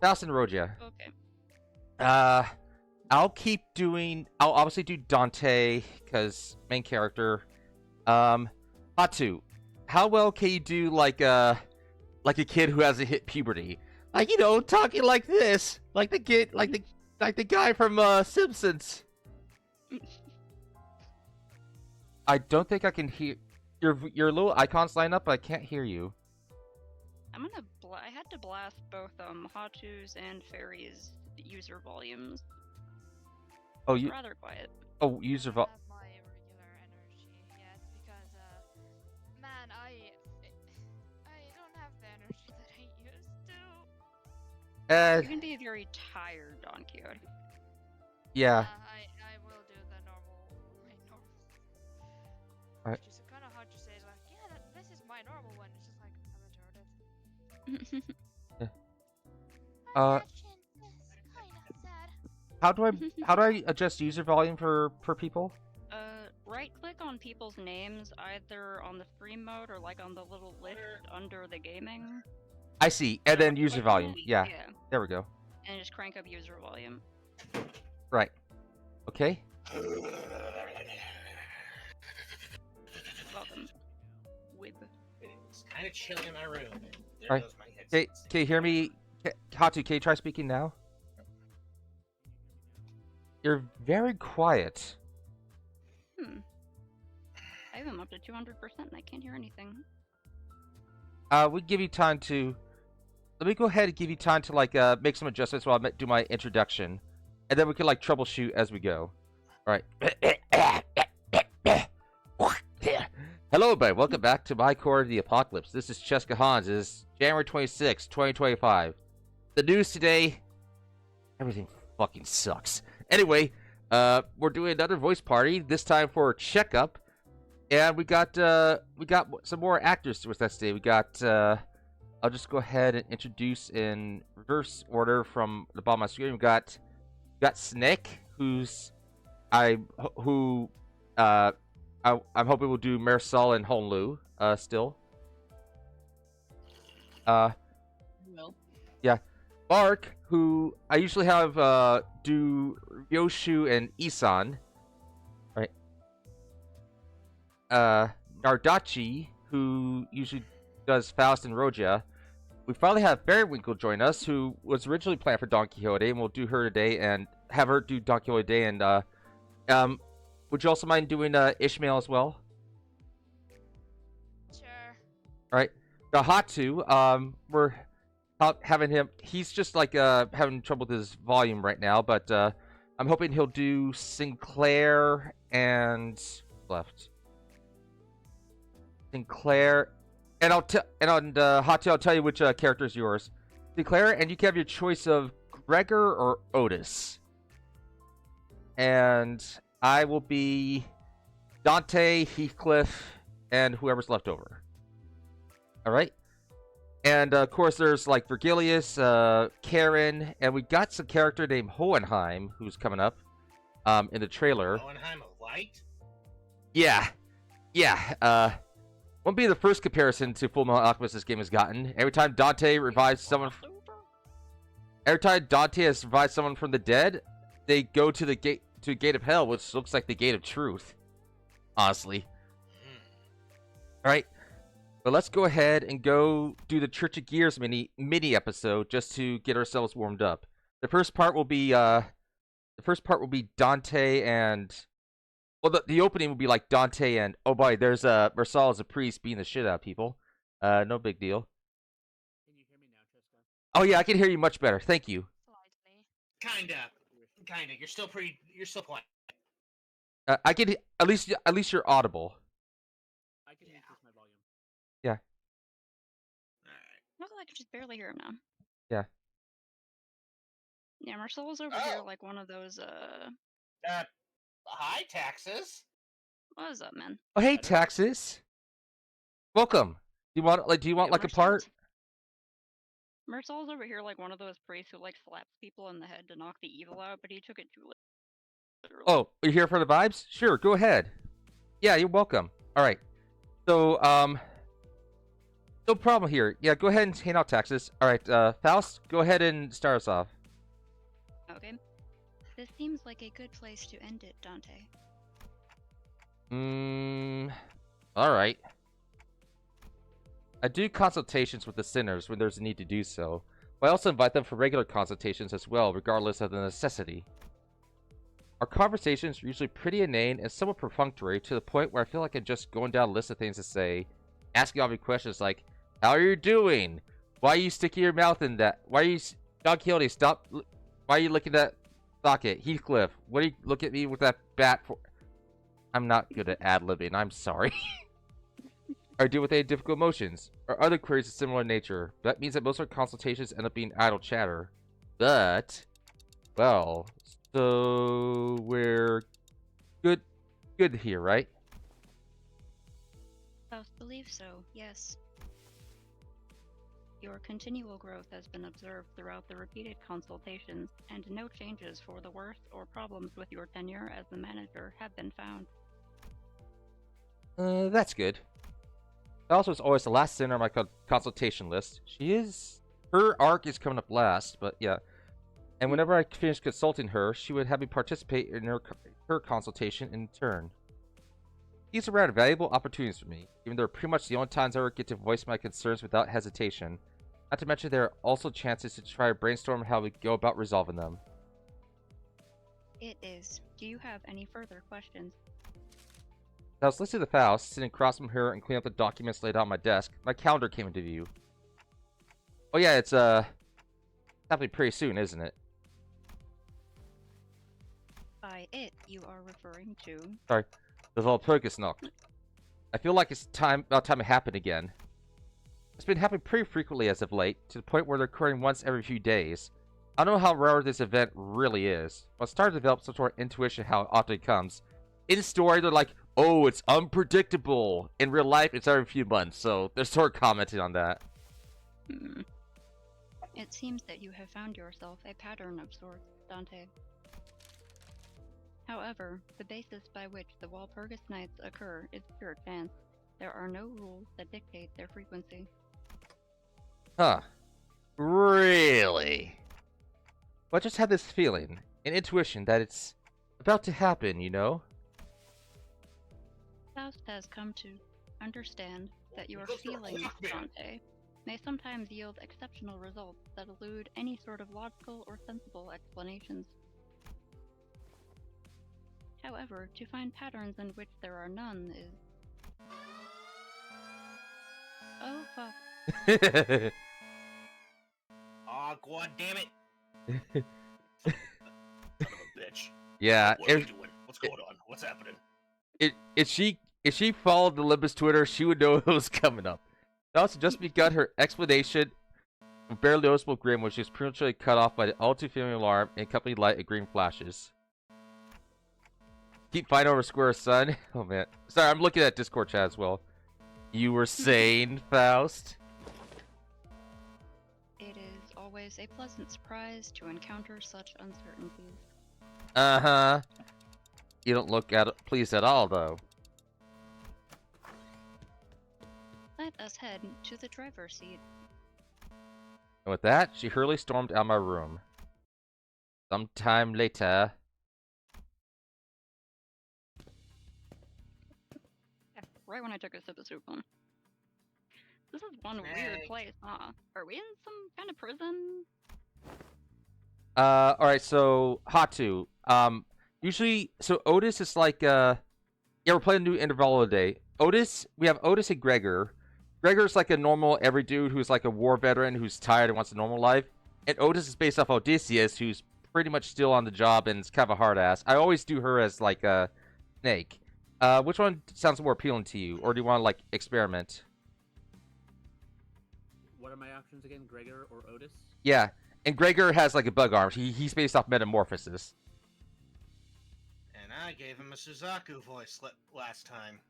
Faust and Rogia. Okay. Uh, I'll obviously do Dante because main character. Hatu, how well can you do like a kid who hasn't hit puberty? Like talking like this, like the kid, like the guy from Simpsons. I don't think I can hear your little icons line up. But I can't hear you. I'm gonna. I had to blast both Hatu's and Fairy's user volumes. Oh, It's rather quiet. Oh, user vol. I don't have my regular energy yet because, man, I don't have the energy that I used to. You can be very tired, Don Quixote. Yeah. I will do the my normal. Alright. Which is kind of hard to say. It's like, yeah, this is my normal one. It's just like, I've heard it. Kind of sad. How do I adjust user volume for people? Right click on people's names either on the free mode or like on the little list under the gaming. I see, and then user volume. Yeah. There we go. And just crank up user volume. Right. Okay. Welcome. Wib. It's kind of chilly in my room. There Right. goes my Okay, headset. can you hear me? Hatu, can you try speaking now? You're very quiet. I have him up to 200% and I can't hear anything. We give you time to. Let me go ahead and give you time to make some adjustments while I do my introduction, and then we can troubleshoot as we go. All right. Hello, everybody. Welcome back to my Core of the Apocalypse. This is Cheska Hans. It is January 26, 2025. The news today. Everything fucking sucks. Anyway, we're doing another voice party. This time for Checkup. And we got some more actors with us today. We got I'll just go ahead and introduce in reverse order from the bottom of my screen. We got Snake, I'm hoping we'll do Marisol and Honlu still. Will. Yeah. Mark, who I usually have do Yoshu and Isan. Right. Nardachi, who usually does Faust and Rogia. We finally have Berrywinkle join us, who was originally planned for Don Quixote, and we'll do her today and have her do Don Quixote today. And would you also mind doing Ishmael as well? Sure. All right. The Hatu, we're having him. He's just having trouble with his volume right now, but I'm hoping he'll do Sinclair and left. Sinclair, and Hatu, I'll tell you which character is yours. Sinclair, and you can have your choice of Gregor or Otis. And I will be Dante, Heathcliff, and whoever's left over. All right. And of course, there's Virgilius, Karen, and we got some character named Hohenheim who's coming up in the trailer. Hohenheim a light? Yeah. Won't be the first comparison to Full Metal Alchemist this game has gotten. Every time Dante revives someone from the dead, they go to the gate of hell, which looks like the gate of truth. Honestly. All right. But let's go ahead and go do the Church of Gears mini episode just to get ourselves warmed up. The first part will be Dante and the opening will be Dante and there's Marisol as a priest beating the shit out of people. No big deal. Can you hear me now, Cheska? Oh yeah, I can hear you much better. Thank you. Slightly. Kinda. You're still quiet. I can at least you're audible. I can increase my volume. Yeah. Alright. Look, I can just barely hear him now. Yeah. Yeah, Marcel's over here like one of those Hi, Taxes. what is up, man? Oh hey, Taxes. Welcome. Do you want a part? Marcel's over here like one of those priests who slaps people in the head to knock the evil out, but he took it too literally. Oh, you're here for the vibes? Sure, go ahead. Yeah, you're welcome. All right. So No problem here. Yeah, go ahead and hand out taxes. All right, Faust, go ahead and start us off. Okay. This seems like a good place to end it, Dante. All right. I do consultations with the sinners when there's a need to do so, but I also invite them for regular consultations as well, regardless of the necessity. Our conversations are usually pretty inane and somewhat perfunctory, to the point where I feel like I'm just going down a list of things to say, asking all me questions like, "How are you doing? Why are you sticking your mouth in that? Why are you, Don Quixote? Stop! Why are you looking at that socket? Heathcliff, what do you look at me with that bat for?" I'm not good at ad-libbing. I'm sorry. Or deal with any difficult emotions, or other queries of similar nature. That means that most of our consultations end up being idle chatter. But, well, so we're good here, right? Faust believes so, yes. Your continual growth has been observed throughout the repeated consultations, and no changes for the worse or problems with your tenure as the manager have been found. That's good. Also, is always the last sinner on my consultation list. Her arc is coming up last, but yeah. And whenever I finish consulting her, she would have me participate in her consultation in turn. These are rather valuable opportunities for me, even though they're pretty much the only times I ever get to voice my concerns without hesitation. Not to mention there are also chances to try to brainstorm how we go about resolving them. It is. Do you have any further questions? As I was listening to Faust, sitting across from her and cleaning up the documents laid out on my desk, my calendar came into view. Oh yeah, it's happening pretty soon, isn't it? By it, you are referring to... Sorry, the Walpurgisnacht. I feel like it's about time it happened again. It's been happening pretty frequently as of late, to the point where they're occurring once every few days. I don't know how rare this event really is, but I started to develop some sort of intuition how often it comes. In story, they're like, "Oh, it's unpredictable." In real life, it's every few months, so they're sort of commenting on that. It seems that you have found yourself a pattern of sorts, Dante. However, the basis by which the Walpurgis Nights occur is pure chance. There are no rules that dictate their frequency. Huh. Really? Well, I just had this feeling, an intuition that it's about to happen, you know? Faust has come to understand that your Because you're a feelings, Hawkman. Dante, may sometimes yield exceptional results that elude any sort of logical or sensible explanations. However, to find patterns in which there are none is... Oh, fuck. Aw, god damn it! Son of a bitch. Yeah, What are we doing? What's going on? What's happening? if she followed the Olympus Twitter, she would know it was coming up. She also just begun her explanation of barely noticeable grim, which is prematurely cut off by the all too familiar alarm and accompanied light and green flashes. Keep fighting over Square Sun. Oh man, sorry, I'm looking at Discord chat as well. You were saying, Faust? It is always a pleasant surprise to encounter such uncertainties. Uh-huh. You don't look pleased at all, though. Let us head to the driver's seat. And with that, she hurriedly stormed out of my room. Sometime later. Yeah, right when I took a sip of soup. This is one weird Hey. place, huh? Are we in some kind of prison? Alright, so, Hatu. Usually, so Otis is like, yeah, we're playing a new interval of the day. We have Otis and Gregor. Gregor's like a normal, every dude who's like a war veteran who's tired and wants a normal life. And Otis is based off Odysseus, who's pretty much still on the job and is kind of a hard ass. I always do her as like a snake. Which one sounds more appealing to you? Or do you want to like experiment? What are my options again? Gregor or Otis? Yeah, and Gregor has like a bug arm. He's based off Metamorphosis. And I gave him a Suzaku voice last time.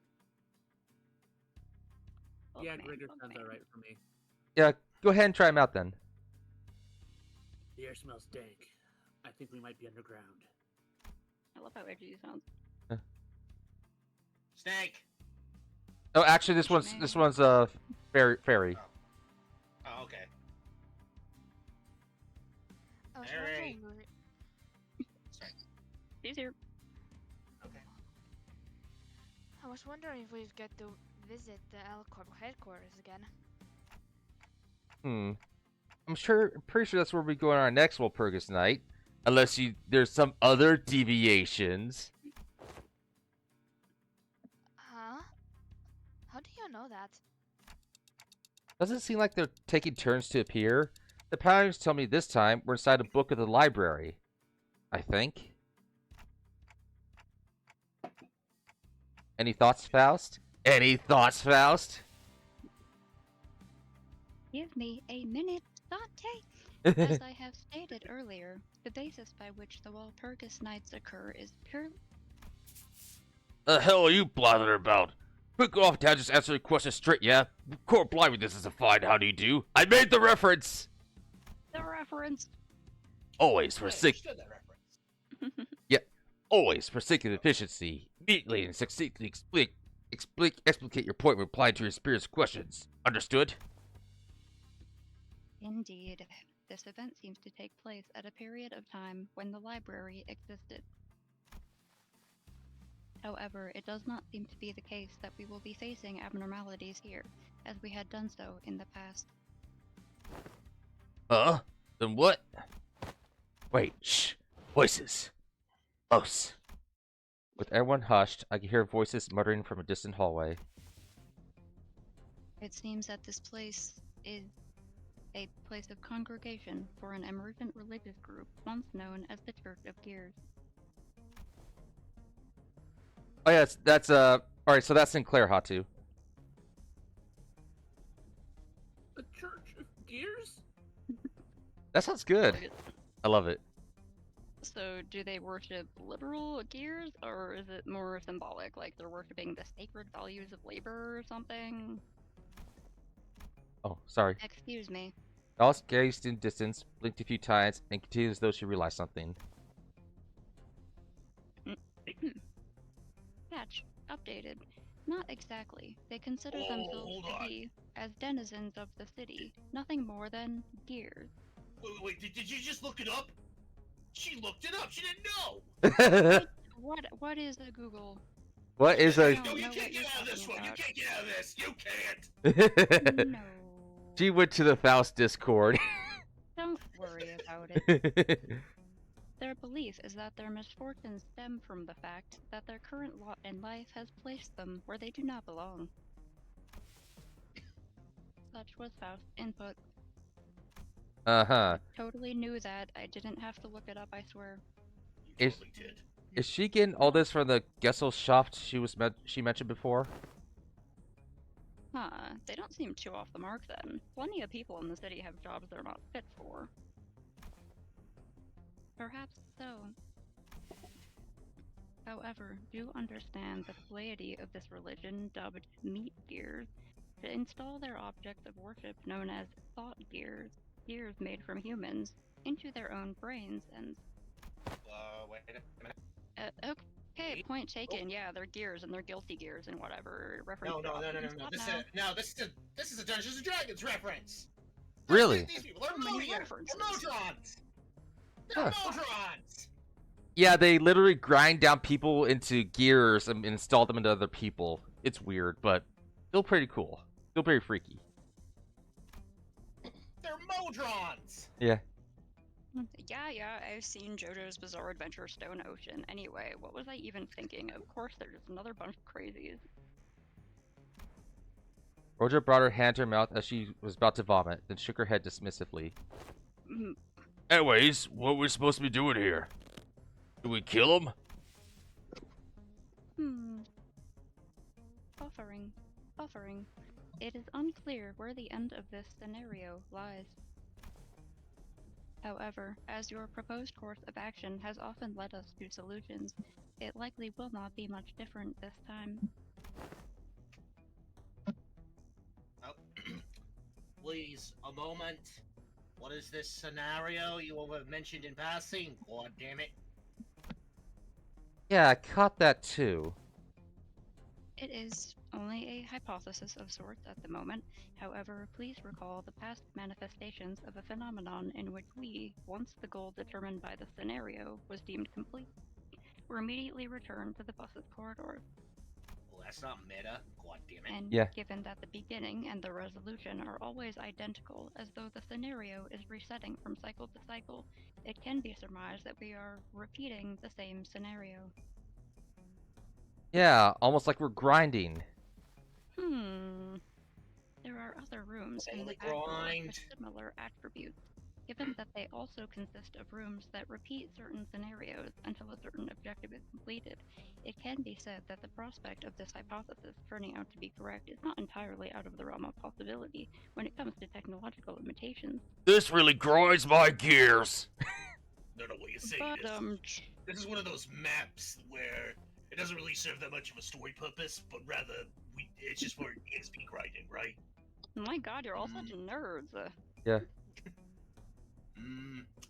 Yeah, Bookman, Gregor sounds Bookman. alright for me. Yeah, go ahead and try him out then. The air smells dank. I think we might be underground. I love how edgy he sounds. Snake! Oh, actually, this one's fairy. Oh. I was Alright. wondering. Sorry. He's here. Okay. I was wondering if we'd get to visit the L Corp headquarters again. Pretty sure that's where we go on our next Walpurgis night. Unless there's some other deviations. Huh? How do you know that? Doesn't it seem like they're taking turns to appear? The patterns tell me this time we're inside a book of the library. I think. Any thoughts, Faust? Any thoughts, Faust? Give me a minute, Dante. As I have stated earlier, the basis by which the Walpurgis Nights occur is purely. The hell are you blathering about? Quick off, Dad, just answer the question straight, yeah? Court blimey, this is a fine how do you do. I made the reference! The reference. Always for I sake understood that reference. Always, for sake of efficiency, immediately and succinctly explicate your point when replying to your spirit's questions. Understood? Indeed. This event seems to take place at a period of time when the library existed. However, it does not seem to be the case that we will be facing abnormalities here, as we had done so in the past. Then what? Wait, shh. Voices. Close. With everyone hushed, I could hear voices muttering from a distant hallway. It seems that this place is a place of congregation for an emergent religious group once known as the Church of Gears. Oh yeah, that's alright, so that's Sinclair Hatu. The Church of Gears? That sounds good. Like it- I love it. So, do they worship literal gears, or is it more symbolic, like they're worshiping the sacred values of labor or something? Oh, sorry. Excuse me. Alice gazed in distance, blinked a few times, and continued as though she realized something. Patch. Updated. Not exactly. They consider Oh, themselves hold to on. be as denizens of the city, nothing more than gears. Wait, did you just look it up? She looked it up. She didn't know. What is a Google? What is a... don't No, you know can't what get you're out of this talking one. You about. can't get out of this. You can't. No. She went to the Faust Discord. Don't worry about it. Their belief is that their misfortunes stem from the fact that their current lot in life has placed them where they do not belong. Such was Faust's input. Uh-huh. Totally knew that. I didn't have to look it up, I swear. You Is- totally did. Is she getting all this from the Gesellschaft she mentioned before? Huh, they don't seem too off the mark then. Plenty of people in the city have jobs they're not fit for. Perhaps so. However, do understand that the laity of this religion, dubbed meat gears, to install their objects of worship known as thought gears, gears made from humans, into their own brains and... Wait a minute. Okay, point taken. Yeah, they're gears and they're guilty gears and whatever. Reference No. to options. What now? This is a Dungeons and Dragons reference. Really? These people, they're So many Modians. references. They're Modrons. They're Huh. Modrons. Yeah, they literally grind down people into gears and install them into other people. It's weird, but still pretty cool. Still very freaky. They're Modrons. Yeah. Yeah, I've seen JoJo's Bizarre Adventure Stone Ocean. Anyway, what was I even thinking? Of course, they're just another bunch of crazies. Roja brought her hand to her mouth as she was about to vomit, then shook her head dismissively. Mm, Anyways, what are we supposed to be doing here? Do we kill him? Buffering. It is unclear where the end of this scenario lies. However, as your proposed course of action has often led us to solutions, it likely will not be much different this time. Oh, please, a moment. What is this scenario you have mentioned in passing? God damn it. Yeah, I caught that too. It is only a hypothesis of sorts at the moment. However, please recall the past manifestations of a phenomenon in which we, once the goal determined by the scenario was deemed complete, were immediately returned to the bus's corridor. Well, that's not meta. God damn it. And Yeah. given that the beginning and the resolution are always identical, as though the scenario is resetting from cycle to cycle, it can be surmised that we are repeating the same scenario. Yeah, almost like we're grinding. There are other rooms in the Daily back door grind. with similar attributes. Given that they also consist of rooms that repeat certain scenarios until a certain objective is completed, it can be said that the prospect of this hypothesis turning out to be correct is not entirely out of the realm of possibility when it comes to technological limitations. This really grinds my gears. No, what you say But, this is one of those maps where it doesn't really serve that much of a story purpose, but rather it's just for EXP grinding, right? my god, you're all such nerds.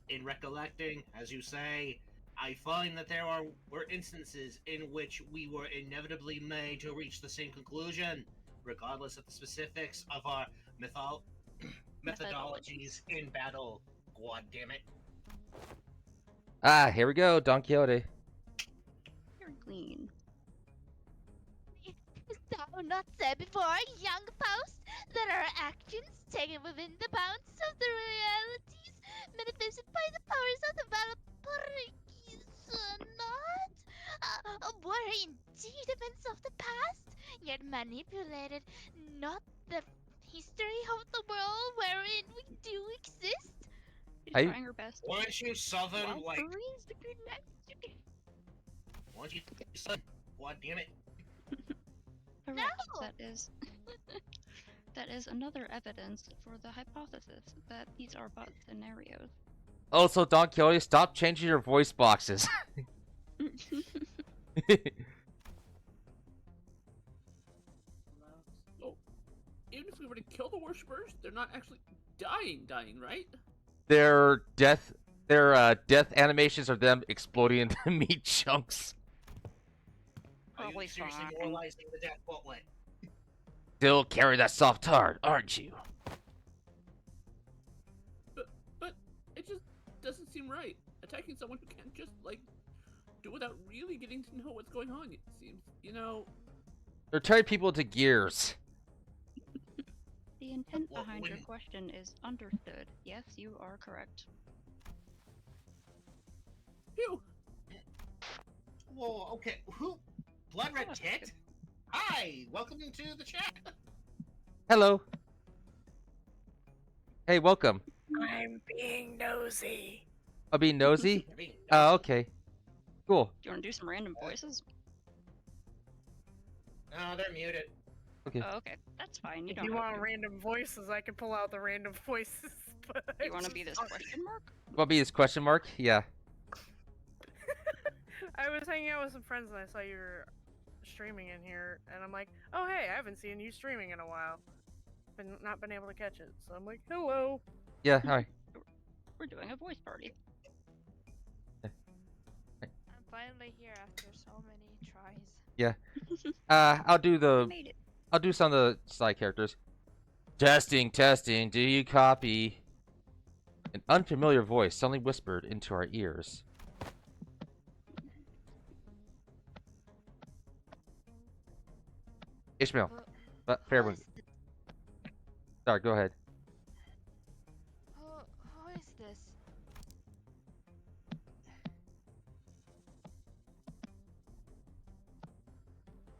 In recollecting, as you say, I find that there were instances in which we were inevitably made to reach the same conclusion, regardless of the specifics of our methodologies in battle. God damn it. Ah, here we go, Don Quixote. You're clean. Hast thou not said before, young post, that our actions, taken within the bounds of the realities manifested by the powers of the Valkyries, were indeed events of the past, yet manipulated, not the history of the world wherein we do exist? She's I- trying her best. Weren't you southern, like... Valkyries to connect. Weren't you southern? God damn it. Correct. No! That is that is another evidence for the hypothesis that these are but scenarios. Oh, so Don Quixote, stop changing your voice boxes. So, even if we were to kill the worshippers, they're not actually dying, right? Their death animations are them exploding into meat chunks. Are Probably you seriously fine. moralizing the death gauntlet? Still carry that soft heart, aren't you? But it just doesn't seem right. Attacking someone who can't just, like, do without really getting to know what's going on, it seems. You know, They're turning people into gears. The intent Well, behind your when- question is understood. Yes, you are correct. phew! Whoa, okay. Who? Blood Red Tit? Hi! Welcome to the chat! Hello. Hey, welcome. I'm being nosy. I'll be nosy. I mean, Oh, okay. Cool. Do you want to do some random voices? no, they're muted. Okay. Oh, okay. That's fine. You If don't you have want to. random voices, I can pull out the random voices. But You want to be this question mark? What be this question mark? Yeah. I was hanging out with some friends and I saw you were streaming in here, and I'm like, oh hey, I haven't seen you streaming in a while. Not been able to catch it, so I'm like, hello. Yeah. Hi. We're doing a voice party. I'm finally here after so many tries. I'll Made it. do some of the side characters. Testing, testing. Do you copy? An unfamiliar voice suddenly whispered into our ears. Ishmael, Fairwind. Sorry, go ahead. Who is this?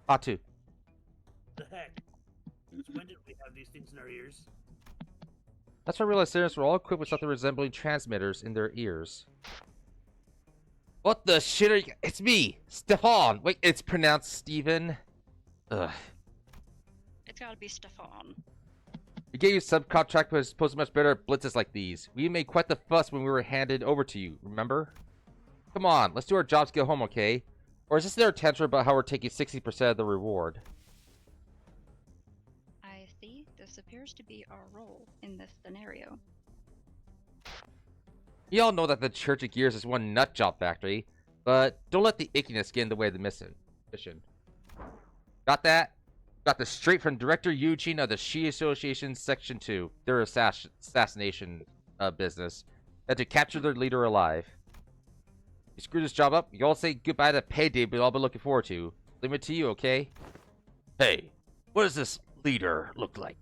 Atu. The heck? Since when did we have these things in our ears? That's why I realized Sirens were all equipped with something resembling transmitters in their ears. What the shit are you? It's me, Stefan. Wait, it's pronounced Steven. Ugh. It's gotta be Stefan. We gave you subcontract, but it's supposed to be much better at blitzes like these. We made quite the fuss when we were handed over to you, remember? Come on, let's do our jobs, go home, okay? Or is this their tantrum about how we're taking 60% of the reward? I see. This appears to be our role in this scenario. You all know that the Church of Gears is one nut job factory, but don't let the ickiness get in the way of the mission. Got that? Got this straight from Director Eugene of the Shi Association Section 2. Their assassination business. Had to capture their leader alive. You screw this job up, you all say goodbye to payday we've all been looking forward to. Leave it to you, okay? Hey, what does this leader look like?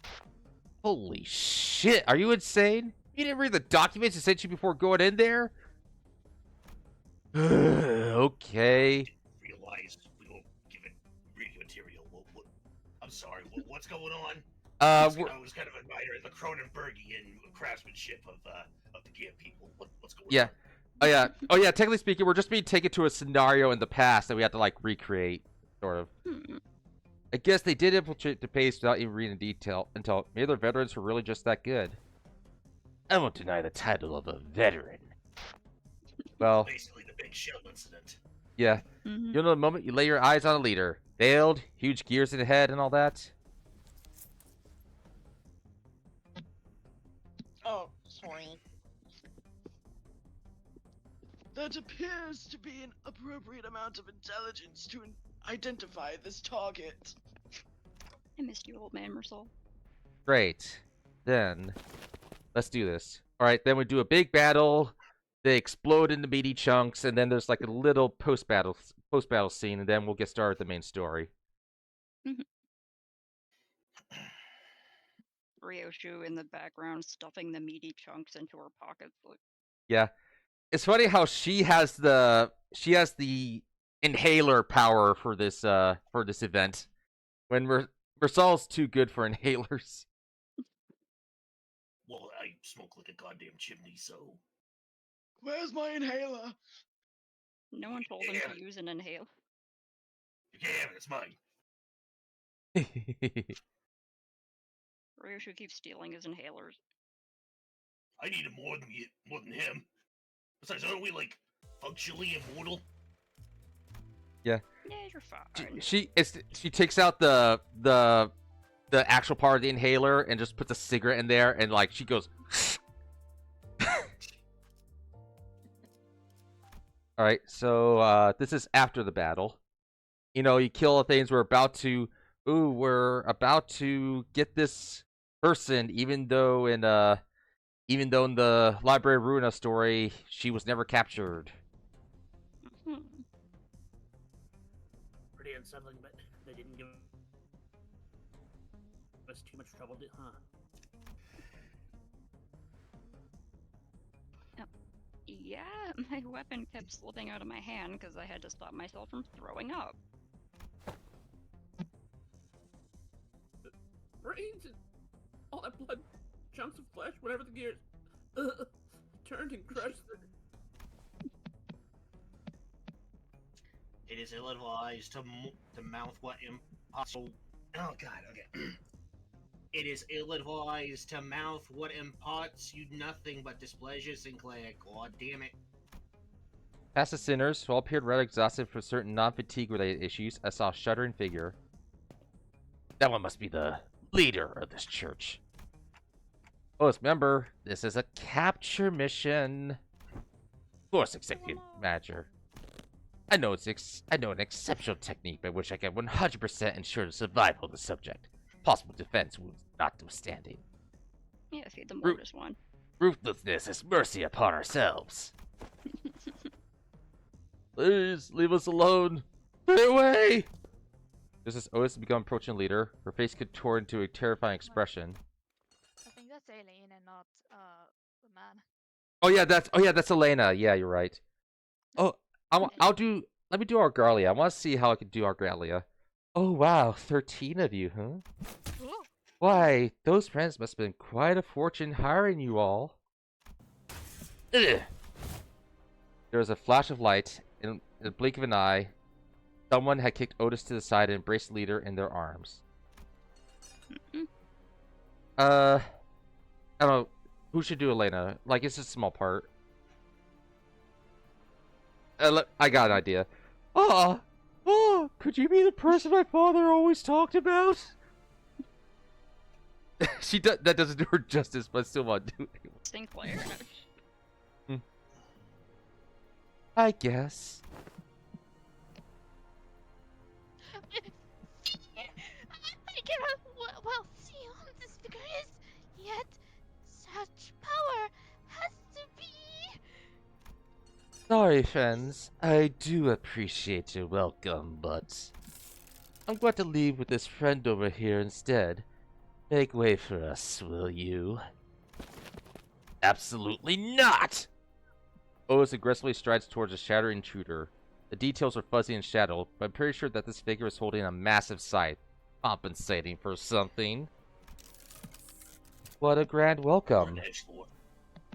Holy shit, are you insane? You didn't read the documents I sent you before going in there? Okay. Realize we don't give it reading material. I'm sorry. What's going on? I was kind of admiring the Cronenbergian craftsmanship of the Gimp people. What's going Yeah. on? Oh yeah, technically speaking, we're just being taken to a scenario in the past that we have to like recreate, sort of. I guess they did infiltrate the base without even reading detail until maybe their veterans were really just that good. I won't deny the title of a veteran. Well, Basically, the big shell incident. yeah. Mhm. You know the moment you lay your eyes on a leader. Veiled, huge gears in the head and all that. Oh, sorry. That appears to be an appropriate amount of intelligence to identify this target. I missed you, old man Mersal. Great. Then, let's do this. Alright, then we do a big battle. They explode into meaty chunks, and then there's like a little post-battle scene, and then we'll get started with the main story. Ryoshu in the background stuffing the meaty chunks into her pockets. Yeah. It's funny how she has the inhaler power for this event. When Mersal's too good for inhalers. Well, I smoke like a goddamn chimney, so. Where's my inhaler? No one told him Yeah. to use an inhaler. You can't have it. It's mine. Ryoshu keeps stealing his inhalers. I need it more than him. Besides, aren't we like functionally immortal? Yeah, you're fine. she takes out the actual part of the inhaler and just puts a cigarette in there, and like she goes. All right, so this is after the battle. You know, you kill the things. We're about to get this person, even though in the Library of Ruina story, she was never captured. Hmm. Pretty unsettling, but they didn't give us too much trouble, huh? Yeah, my weapon kept slipping out of my hand because I had to stop myself from throwing up. Brains and all that blood, chunks of flesh, whatever the gears turned and crushed. It is ill-advised to mouth what impossible. Oh God. Okay. It is ill-advised to mouth what imparts you nothing but displeasure, Sinclair. God damn it. Past the sinners, who all appeared rather exhausted for certain non-fatigue related issues, I saw a shuddering figure. That one must be the leader of this church. Oh, remember, this is a capture mission. Of course, executive manager. I know an exceptional technique by which I can 100% ensure the survival of the subject. Possible defense wounds notwithstanding. Yeah, see the mortis one. Ruthlessness is mercy upon ourselves. Please, leave us alone. Stay away! Just as Otis had begun approaching the leader, her face contorted into a terrifying expression. I think that's Aileen and not the man. Oh yeah, that's Elena. Yeah, you're right. Oh, let me do Argalia. I want to see how I can do Argalia. Oh wow, 13 of you, huh? Ooh. Why, those friends must have been quite a fortune hiring you all. Ugh. There was a flash of light, in the blink of an eye. Someone had kicked Otis to the side and embraced the leader in their arms. I don't know. Who should do Elena? Like, it's a small part. I got an idea. Could you be the person my father always talked about? That doesn't do her justice, but I still want to do it. Sinclair. I guess. I Sorry, friends. I do appreciate your welcome, but I'm going to leave with this friend over here instead. Make way for us, will you? Absolutely not! Otis aggressively strides towards a shadowy intruder. The details are fuzzy and shadowed, but I'm pretty sure that this figure is holding a massive scythe, compensating for something. What a grand welcome.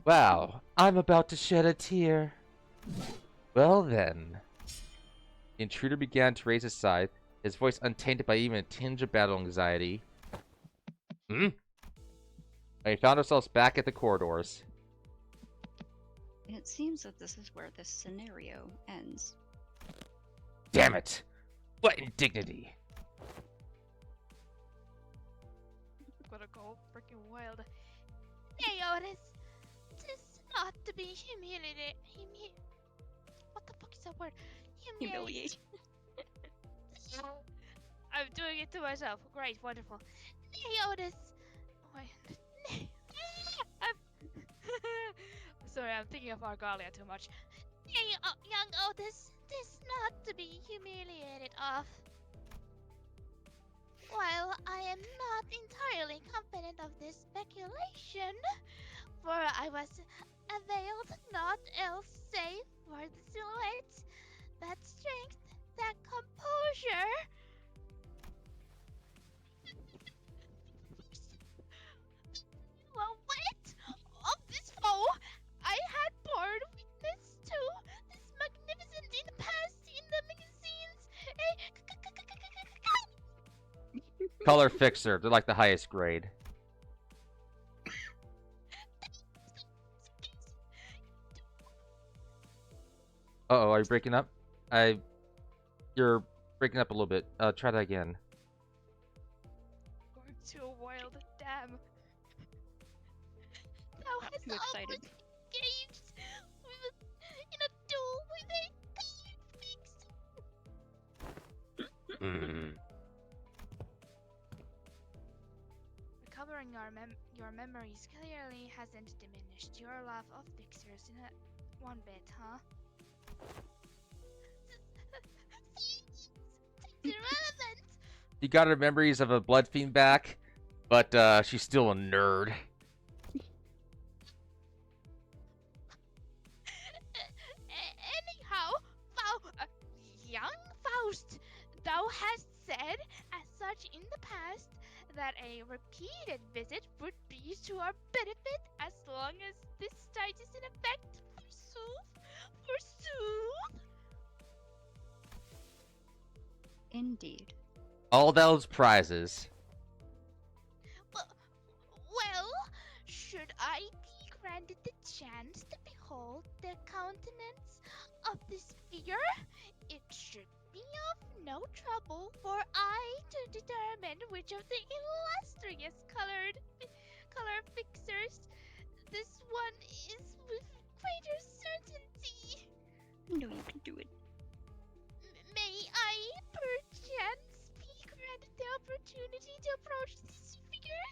Wow, I'm about to shed a tear. Well then. The intruder began to raise his scythe, his voice untainted by even a tinge of battle anxiety. And we found ourselves back at the corridors. It seems that this is where this scenario ends. Damn it! What indignity! Gonna go freaking wild. Hey, Otis. Tis not to be humiliated. What the fuck is that word? Humiliate. I'm doing it to myself. Great, wonderful. Hey, Otis. Wait. Sorry, I'm thinking of Argalia too much. Hey, young Otis. Tis not to be humiliated of. While I am not entirely confident of this speculation, for I was availed not else save for the silhouette, that strength, that composure. Well, wait! Of this foe, I had borne witness to this magnificent in the past in the magazines. Color fixer, they're like the highest grade. Uh-oh, are you breaking up? You're breaking up a little bit. Try that again. Going too wild, damn. Thou hast Too excited. always engaged in a duel with a fixed. Recovering your memories clearly hasn't diminished your love of fixers in one bit, huh? It's irrelevant. You got her memories of a blood fiend back, but she's still a nerd. Anyhow, young Faust, thou hast said as such in the past that a repeated visit would be to our benefit as long as this state is in effect. Forsooth. Indeed. All those prizes. Well, should I be granted the chance to behold the countenance of this figure, it should be of no trouble for I to determine which of the illustrious color fixers this one is with greater certainty. No, you can do it. May I perchance be granted the opportunity to approach this figure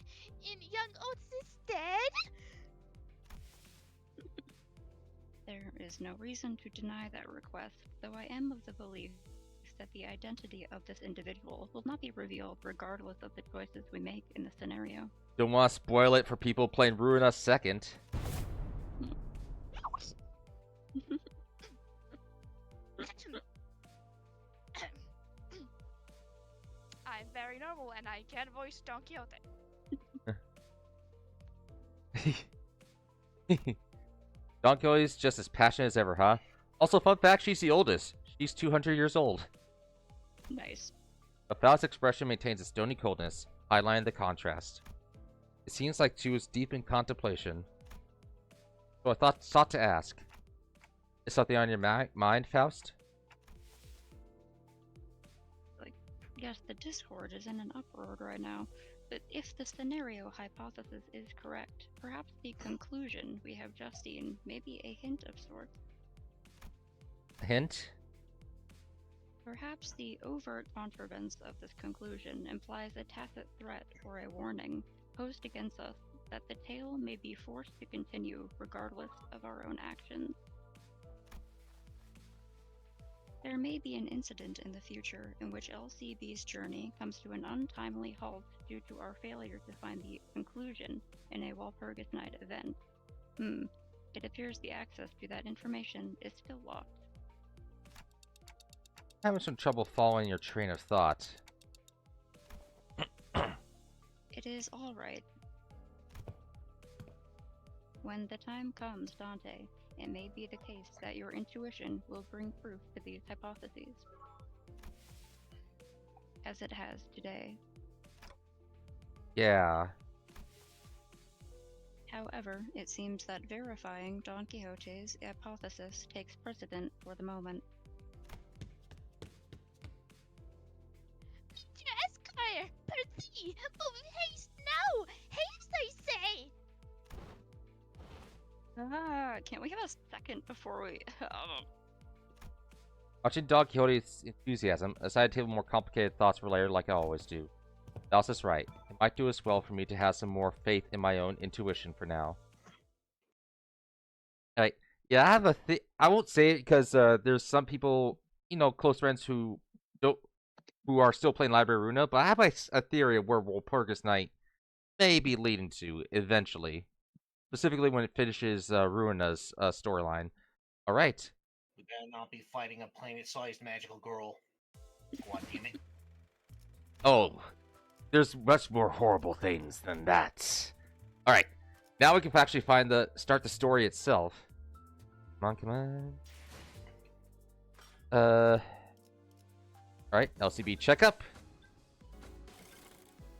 in young Otis' stead? There is no reason to deny that request, though I am of the belief that the identity of this individual will not be revealed regardless of the choices we make in the scenario. Don't want to spoil it for people playing Ruin Us Second. I'm very normal and I can voice Don Quixote. Don Quixote's just as passionate as ever, huh? Also, fun fact, she's the oldest. She's 200 years old. Nice. The Faust's expression maintains a stony coldness, highlighting the contrast. It seems like she was deep in contemplation. So I sought to ask. Is something on your mind, Faust? Yes, the Discord is in an uproar right now, but if the scenario hypothesis is correct, perhaps the conclusion we have just seen may be a hint of sorts. A hint? Perhaps the overt contrivance of this conclusion implies a tacit threat or a warning posed against us that the tale may be forced to continue regardless of our own actions. There may be an incident in the future in which LCB's journey comes to an untimely halt due to our failure to find the conclusion in a Walpurgis Night event. It appears the access to that information is still locked. Having some trouble following your train of thought. It is all right. When the time comes, Dante, it may be the case that your intuition will bring proof to these hypotheses. As it has today. Yeah. However, it seems that verifying Don Quixote's hypothesis takes precedent for the moment. Esquire, Percy, move haste now! Haste, I say! Can't we have a second before we... Watching Don Quixote's enthusiasm, I decided to have more complicated thoughts were layered like I always do. Dallas right. It might do as well for me to have some more faith in my own intuition for now. Alright, yeah, I have I won't say it because there's some people, you know, close friends who are still playing Library Runa, but I have a theory of where Walpurgis Night may be leading to eventually. Specifically when it finishes Ruina's storyline. Alright. We better not be fighting a planet-sized magical girl. God damn it. Oh, there's much more horrible things than that. Alright, now we can actually start the story itself. Come on. Alright, LCB checkup.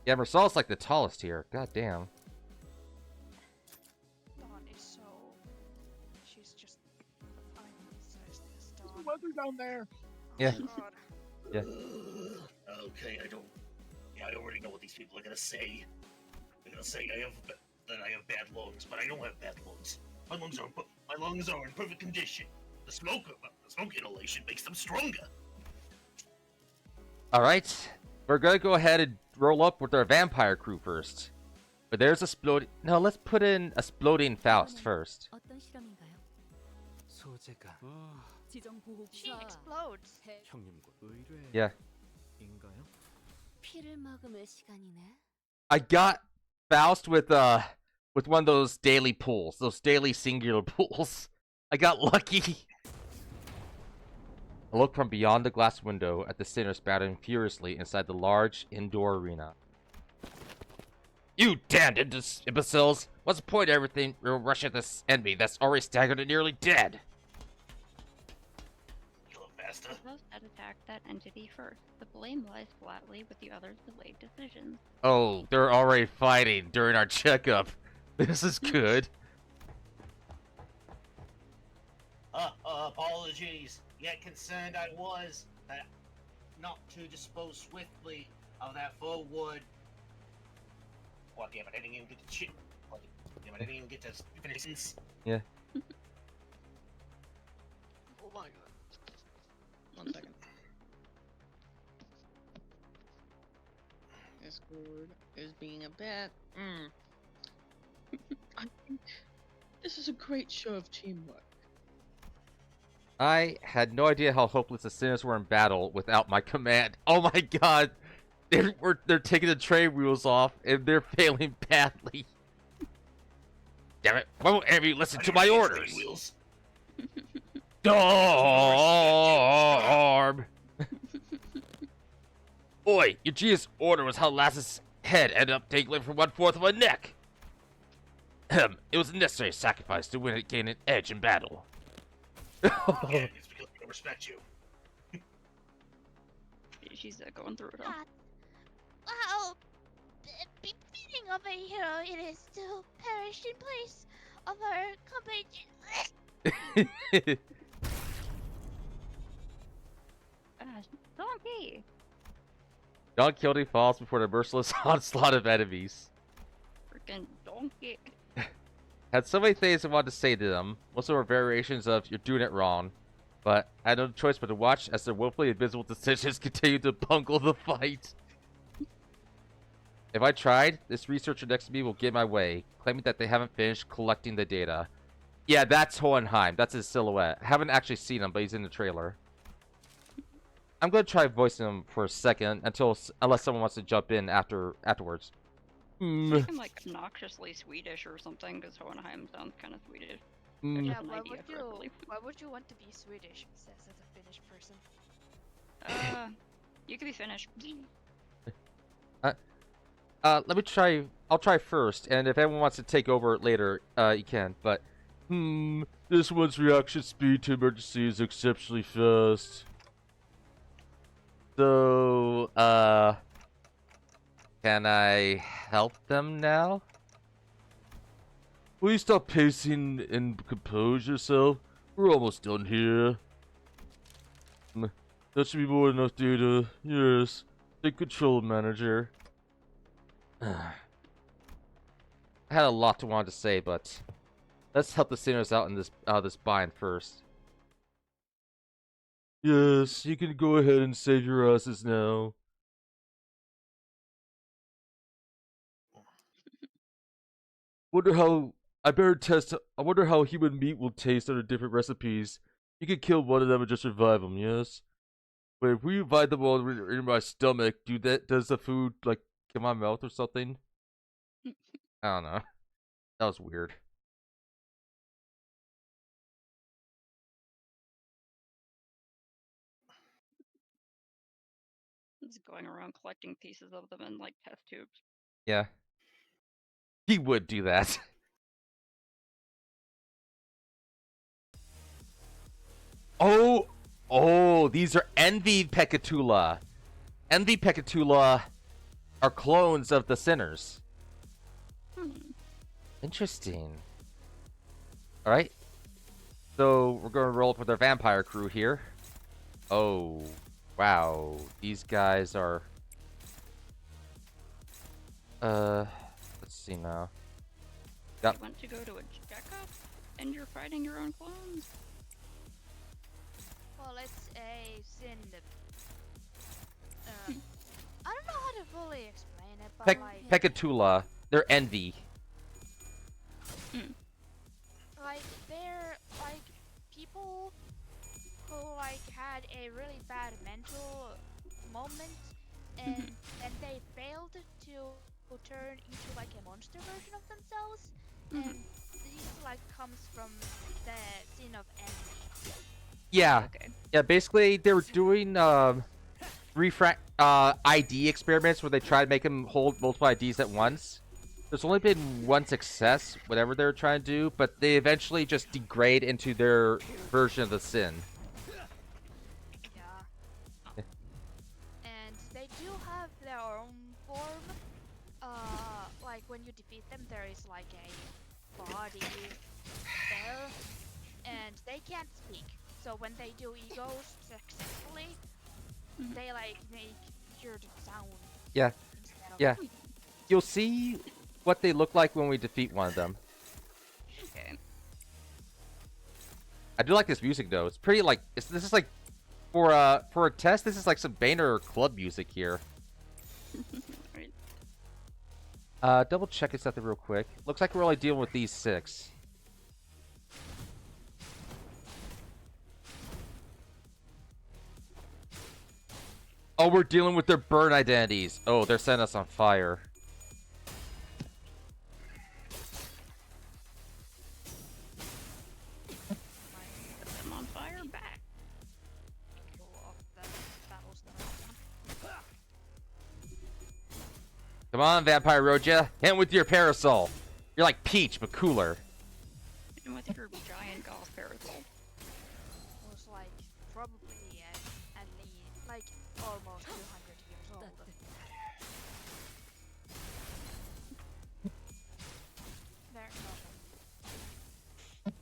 Yeah, Mersal's like the tallest here. God damn. Dawn is so... She's just... I'm obsessed with There's Dawn. weather down there. Yeah. God. Yeah. Okay, I already know what these people are gonna say. They're gonna say that I have bad lungs, but I don't have bad lungs. My lungs are in perfect condition. The smoke inhalation makes them stronger. Alright, we're gonna go ahead and roll up with our vampire crew first. But there's a No, let's put in Exploding Faust first. 어떤 실험인가요? 소재가 지정 She 보호구가 explodes. 형님과 의뢰인가요? Yeah. 피를 머금을 시간이네. I got Faust with one of those daily pulls, those daily singular pulls. I got lucky. I look from beyond the glass window at the sinners battling furiously inside the large indoor arena. You damned imbeciles! What's the point of everything? We'll rush at this enemy that's already staggered and nearly dead. Kill him faster. Those that attack that entity first. The blame lies flatly with the others' delayed decisions. Oh, they're already fighting during our checkup. This is good. Apologies. Yet concerned I was that not to dispose swiftly of that foe would. God damn it! I didn't even get to damn it! I didn't even get to finish this. Yeah. Oh my god. 1 second. Discord is being a bit. I think this is a great show of teamwork. I had no idea how hopeless the sinners were in battle without my command. Oh my god! They're taking the train wheels off and they're failing badly. Damn it! Why won't any of you listen to my orders? Wheels. Darb! Oi! Your genius order was how Lass's head ended up dangling from 1/4 of a neck. It was a necessary sacrifice to win and gain an edge in battle. Yeah, it's because I don't respect you. She's going through it all. Wow. Befitting of a hero, it is to perish in place of our company. Donkey! Don Quixote falls before the merciless onslaught of enemies. Freaking donkey. Had so many things I wanted to say to them. Most of them were variations of "you're doing it wrong," but I had no choice but to watch as their willfully invisible decisions continued to bungle the fight. If I tried, this researcher next to me will get in my way, claiming that they haven't finished collecting the data. Yeah, that's Hohenheim. That's his silhouette. I haven't actually seen him, but he's in the trailer. I'm gonna try voicing him for a second unless someone wants to jump in afterwards. Make him like obnoxiously Swedish or something, because Hohenheim sounds kind of Swedish. There's Yeah, just an why idea would for it, you? really. Why would you want to be Swedish? Says as a Finnish person. You could be Finnish. Let me try. I'll try first, and if anyone wants to take over later, you can. But, this one's reaction speed to emergency is exceptionally fast. So, can I help them now? Will you stop pacing and compose yourself? We're almost done here. That should be more than enough data. Yes. Take control, manager. I had a lot to want to say, but let's help the sinners out in this bind first. Yes, you can go ahead and save your asses now. I wonder how human meat will taste under different recipes. You can kill one of them and just revive them, yes? But if we revive them all in my stomach, does the food like in my mouth or something? I don't know. That was weird. Just going around collecting pieces of them in like test tubes. Yeah. He would do that. Oh, these are Envy Pekatula. Envy Pekatula are clones of the sinners. Interesting. Alright. So, we're going to roll up with our vampire crew here. Oh, wow. These guys are... let's see now. You want to go to a checkup? And you're fighting your own clones? Well, it's a sin. I don't know how to fully explain it, but like, Pekatula. They're Envy. like they're like people who like had a really bad mental moment, and they failed to turn into like a monster version of themselves, and this like comes from the sin of envy. Yeah. Okay. Yeah, basically they were doing ID experiments where they tried to make them hold multiple IDs at once. There's only been one success, whatever they were trying to do, but they eventually just degrade into their version of the sin. Yeah. And they do have their own form. Like when you defeat them, there is like a body there, and they can't speak. So when they do egos successfully, they like make weird sound. Yeah. Instead of Yeah. You'll see what they look like when we defeat one of them. Okay. I do like this music though. It's pretty like this is like for a test. This is like some Boehner club music here. Right. Double check something real quick. Looks like we're only dealing with these 6. Oh, we're dealing with their burn identities. Oh, they're setting us on fire. Set them on fire back. Go off the battle star. Come on, Vampire Roja. Hit with your parasol. You're like Peach, but cooler. And with your giant goth parasol. Was like probably at least like almost 200 years old. Very noble.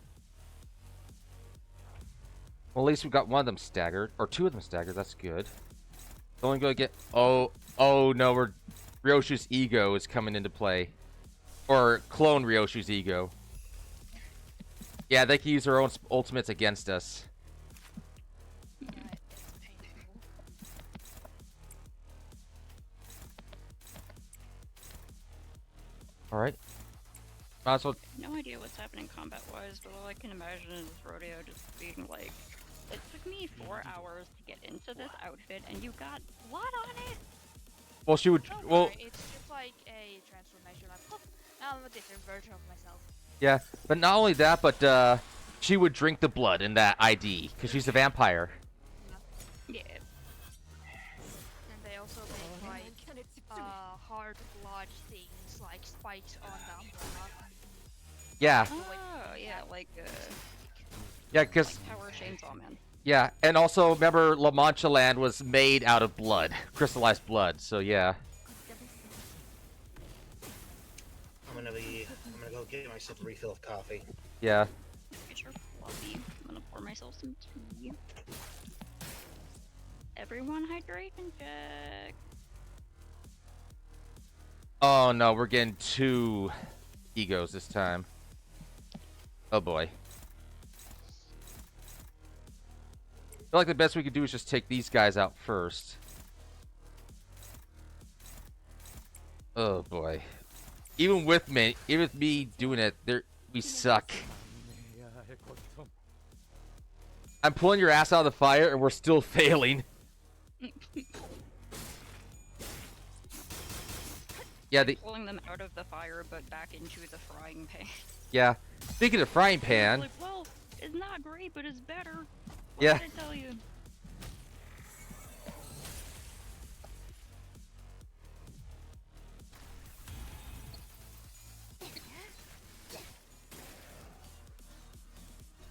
Well, at least we got one of them staggered. Or 2 of them staggered. That's good. Only gonna get... Oh no, Ryoshu's ego is coming into play. Or clone Ryoshu's ego. Yeah, they can use their own ultimates against us. It's painful. Alright. Might as well... No idea what's happening combat-wise, but all I can imagine is Rodeo just being like, it took me me 4 hours to get into this outfit, and you got blood on it. Well, she would. Don't Well, worry, it's just like a transformation. Like, oh, now I'm a different version of myself. yeah, but not only that, but she would drink the blood in that ID because she's a vampire. Yeah. And they also make like hard blood things like spikes on the umbrella. Yeah, Oh, yeah, like yeah, because Power Chainsaw Man. yeah, and also remember La Mancha Land was made out of blood, crystallized blood. So yeah. I'm gonna go get myself a refill of coffee. Yeah. Get your fluffy. I'm gonna pour myself some tea. Everyone hydration check. Oh no, we're getting 2 egos this time. Oh boy. I feel like the best we could do is just take these guys out first. Oh boy. Even with me doing it, we suck. I'm pulling your ass out of the fire and we're still failing. Yeah, Pulling them out of the fire, but back into the frying pan. yeah. Speaking of frying pan, Like, well, it's not great, but it's better. What Yeah. did I tell you?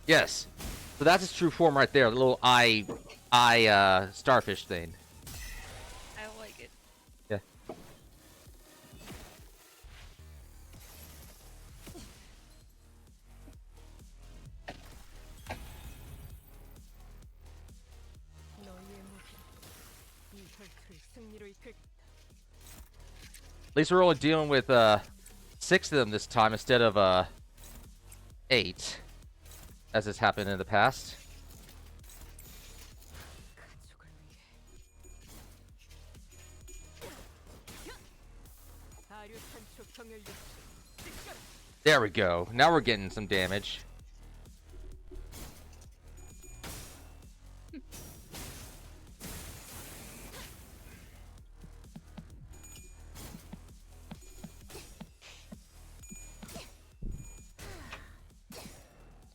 yes. So that's its true form right there, the little eye starfish thing. I like it. Yeah. At least we're only dealing with 6 of them this time instead of 8, as has happened in the past. There we go. Now we're getting some damage.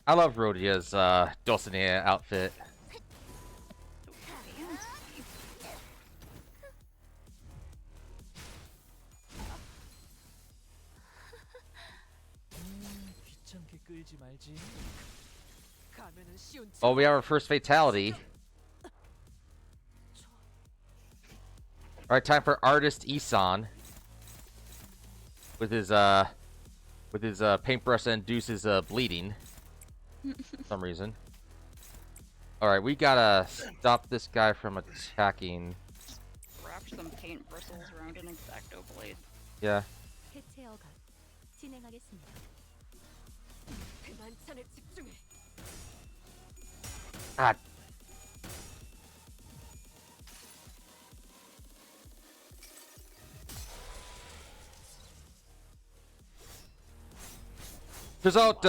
I love Rhodia's Dulcinea outfit. Oh, we have our first fatality. Alright, time for artist Isan. With his paintbrush that induces bleeding. For some reason. Alright, we gotta stop this guy from attacking. Wrap some paint bristles around an X-Acto blade. Yeah. God. Turns out,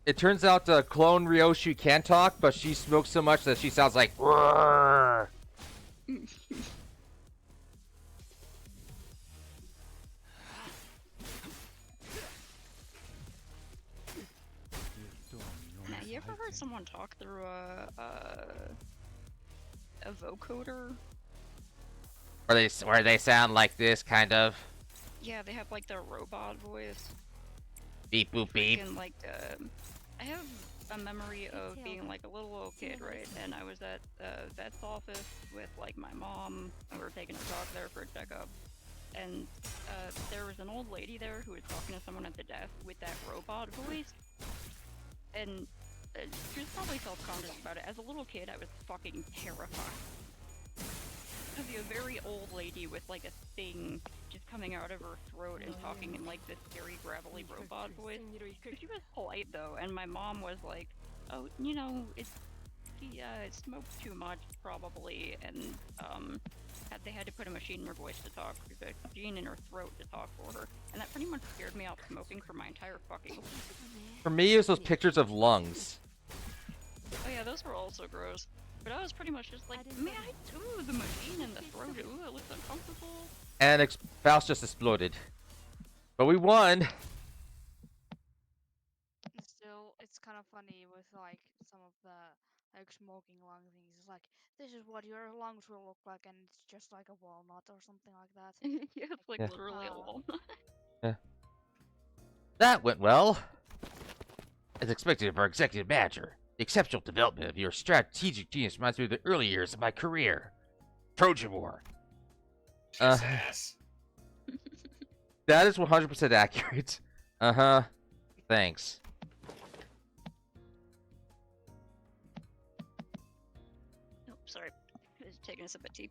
it turns out Clone Ryoshi can talk, but she smokes so much that she sounds like "Roar." Now, you ever heard someone talk through a vocoder? Where they sound like this, kind of. Yeah, they have like their robot voice. Beep boop beep. And like, I have a memory of being like a little kid, right? And I was at the vet's office with like my mom, and we were taking a dog there for a checkup. And there was an old lady there who was talking to someone at the desk with that robot voice. And she was probably self-conscious about it. As a little kid, I was fucking terrified. To be a very old lady with like a thing just coming out of her throat and talking in like this very gravelly robot voice. She was polite though, and my mom was like, "Oh, you know, it smoked too much probably," and they had to put a machine in her voice to talk, a gene in her throat to talk for her, and that pretty much scared me off smoking for my entire fucking life. For me, it was those pictures of lungs. Oh yeah, Yeah, those were also gross. But I was pretty much just like, didn't may I do the machine in the throat? Ooh, it looks uncomfortable. And Faust just exploded. But we won! Still, it's kind of funny with like some of the like smoking lung things. It's like, this is what your lungs will look like, and it's just like a walnut or something like that. Yeah, it's like Yeah. literally a Wow. walnut. That went well. As expected of our executive manager, the exceptional development of your strategic genius reminds me of the early years of my career. Trojan War. Kiss ass. That is 100% accurate. Uh-huh. Thanks. Oh, sorry. Just taking a sip of tea.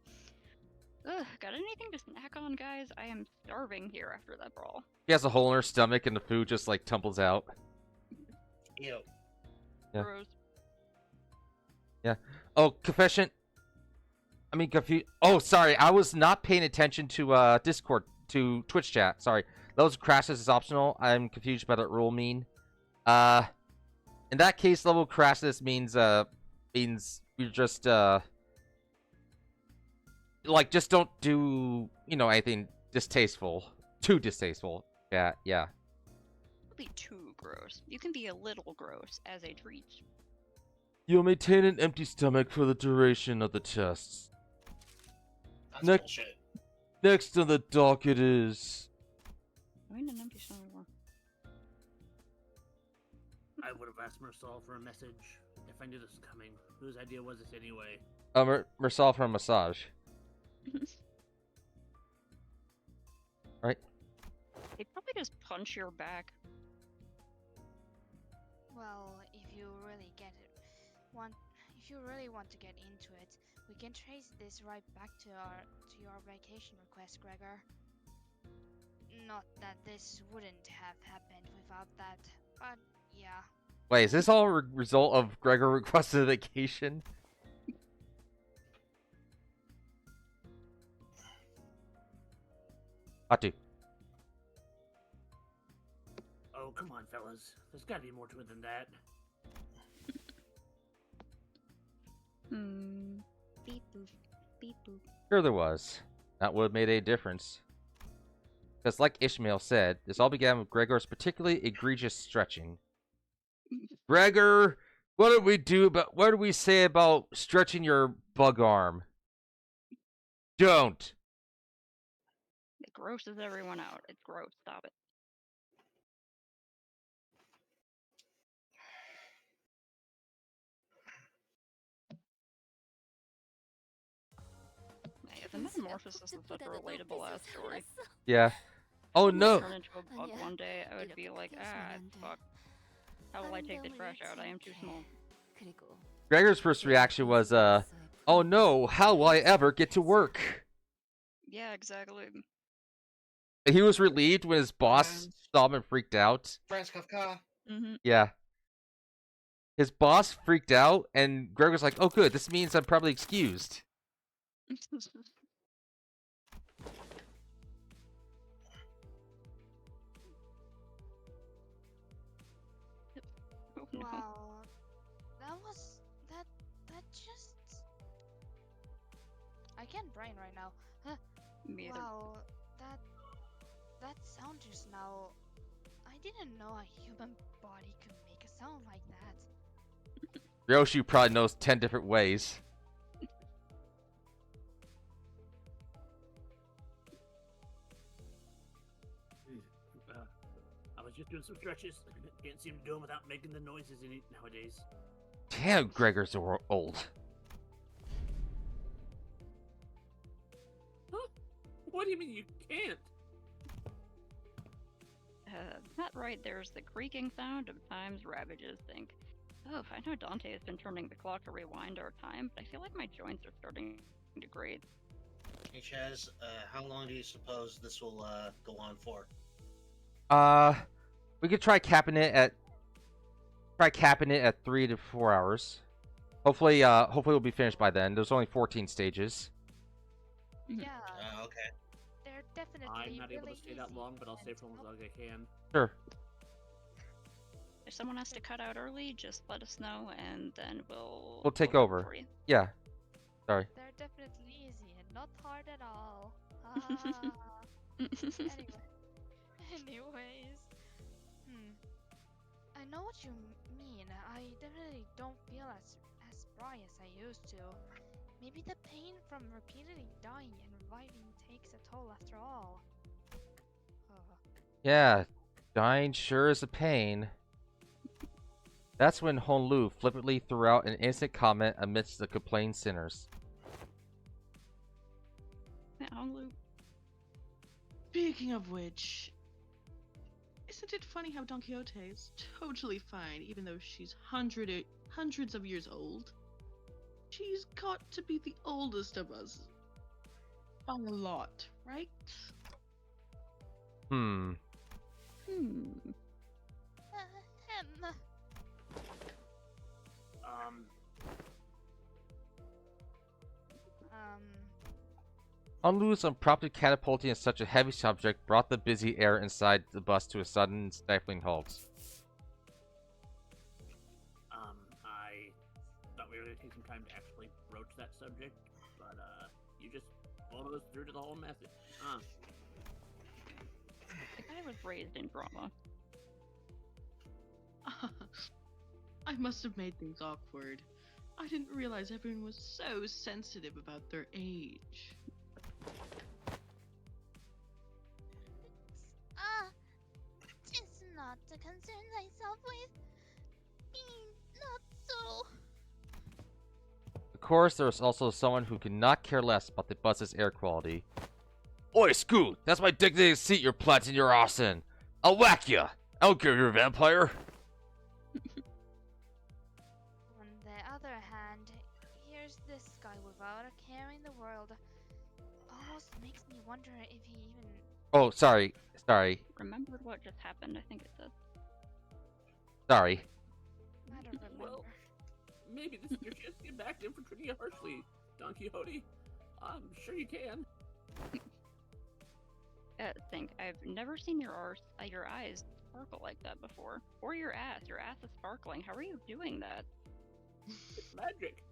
Ugh, got anything to snack on, guys? I am starving here after that brawl. She has a hole in her stomach and the food just like tumbles out. Ew. Yeah. Gross. Oh, confession. I mean, oh, sorry. I was not paying attention to Discord, to Twitch chat. Sorry. Those crashes is optional. I'm confused by that rule mean. In that case, level crashes means you're just like, just don't do, you know, anything distasteful. Too distasteful. Yeah. Don't be too gross. You can be a little gross as a treat. You'll maintain an empty stomach for the duration of the tests. That's Nick- bullshit. Next on the docket is... I mean, an empty stomach more. I would have asked Mersal for a message if I knew this was coming. Whose idea was this anyway? Mersal for a massage. Right? They probably just punch your back. Well, if you really if you really want to get into it, we can trace this right back to your vacation request, Gregor. Not that this wouldn't have happened without that, but yeah. Wait, is this all a result of Gregor requested a vacation? Hatu. Oh, come on, fellas. There's gotta be more to it than that. Beep boop. Beep boop. Sure there was. That would have made a difference. Because like Ishmael said, this all began with Gregor's particularly egregious stretching. Gregor, what did we say about stretching your bug arm? Don't. It grosses everyone out. It's gross. Stop it. Yeah, the metamorphosis is such a relatable ass story. Yeah. Oh If I no. turn into a bug one day, I would be like, fuck. How will I take the trash out? I am too small. Gregor's first reaction was, oh no, how will I ever get to work? Yeah, exactly. He was relieved when his boss saw him and freaked out. Franz Kafka. Mm-hmm. Yeah. His boss freaked out, and Greg was like, oh good, this means I'm probably excused. Wow, that just. I can't brain right now. Huh. Me either. Wow, that sound just now. I didn't know a human body could make a sound like that. Ryoshi probably knows 10 different ways. I was just doing some stretches. Can't seem to do them without making the noises in it nowadays. Damn, Gregor's old. Huh? What do you mean you can't? That right there's the creaking sound of time's ravages. Think. Oh, I know Dante has been turning the clock to rewind our time, but I feel like my joints are starting to degrade. Hey Chaz, how long do you suppose this will go on for? We could try capping it at 3 to 4 hours. Hopefully we'll be finished by then. There's only 14 stages. Mhm. Yeah, Okay. they're definitely. I'm not able really to stay that easy long, but I'll and stay for as long as I can. Sure. If someone has to cut out early, just let us know, and then We'll take cover over. for you. Yeah. Sorry. They're definitely easy and not hard at all. Ah. Anyway. Anyways. I know what you mean. I definitely don't feel as spry as I used to. Maybe the pain from repeatedly dying and reviving takes a toll after all. Yeah. Dying sure is a pain. That's when Honlu flippantly threw out an innocent comment amidst the complaining sinners. Yeah, Honglu. Speaking of which, isn't it funny how Don Quixote is totally fine, even though she's hundreds of years old? She's got to be the oldest of us. By a lot, right? Hmm. Honlu's impromptu catapulting in such a heavy subject brought the busy air inside the bus to a sudden stifling halt. I thought we were gonna take some time to actually broach that subject, but you just followed us through to the whole message. The guy was raised in drama. I must have made things awkward. I didn't realize everyone was so sensitive about their age. It's not to concern thyself with being not so. Of course, there is also someone who could not care less about the bus's air quality. Oi, Scoot! That's my designated seat you're planting your ass in! I'll whack ya! I don't care if you're a vampire! On the other hand, here's this guy without a care in the world. Almost makes me wonder if he even Oh, sorry. Remembered what just happened, I think it said. Sorry. I don't remember. Well, maybe this is your chance to get back to him for treating you harshly, Don Quixote. I'm sure you can. Think I've never seen your eyes sparkle like that before, or your ass. Your ass is sparkling. How are you doing that? It's magic.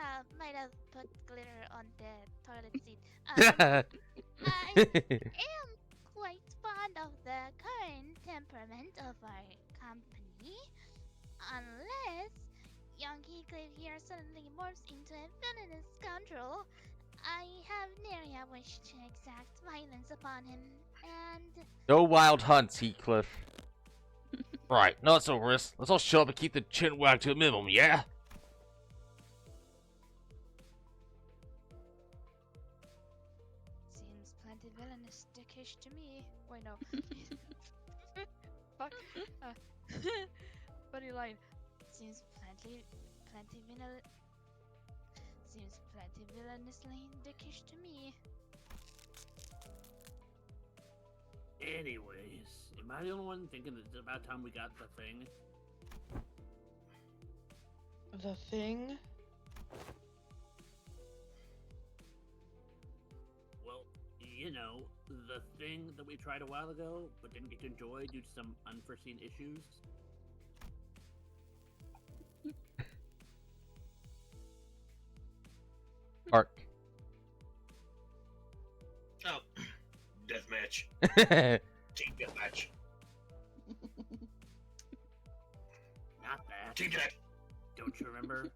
I might have put glitter on the toilet seat. I am quite fond of the current temperament of our company. Unless young Heathcliff here suddenly morphs into a villainous scoundrel, I have nary a wish to exact violence upon him, and... No wild hunts, Heathcliff. Right, not so risk. Let's all shut up and keep the chin wag to a minimum, yeah? Seems plenty villainous dickish to me. Wait, no. Fuck. Funny line. Seems plenty villainously dickish to me. Anyways, am I the only one thinking that it's about time we got the thing? The thing? Well, you know, the thing that we tried a while ago, but didn't get to enjoy due to some unforeseen issues. Ark. Oh, deathmatch. Team deathmatch. Not that. Team death. Don't you remember?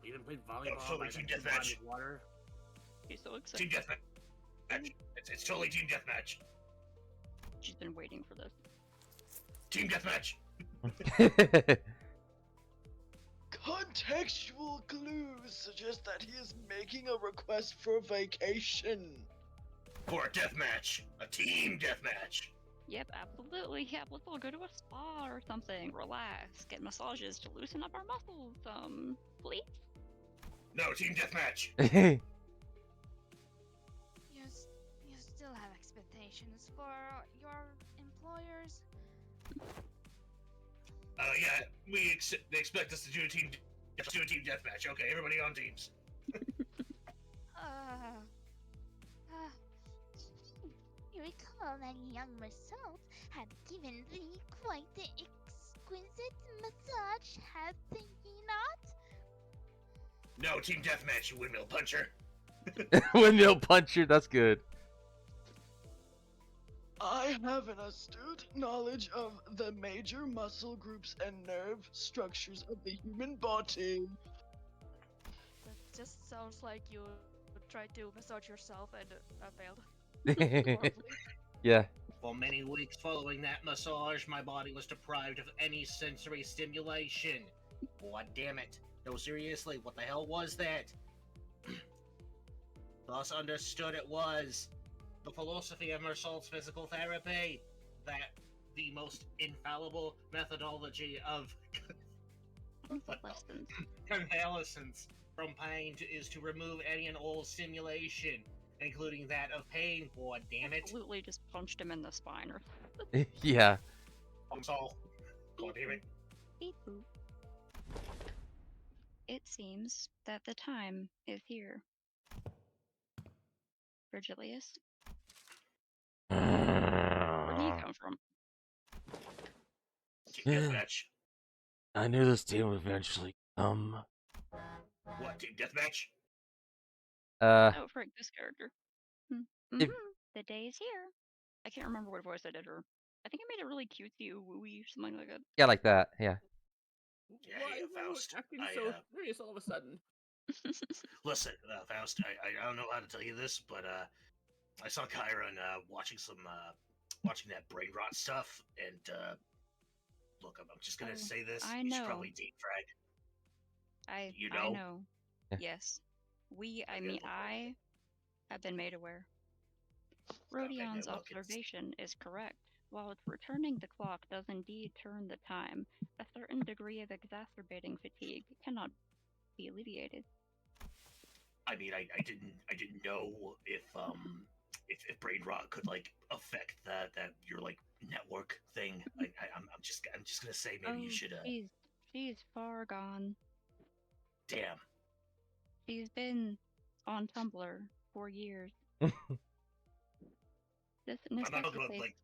We even played volleyball totally by team the deathmatch. body of water. She's so excited. Team deathmatch. It's totally team deathmatch. She's been waiting for this. Team deathmatch. Contextual clues suggest that he is making a request for vacation. For a deathmatch. A team deathmatch. Yep, absolutely. Yeah, let's all go to a spa or something. Relax, get massages to loosen up our muscles. Please. No, team deathmatch. You still have expectations for your employers? Yeah, they expect us to do a team deathmatch. Okay, everybody on teams. You recall that young Mersault had given thee quite the exquisite massage, had he not? No, Team Deathmatch, you windmill puncher. Windmill puncher, that's good. I have an astute knowledge of the major muscle groups and nerve structures of the human body. That just sounds like you tried to massage yourself and failed. Horribly. Yeah. For many weeks following that massage, my body was deprived of any sensory stimulation. God damn it. No, seriously, what the hell was that? Thus understood it was the philosophy of Mersault's physical therapy that the most infallible methodology of convalescence from pain is to remove any and all stimulation, including that of pain. God damn it. Absolutely just punched him in the spine or Yeah. I'm sorry. God damn it. Beep boop. It seems that the time is here. Virgilius, where do you come from? Team Deathmatch. I knew this day would eventually come. What, Team Deathmatch? Oh, frick, this character. If- The day is here. I can't remember what voice I did her. I think I made it really cutesy, wooey, something like that. Yeah, like that, yeah. Yeah, Why yeah, is everyone Faust. acting I, so serious all of a sudden? Listen, Faust, I don't know how to tell you this, but I saw Chiron watching watching that brain rot stuff, and look, I'm just gonna say this. I You should know. probably deep frag. I You I know? know. Yeah. Yes. I Okay, mean, look, I have been made aware. Okay, Rodion's now look, it's- observation is correct. While it's returning the clock does indeed turn the time, a certain degree of exacerbating fatigue cannot be alleviated. I mean, I didn't know if brain rot could like affect that your like network thing. I'm just gonna say maybe you should She's far gone. damn. She's been on Tumblr for years. This I'm not gonna necessitates like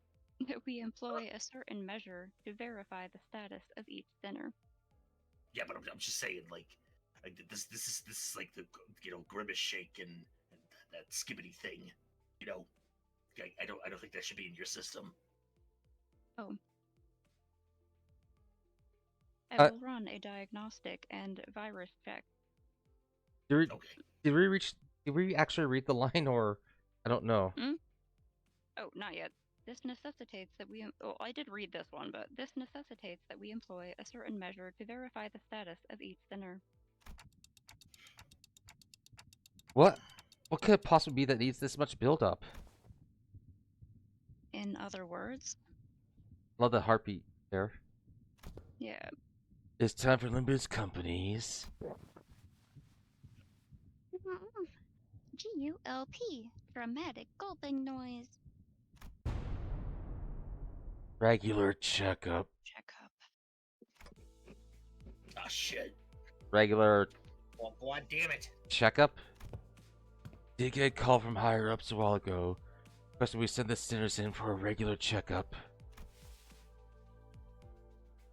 that we employ a certain measure to verify the status of each sinner. yeah, but I'm just saying like this is like the grimace shake and that skibbity thing. You know, I don't think that should be in your system. Oh. I Uh, will run a diagnostic and virus check. Did Okay. we actually read the line, or I don't know. Oh, not yet. This necessitates that we. Oh, I did read this one, but this necessitates that we employ a certain measure to verify the status of each sinner. What could it possibly be that needs this much build-up? In other words, Love the heartbeat there. yeah. It's time for Limbus companies. GULP, dramatic gulping noise. Regular checkup. Checkup. Ah, shit. Regular Oh, god damn it. checkup? Did get a call from higher ups a while ago. Requesting we send the sinners in for a regular checkup.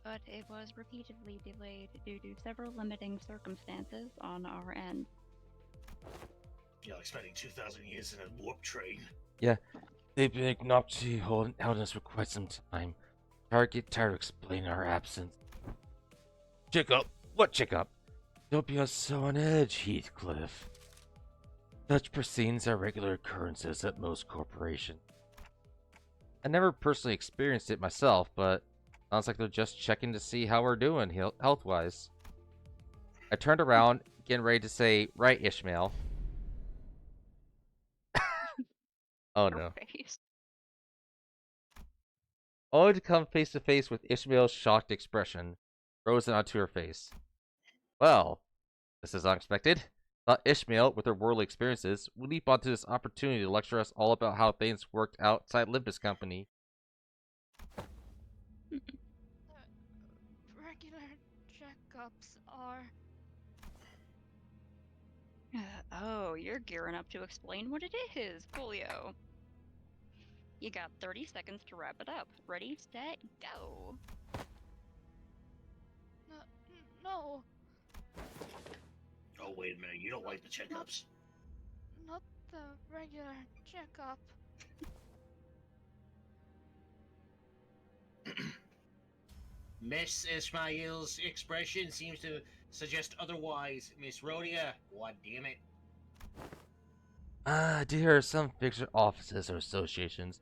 But it was repeatedly delayed due to several limiting circumstances on our end. Yeah, like spending 2,000 years in a warp train. Yeah, they've been obnoxiously holding out on us for quite some time. Get tired of explaining our absence. Checkup? What checkup? Don't be so on edge, Heathcliff. Such proceedings are regular occurrences at most corporations. I never personally experienced it myself, but sounds like they're just checking to see how we're doing health-wise. I turned around, getting ready to say, right, Ishmael. Oh no. Face. Only to come face to face with Ishmael's shocked expression frozen onto her face. Well, this is unexpected. Thought Ishmael, with her worldly experiences, would leap onto this opportunity to lecture us all about how things worked outside Limbus Company. Regular checkups are. Oh, you're gearing up to explain what it is, Polio. You got 30 seconds to wrap it up. Ready, set, go. No, Oh, wait a minute. You don't like the checkups? not the regular checkup. Miss Ismail's expression seems to suggest otherwise. Miss Rhodia, god damn it. I do hear some fixture offices or associations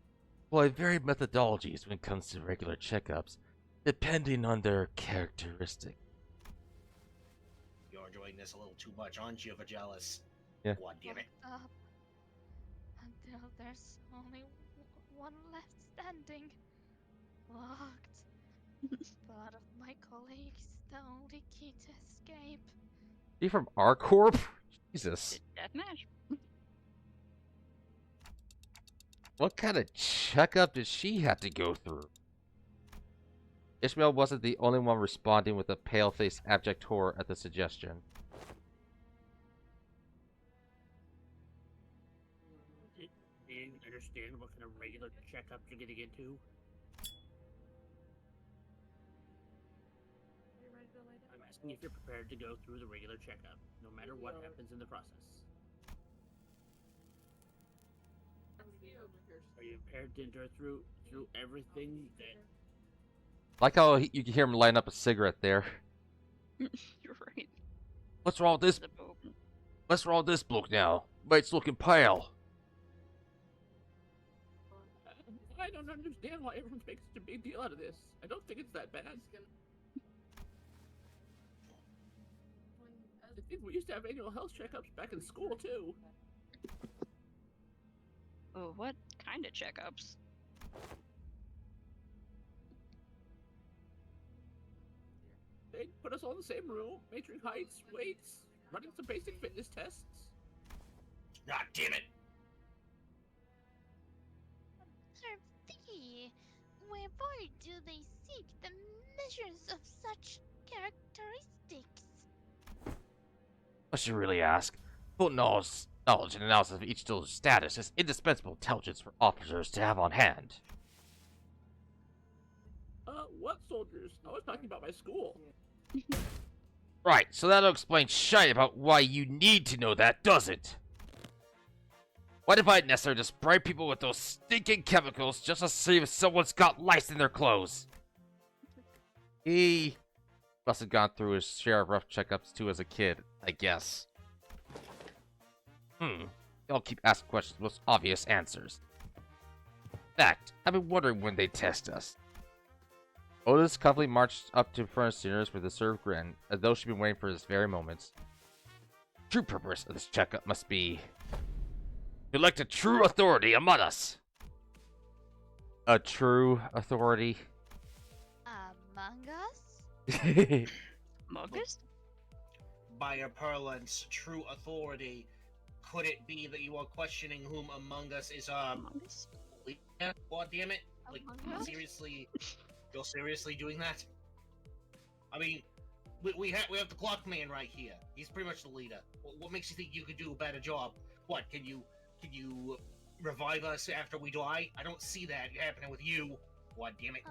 employ varied methodologies when it comes to regular checkups, depending on their characteristic. You're enjoying this a little too much, aren't you, Vagelis? Yeah. God damn it. Locked up until there's only one left standing. Locked. Blood of my colleagues, the only key to escape. You from our corp? Jesus. Deathmatch. What kind of checkup did she have to go through? Ishmael wasn't the only one responding with a pale-faced abject horror at the suggestion. Do you understand what kind of regular checkup you're getting into? I'm asking if you're prepared to go through the regular checkup, no matter what happens in the process. Are you prepared to endure through everything that... Like how you can hear him line up a cigarette there. You're right. What's wrong with this? Zip open. What's wrong with this bloke now? Mate's looking pale. I don't understand why everyone's making such a big deal out of this. I don't think it's that bad. I think we used to have annual health checkups back in school, too. Oh, what kind of checkups? They'd put us all in the same room, measuring heights, weights, running some basic fitness tests. God damn it. Sir V, wherefore do they seek the measures of such characteristics? What should you really ask? Full knowledge and analysis of each soldier's status is indispensable intelligence for officers to have on hand. What soldiers? I was talking about my school. Right, so that'll explain shite about why you need to know that, does it? Why divide it necessary to spray people with those stinking chemicals just to see if someone's got lice in their clothes? He must have gone through his share of rough checkups too as a kid, I guess. Y'all keep asking questions with most obvious answers. In fact, I've been wondering when they test us. Otis comfortably marched up to front of Sinners with a served grin, as though she'd been waiting for this very moment. True purpose of this checkup must be to elect a true authority among us. A true authority? Among us? Mugus? By your parlance, true authority, could it be that you are questioning whom among us is, Mugus? Lena? God damn it. Like, Among us? seriously? You're seriously doing that? I mean, we have the clock man right here. He's pretty much the leader. What makes you think you could do a better job? What, can you revive us after we die? I don't see that happening with you. God damn it.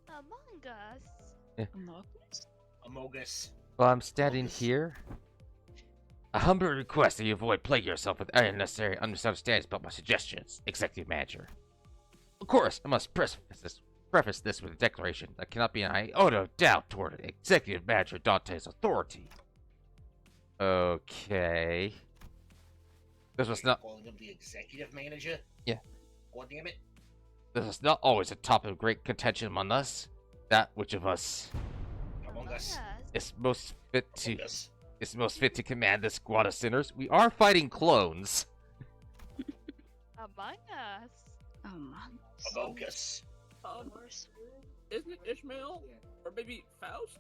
Among us? Mugus? Amogus. While I'm standing Focus. here, I humbly request that you avoid plaguing yourself with unnecessary misunderstandings about my suggestions, Executive Manager. Of course, I must preface this with a declaration that cannot be an iota of doubt toward Executive Manager Dante's authority. Okay. This was not. Calling him the executive manager? Yeah. God damn it. This is not always a topic of great contention among us. That which of us Among us. is most fit to Among us. command this squad of sinners. We are fighting clones. Among us? Among us. Among us. Isn't it Ishmael? Or maybe Faust?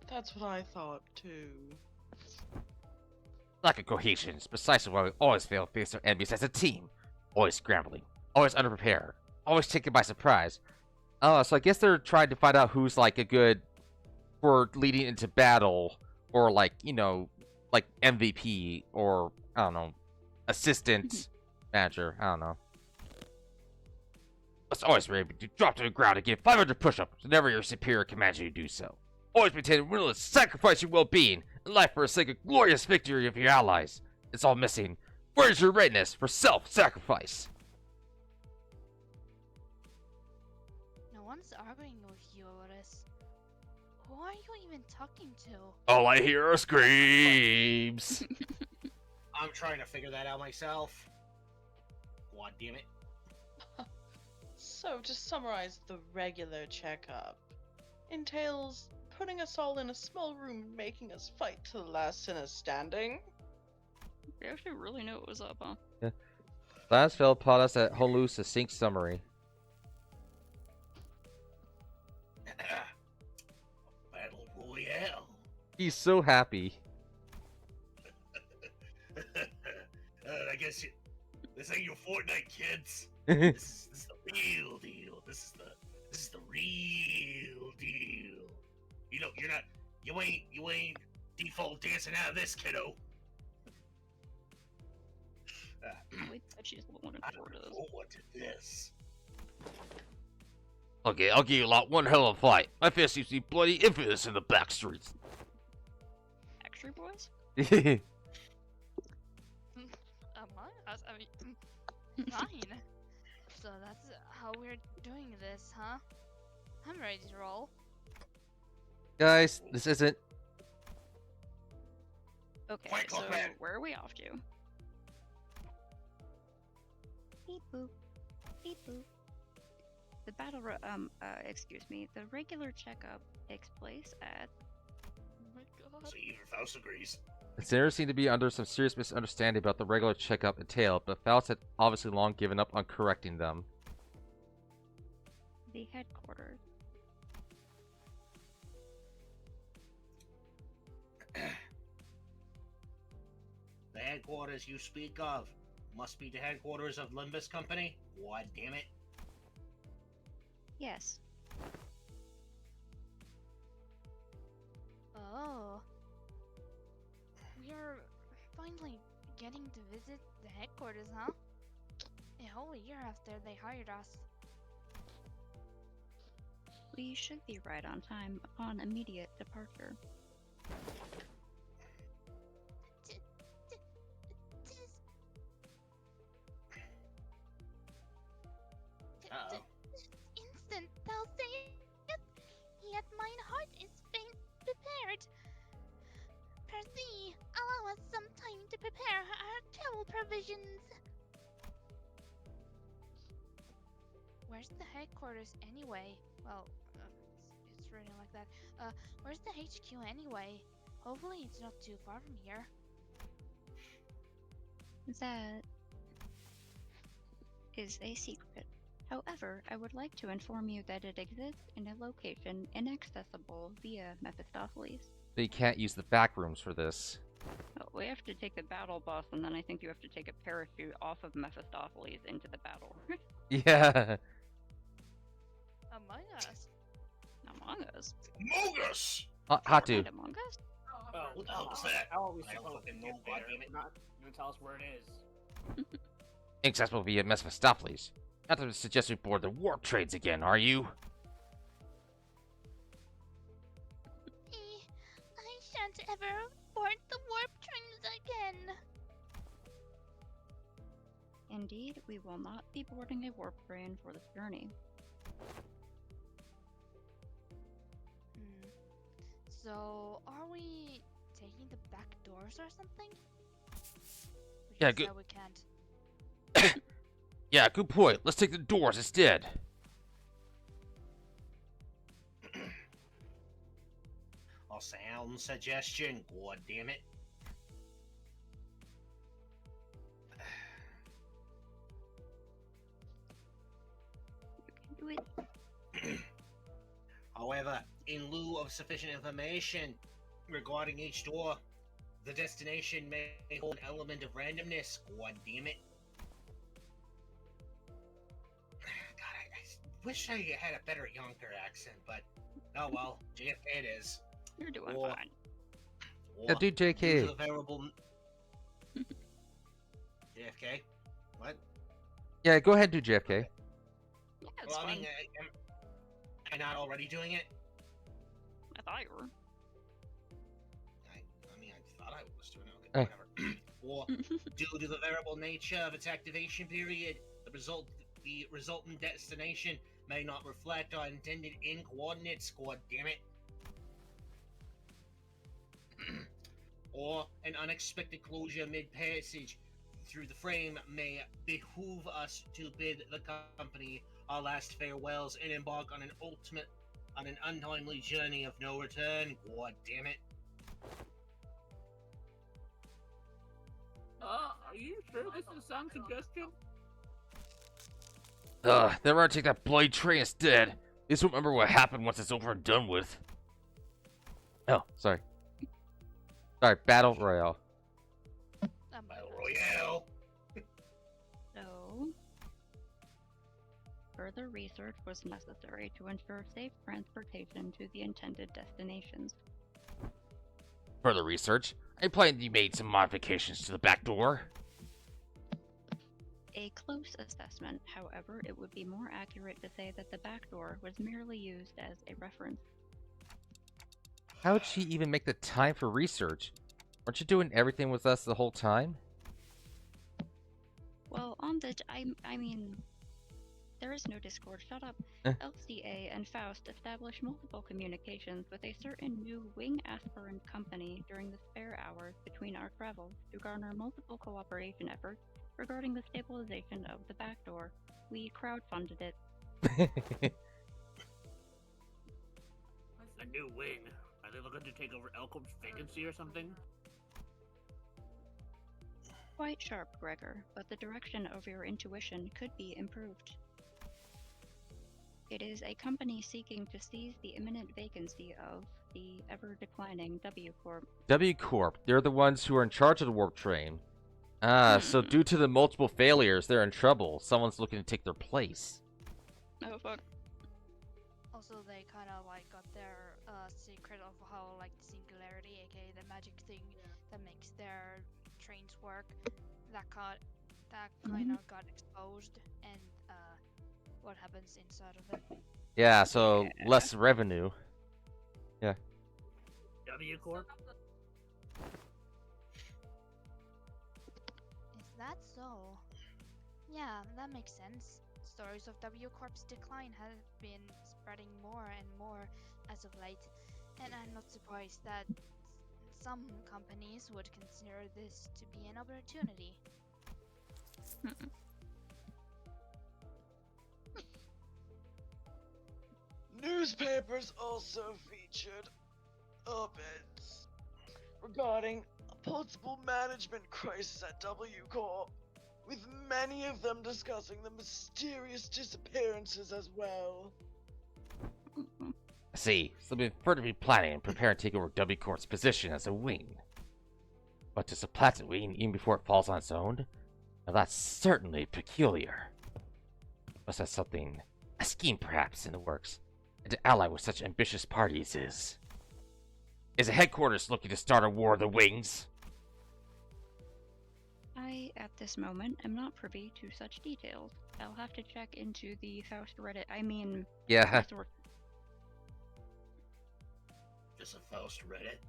That's what I thought too. Lack of cohesion is precisely why we always fail to face our enemies as a team. Always scrambling, always underprepared, always taken by surprise. Oh, so I guess they're trying to find out who's like a good for leading into battle, or like, you know, like MVP, or I don't know, assistant manager. I don't know. Must always be able to drop to the ground and give 500 push-ups whenever your superior commands you to do so. Always maintain a relentless sacrifice your well-being and life for the sake of glorious victory of your allies. It's all missing. Where's your readiness for self-sacrifice? No one's arguing with you, Otis. Who are you even talking to? All I hear are screams. I'm trying to figure that out myself. God damn it. So, to summarize, the regular checkup entails putting us all in a small room, making us fight to the last sinner standing. We actually really knew what was up, huh? Yeah. Lansfeld taught us at Holu succinct summary. Battle Royale. He's so happy. I guess this ain't your Fortnite, kids. This is the real deal. This is the real deal. You know, you ain't default dancing out of this, kiddo. Wait, she's looking forward to this. Forward to this. Okay, I'll give you lot one hell of a fight. My fist seems to be bloody infamous in the back streets. Backstreet Boys? Among Us? I mean, fine. So that's how we're doing this, huh? I'm ready to roll. Guys, this isn't. Okay, Quick, so man. where are we off to? Beep boop. Beep boop. The excuse me, the regular checkup takes place at... Oh my god. See, even Faust agrees. The sinners seem to be under some serious misunderstanding about the regular checkup entailed, but Faust had obviously long given up on correcting them. the headquarters. The headquarters you speak of must be the headquarters of Limbus Company? God damn it. Yes. Oh. We're finally getting to visit the headquarters, huh? A whole year after they hired us. We should be right on time upon immediate departure. Uh-oh. Instant, thou sayest, yet mine heart is faint prepared. Percy, allow us some time to prepare our travel provisions. Where's the headquarters anyway? Well, it's written like that. Where's the HQ anyway? Hopefully it's not too far from here. That is a secret. However, I would like to inform you that it exists in a location inaccessible via Mephistopheles. But you can't use the back rooms for this. Oh, we have to take the battle bus, and then I think you have to take a parachute off of Mephistopheles into the battle. Yeah. Among Us. Among Us? Mogus! Hatu. Fortnite Among Us? Oh, What the hell is that? How are we I don't supposed to fucking know, know, Peter? goddammit. You're not gonna tell us where it is. Inaccessible via Mephistopheles. Not to suggest we board the warp trains again, are you? I shan't ever board the warp trains again. Indeed, we will not be boarding a warp train for this journey. So, are we taking the back doors or something? We Yeah, just good. said we can't. Yeah, good point. Let's take the doors instead. A sound suggestion, god damn it. Do it. However, in lieu of sufficient information regarding each door, the destination may hold an element of randomness. God damn it. God, I wish I had a better Yonker accent, but oh well, JFK it is. You're doing Or- fine. Yeah, dude, due to JK. the variable JFK? What? Yeah, go ahead and do JFK. Yeah, it's Well, I fun. mean, am I not already doing it? I thought you were. I mean, I thought I was doing it. Hey. Okay, whatever. Or, due to the variable nature of its activation period, the resultant destination may not reflect our intended in coordinates. God damn it. Or an unexpected closure mid-passage through the frame may behoove us to bid the company our last farewells and embark on an untimely journey of no return. God damn it. Are you sure this is a sound suggestion? Then we're gonna take that bloody train instead. At least remember what happened once it's over and done with. Oh, sorry. Sorry, Battle Royale. Battle Royale. So, further research was necessary to ensure safe transportation to the intended destinations. Further research. I plan you made some modifications to the back door. A close assessment, however, it would be more accurate to say that the back door was merely used as a reference. How'd she even make the time for research? Weren't you doing everything with us the whole time? Well, I mean, there is no Discord, shut up. LCA and Faust established multiple communications with a certain new wing aspirant company during the spare hours between our travels to garner multiple cooperation efforts regarding the stabilization of the back door. We crowdfunded it. A new wing. Are they looking to take over Elcom's vacancy or something? Quite sharp, Gregor, but the direction of your intuition could be improved. It is a company seeking to seize the imminent vacancy of the ever-declining W Corp. W Corp. They're the ones who are in charge of the warp train. So due to the multiple failures, they're in trouble. Someone's looking to take their place. Oh, fuck. Also, they kind of like got their secret of how like the singularity, aka the magic thing that makes their trains work, that kind of got exposed, and what happens inside of it. Yeah, so less revenue. Yeah. W Corp? Is that so? Yeah, that makes sense. Stories of W Corp's decline have been spreading more and more as of late, and I'm not surprised that some companies would consider this to be an opportunity. Newspapers also featured op-eds regarding a possible management crisis at W Corp, with many of them discussing the mysterious disappearances as well. I see. So they've further planning and preparing to take over W Corp's position as a wing. But to supplant a wing even before it falls on its own? Now that's certainly peculiar. Must have something, a scheme perhaps, in the works. And to ally with such ambitious parties is the headquarters looking to start a war of the wings? I, at this moment, am not privy to such details. I'll have to check into the Faust Reddit. Yeah. Just a Faust Reddit.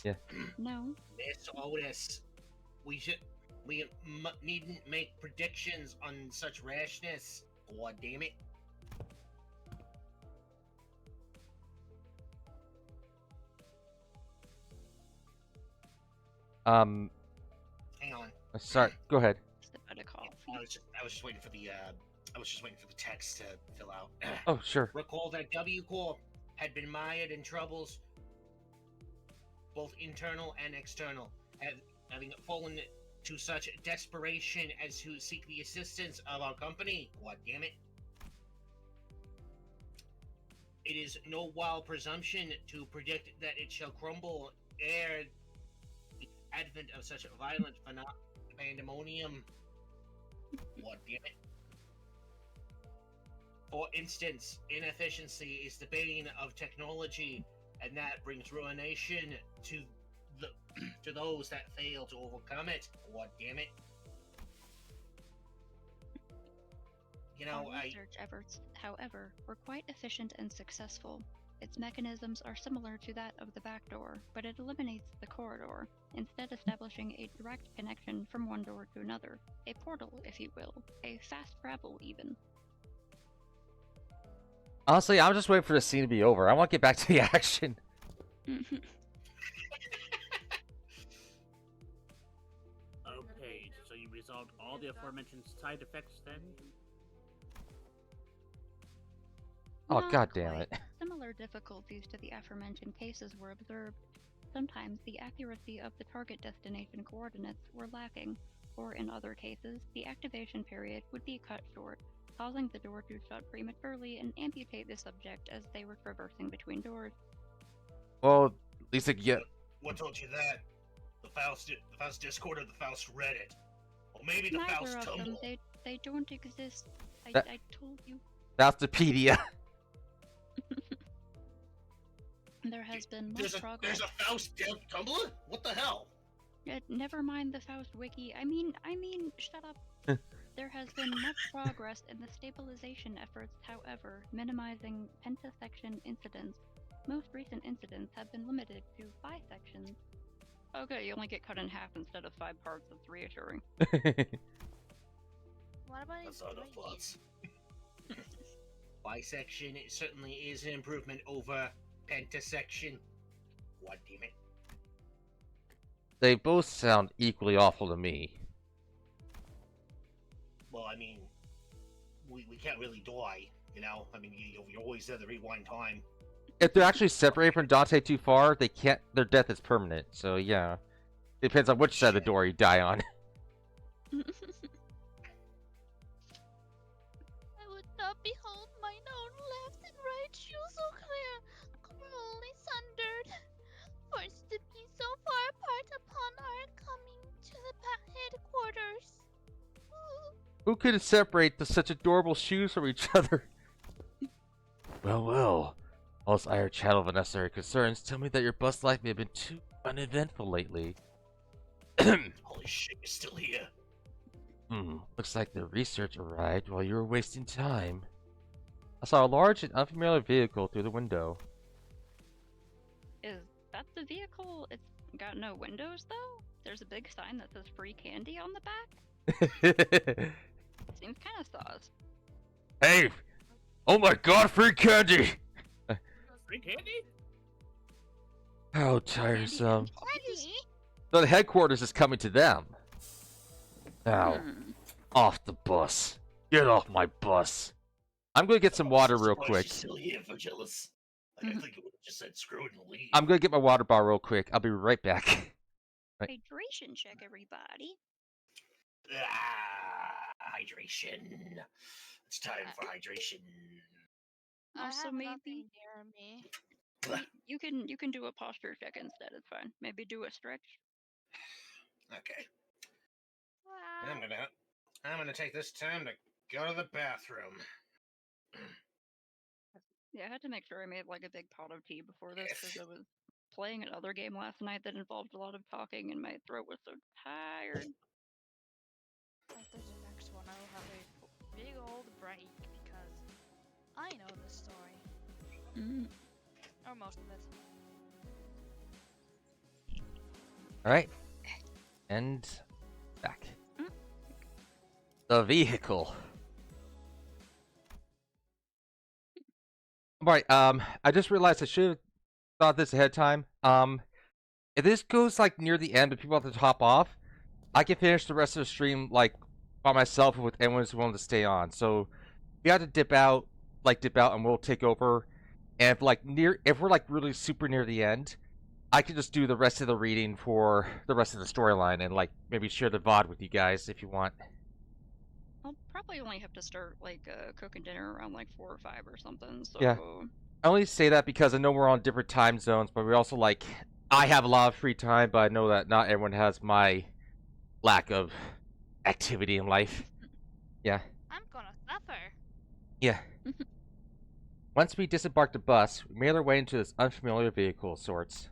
Yeah. No. Miss Otis, we needn't make predictions on such rashness. God damn it. Hang on. Sorry, go ahead. I was just waiting for the text to fill out. Oh, sure. Recall that W Corp had been mired in troubles, both internal and external, having fallen to such desperation as to seek the assistance of our company. God damn it. It is no wild presumption to predict that it shall crumble ere the advent of such violent pandemonium. God damn it. For instance, inefficiency is the bane of technology, and that brings ruination to those that fail to overcome it. God damn it. You know, Our research efforts, however, were quite efficient and successful. Its mechanisms are similar to that of the back door, but it eliminates the corridor, instead establishing a direct connection from one door to another. A portal, if you will. A fast travel, even. Honestly, I'm just waiting for the scene to be over. I want to get back to the action. Okay, so you resolved all the aforementioned side effects then? Oh, Not god damn it. quite. Similar difficulties to the aforementioned cases were observed. Sometimes the accuracy of the target destination coordinates were lacking, or in other cases, the activation period would be cut short, causing the door to shut prematurely and amputate the subject as they were traversing between doors. Well, at least I can get... What told you that? The Faust Discord or the Faust Reddit? Or maybe the Neither Faust of them. Tumblr? They don't exist. That- I told you. Faustopedia. There has been much There's progress. a Faust Tumblr? What the hell? Never mind the Faust wiki. I mean, shut up. There has been much progress in the stabilization efforts, however, minimizing pentasection incidents. Most recent incidents have been limited to bisections. Okay, you only get cut in half instead of 5 parts. That's reassuring. What about That's his not brain? thoughts. Bisection, it certainly is an improvement over pentasection. God damn it. They both sound equally awful to me. Well, I mean, we can't really die, you know? I mean, you're always there to rewind time. If they're actually separated from Dante too far, they can't. Their death is permanent. So yeah, depends on which side of the door you die on. I would not behold mine own left and right shoes so clear, cruelly sundered, forced to be so far apart upon our coming to the headquarters. Ooh. Who could separate such adorable shoes from each other? Well, well. Whilst I are chattel of unnecessary concerns, tell me that your bus life may have been too uneventful lately. Holy shit, you're still here. Looks like the research arrived while you were wasting time. I saw a large and unfamiliar vehicle through the window. Is that the vehicle? It's got no windows, though? There's a big sign that says free candy on the back? Seems kind of sus. Hey! Oh my god, free candy! Free candy? How tiresome. Candy? So the headquarters is coming to them. Now, off the bus. Get off my bus. I'm gonna get some water real quick. She's still here, Vangelis. Like, I think it would have just said screw it and leave. I'm gonna get my water bar real quick. I'll be right back. Right. Hydration check, everybody. Hydration. It's time for hydration. I Also, have maybe nothing near me. you can do a posture check instead. It's fine. Maybe do a stretch. Okay. Wow. I'm gonna take this time to go to the bathroom. Yeah, I had to make sure I made like a big pot of tea before this because I was playing another game last night that involved a lot of talking and my throat was so tired. After the next one, I will have a big old break because I know the story. Or most of it. Alright. And back. The vehicle. Alright, I just realized I should have thought this ahead of time. If this goes like near the end but people have to hop off, I can finish the rest of the stream like by myself with anyone who's willing to stay on. So if you have to dip out and we'll take over. And if we're like really super near the end, I can just do the rest of the reading for the rest of the storyline and like maybe share the VOD with you guys if you want. I'll probably only have to start like cooking dinner around like 4 or 5 or something. So Yeah. I only say that because I know we're on different time zones, but we also like I have a lot of free time, but I know that not everyone has my lack of activity in life. Yeah. I'm gonna suffer. Yeah. Once we disembarked the bus, we made our way into this unfamiliar vehicle of sorts.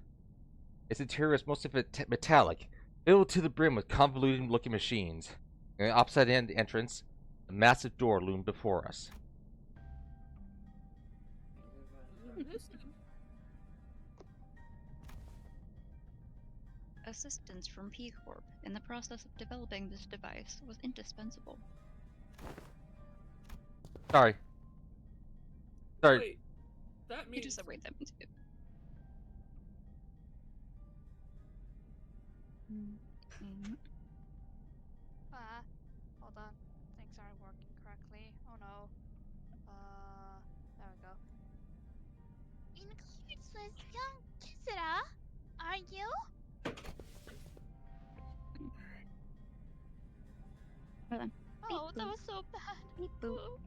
Its interior is mostly metallic, filled to the brim with convoluted-looking machines. In the opposite end entrance, A massive door loomed before us. Assistance from P Corp in the process of developing this device was indispensable. Sorry. Sorry. Wait, that You means just said wait, that means it. Hold on. Things aren't working correctly. Oh no. There we go. In accordance with young Kisara, are you? Hold on. Oh, that was so bad. Beep boop.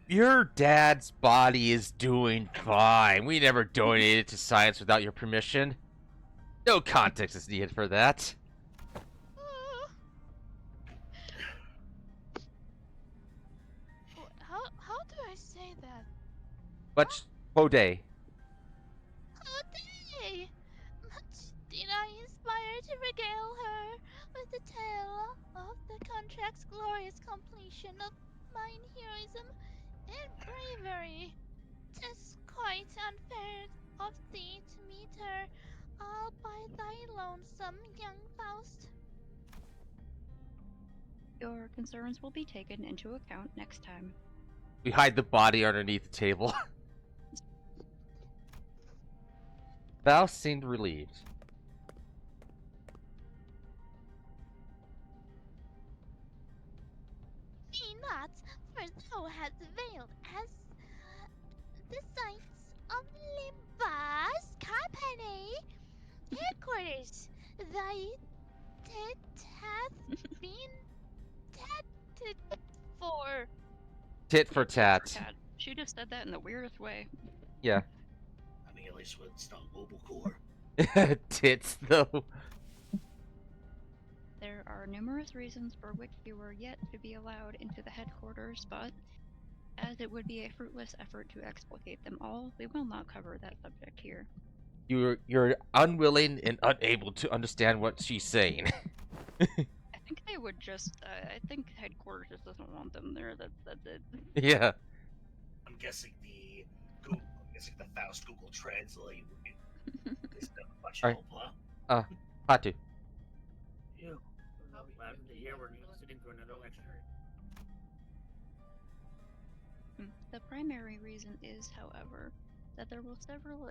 Your dad's body is doing fine. We never donated to science without your permission. No context is needed for that. How do I say that? But Hode, Oh, day! Much did I inspire to regale her with the tale of the contract's glorious completion of mine heroism and bravery. 'Tis quite unfair of thee to meet her all by thy lonesome, young Faust. Your concerns will be taken into account next time. we hide the body underneath the table. Faust seemed relieved. Be not, for thou hast veiled as the sights of Limbas Carpene headquarters. Thy tit hath been tatted for. Tit for tat. Cat. She just said that in the weirdest way. Yeah. I mean, at least it's not mobile core. Tits, though. There are numerous reasons for which you were yet to be allowed into the headquarters, but as it would be a fruitless effort to explicate them all, we will not cover that subject here. You're unwilling and unable to understand what she's saying. I think they would just. I think headquarters just doesn't want them there. That's it. Yeah. I'm guessing the Faust Google Translate is not much Alright. help, huh? Patu. Yeah. Glad to hear we're sitting through another lecture. The primary reason is, however, that there were several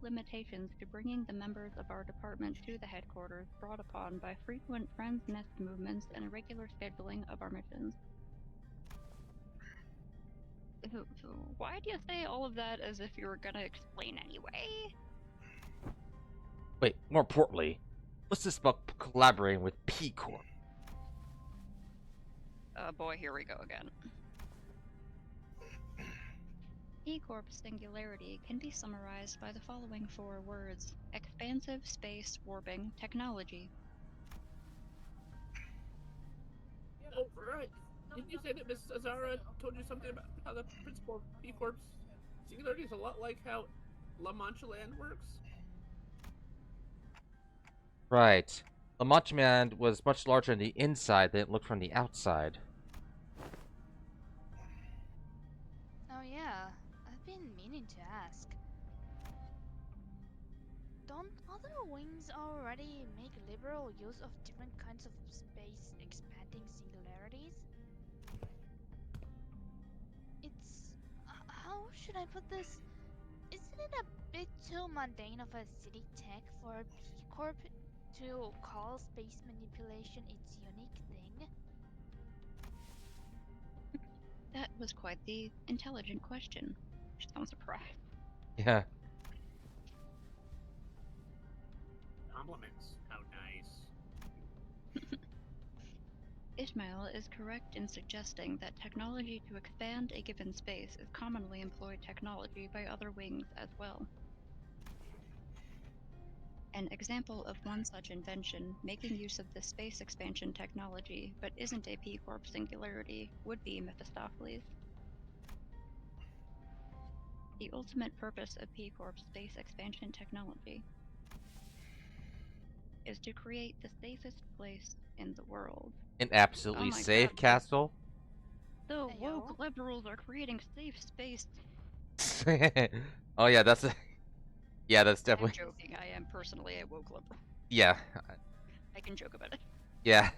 limitations to bringing the members of our department to the headquarters brought upon by frequent friends' nest movements and irregular scheduling of our missions. Why do you say all of that as if you were gonna explain anyway? Wait, more importantly, what's this about collaborating with P Corp? Boy, here we go again. P Corp's singularity can be summarized by the following 4 words: expansive space warping technology. Oh, right. Didn't you say that Miss Azara told you something about how the principal of B Corp's singularity is a lot like how La Mancha Land works? Right. La Mancha Land was much larger on the inside than it looked from the outside. Oh yeah, I've been meaning to ask. Don't other wings already make liberal use of different kinds of space expanding singularities? It's... how should I put this? Isn't it a bit too mundane of a city tech for a P Corp to call space manipulation its unique thing? That was quite the intelligent question. She sounds surprised. Yeah. Compliments. How nice. Ishmael is correct in suggesting that technology to expand a given space is commonly employed technology by other wings as well. An example of one such invention making use of this space expansion technology but isn't a P Corp singularity would be Mephistopheles. The ultimate purpose of P Corp space expansion technology is to create the safest place in the world. An absolutely my safe God. castle? The Ayo. woke liberals are creating safe space. Oh yeah, that's yeah, that's I'm definitely joking. I am personally a woke liberal. yeah, I can joke about it. yeah.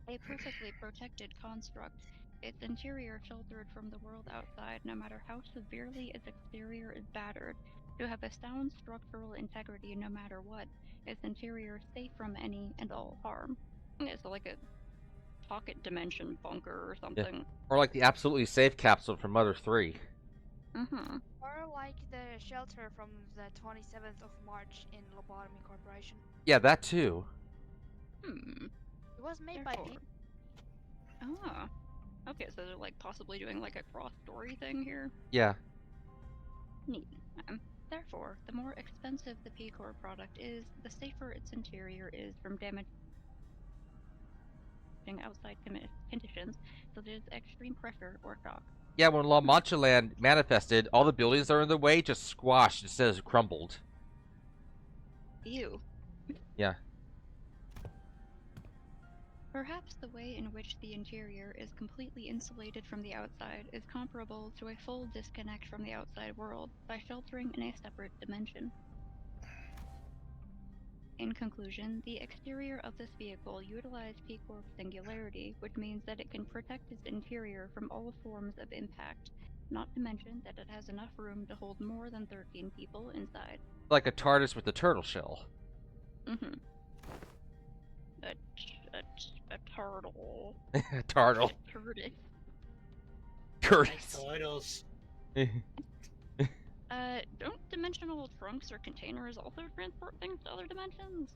A perfectly protected construct, its interior sheltered from the world outside no matter how severely its exterior is battered, to have a sound structural integrity no matter what, its interior safe from any and all harm. Yeah, so like a pocket dimension bunker or something. Or like the absolutely safe capsule from Mother 3. Mm-hmm. Or like the shelter from the 27th of March in Lobotomy Corporation. Yeah, that too. Hmm. It was made by Therefore- people. Ah. Okay, so they're like possibly doing like a cross-story thing here. Yeah. Neat. Therefore, the more expensive the P-Core product is, the safer its interior is from damaging outside conditions, such as extreme pressure or shock. Yeah, when La Mancha Land manifested, all the buildings that are in the way just squashed instead of crumbled. Ew. Yeah. Perhaps the way in which the interior is completely insulated from the outside is comparable to a full disconnect from the outside world by sheltering in a separate dimension. In conclusion, the exterior of this vehicle utilized P-Corp singularity, which means that it can protect its interior from all forms of impact, not to mention that it has enough room to hold more than 13 people inside. Like a TARDIS with a turtle shell. Mm-hmm. A turtle. Turtle. A turtle. Curtis. Titles. Don't dimensional trunks or containers also transport things to other dimensions?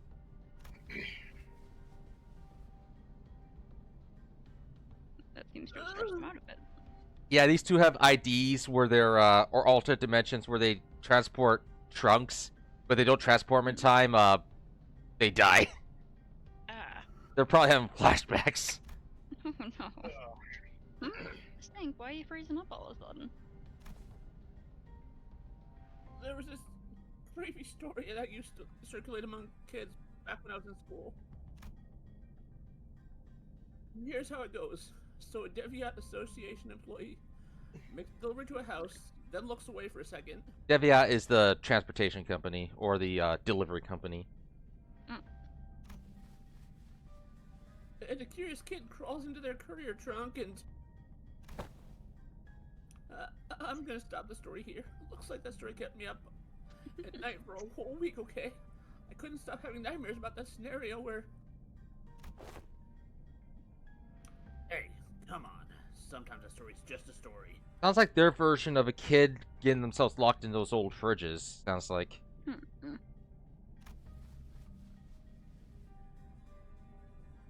That seems to have stressed them out a bit. Yeah, these two have IDs where they're, or alternate dimensions where they transport trunks, but they don't transport them in time, they die. Ah. They're probably having flashbacks. Oh no. Stink, why are you freezing up all of a sudden? There was this creepy story that used to circulate among kids back when I was in school. Here's how it goes. So a Deviat Association employee makes a delivery to a house, then looks away for a second. Deviat is the transportation company, or the delivery company. And a curious kid crawls into their courier trunk and... I'm gonna stop the story here. Looks like that story kept me up at night for a whole week, okay? I couldn't stop having nightmares about that scenario where... Hey, come on. Sometimes a story's just a story. Sounds like their version of a kid getting themselves locked in those old fridges. Sounds like.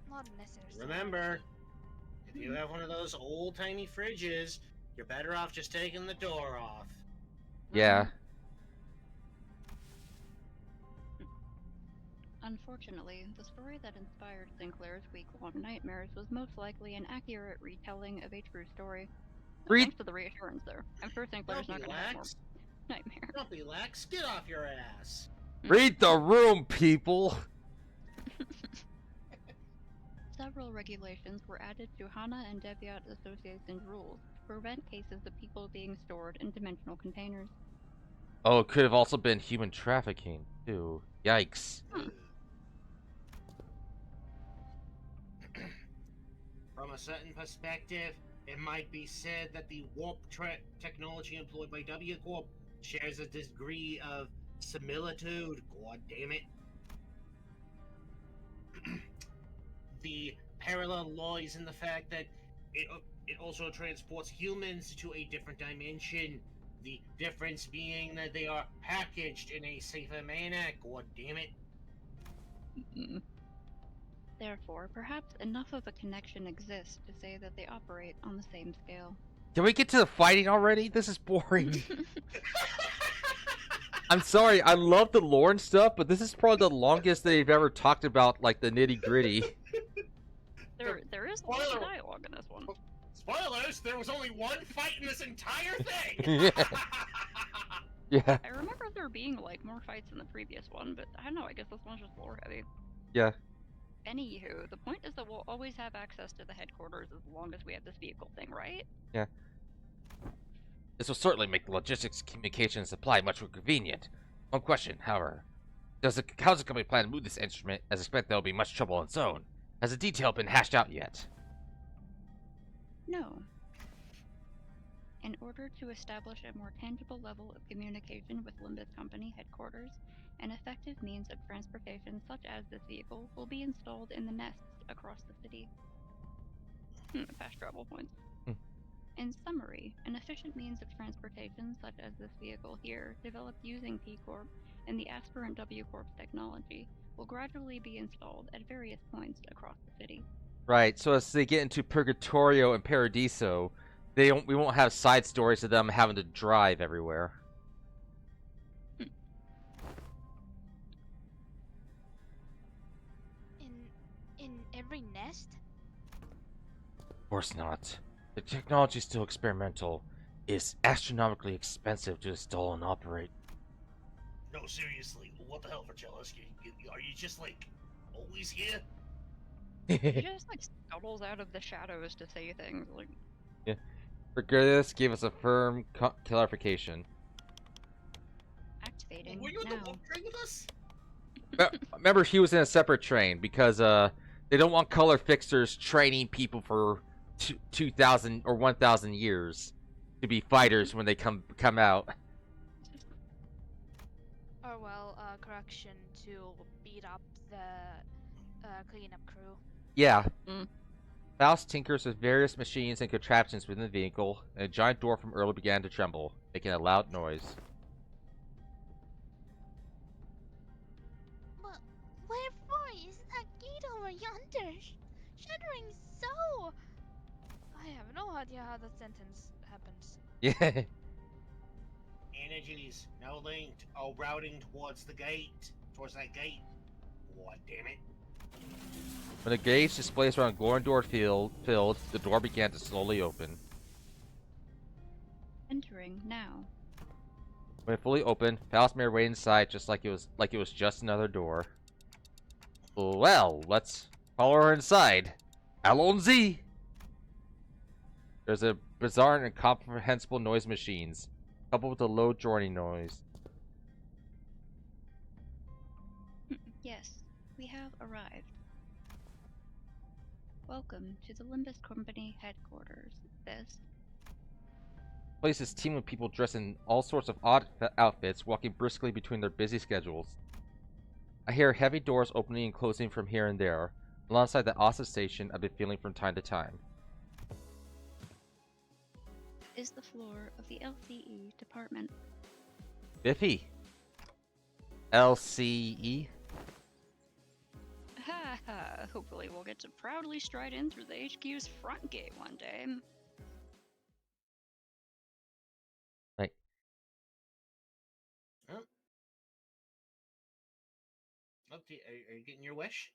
Not necessarily. Remember, if you have one of those old tiny fridges, you're better off just taking the door off. Yeah. Unfortunately, the story that inspired Sinclair's week-long nightmares was most likely an accurate retelling of a true story. Thanks for the reassurance there. I'm sure Sinclair's Don't not be going to have more lax. nightmares. Don't be lax. Get off your ass. Read the room, people! Several regulations were added to HANA and Deviat Association's rules to prevent cases of people being stored in dimensional containers. Oh, it could have also been human trafficking, too. Yikes. From a certain perspective, it might be said that the warp technology employed by W Corp shares a degree of similitude. God damn it. The parallel lies in the fact that it also transports humans to a different dimension. The difference being that they are packaged in a safer manner. God damn it. Therefore, perhaps enough of a connection exists to say that they operate on the same scale. Can we get to the fighting already? This is boring. I'm sorry, I love the lore and stuff, but this is probably the longest they've ever talked about, like, the nitty-gritty. There is a lot of dialogue in this one. Spoilers, there was only one fight in this entire thing! Yeah. I remember there being, like, more fights in the previous one, but I don't know, I guess this one's just lore heavy. Yeah. Anywho, the point is that we'll always have access to the headquarters as long as we have this vehicle thing, right? Yeah. This will certainly make the logistics, communication, and supply much more convenient. One question, however. How's the company plan to move this instrument, as I expect there will be much trouble on its own? Has the detail been hashed out yet? No. In order to establish a more tangible level of communication with Limbus Company headquarters, an effective means of transportation such as this vehicle will be installed in the nests across the city. Fast travel points. In summary, an efficient means of transportation such as this vehicle here, developed using P Corp and the Aspirant W Corp's technology, will gradually be installed at various points across the city. Right, so as they get into Purgatorio and Paradiso, we won't have side stories of them having to drive everywhere. In every nest? Of course not. The technology is still experimental. It's astronomically expensive to install and operate. No, seriously, what the hell, Vergellus? Are you just, like, always here? He just like scuttles out of the shadows to say things like. Yeah. Vergilius gave us a firm clarification. Activating Were you in now. the one train with us? Remember, he was in a separate train because they don't want color fixers training people for 2,000 or 1,000 years to be fighters when they come out. Or well, correction to beat up the cleanup crew. Yeah. Mm. Faust tinkers with various machines and contraptions within the vehicle, and a giant door from early began to tremble, making a loud noise. But wherefore is that gate over yonder shuddering so? I have no idea how the sentence happens. Yeah. Energies now linked, all routing towards the gate. Towards that gate. God damn it. When the gauge displays around Glorindor filled, the door began to slowly open. Entering now. When it fully opened, Faust made her way inside just like it was just another door. Well, let's follow her inside. Allons-y! There's a bizarre and incomprehensible noise machines, coupled with a low droning noise. Yes, we have arrived. Welcome to the Limbus Company headquarters. This Place is teamed with people dressed in all sorts of odd outfits, walking briskly between their busy schedules. I hear heavy doors opening and closing from here and there, alongside the awesome station I've been feeling from time to time. is the floor of the LCE department. Biffy. LCE. Ha ha, hopefully we'll get to proudly stride in through the HQ's front gate one day. Right. Huh? Look, are you getting your wish?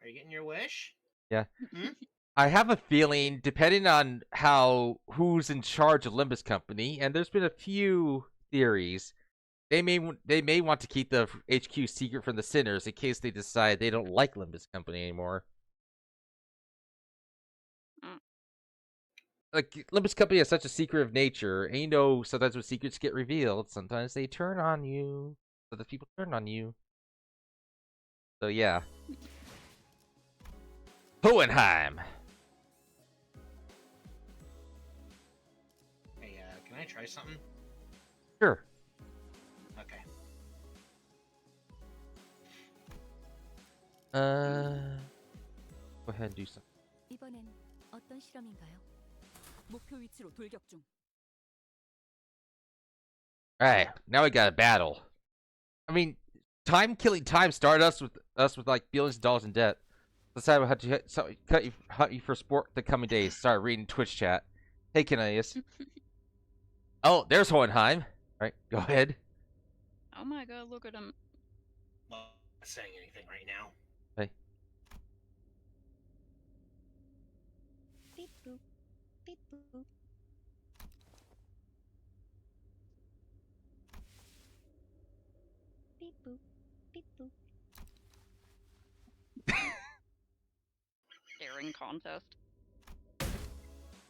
Are you getting your wish? Yeah. Hmm? I have a feeling, depending on who's in charge of Limbus Company, and there's been a few theories, they may want to keep the HQ secret from the sinners in case they decide they don't like Limbus Company anymore. Like, Limbus Company has such a secretive nature, and you know, sometimes when secrets get revealed, sometimes they turn on you. So the people turn on you. So yeah. Hohenheim. Hey, can I try something? Sure. Okay. Go ahead and do something. 이번엔 어떤 실험인가요? 목표 위치로 돌격 중. Alright, now we got a battle. I mean, killing time started us with like billions of dollars in debt. Decided we had to cut you for sport the coming days. Start reading Twitch chat. Hey, Canadius. Oh, there's Hohenheim. Right, go ahead. Oh my god, look at him. Well, I'm not saying anything right now. Hey. Beep boop. Beep boop. Beep boop. Beep boop. spitting contest.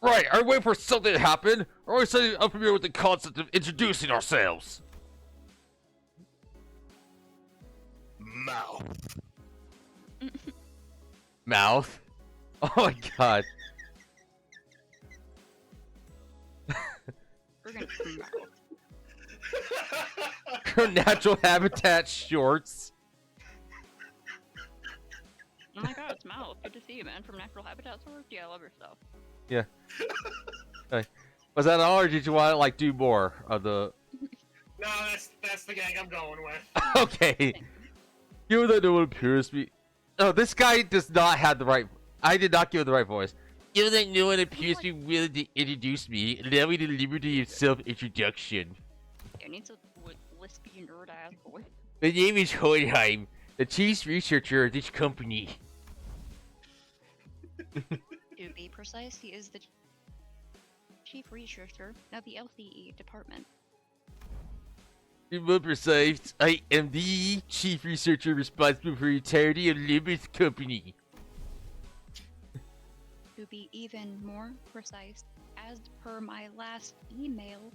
Right, are we waiting for something to happen? Or are we suddenly unfamiliar with the concept of introducing ourselves? Mouth. Mouth? Oh my god. We're gonna come out. Her natural habitat shorts. Oh my god, it's Mouth. Good to see you, man. From Natural Habitat Source. Yeah, I love your stuff. Yeah. Okay. Was that all, or did you want to like do more of the? No, that's the gang I'm going with. Okay. You that no one appears to be. Oh, this guy does not have the right. I did not give him the right voice. You that no one appears to be willing to introduce me. Allow me the liberty of self-introduction. Yeah, I need some lispy nerd ass voice. My name is Hohenheim, the chief researcher of this company. To be precise, he is the chief researcher of the LCE department. To be more precise, I am the chief researcher responsible for the entirety of Limbus Company. To be even more precise, as per my last email,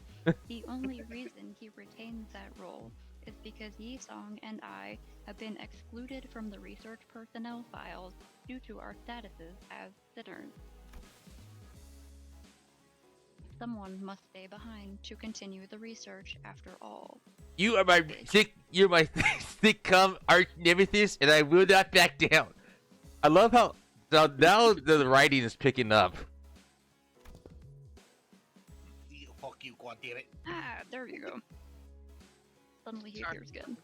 the only reason he retains that role is because Yisong and I have been excluded from the research personnel files due to our statuses as sitters. Someone must stay behind to continue the research after all. You're my sitcom arch nemesis, and I will not back down. I love how now the writing is picking up. Fuck you, goddammit. Ah, there you go. Suddenly he appears good.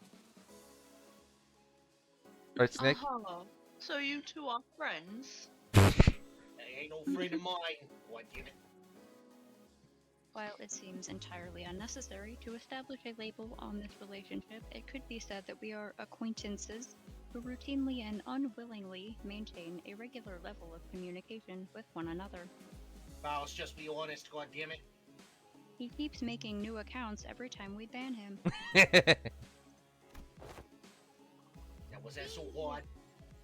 Right, Snake? Oh, so you two are friends? They ain't no friend of mine, goddammit. While it seems entirely unnecessary to establish a label on this relationship, it could be said that we are acquaintances who routinely and unwillingly maintain a regular level of communication with one another. Mouse, just be honest, goddammit. He keeps making new accounts every time we ban him. That was that so hard?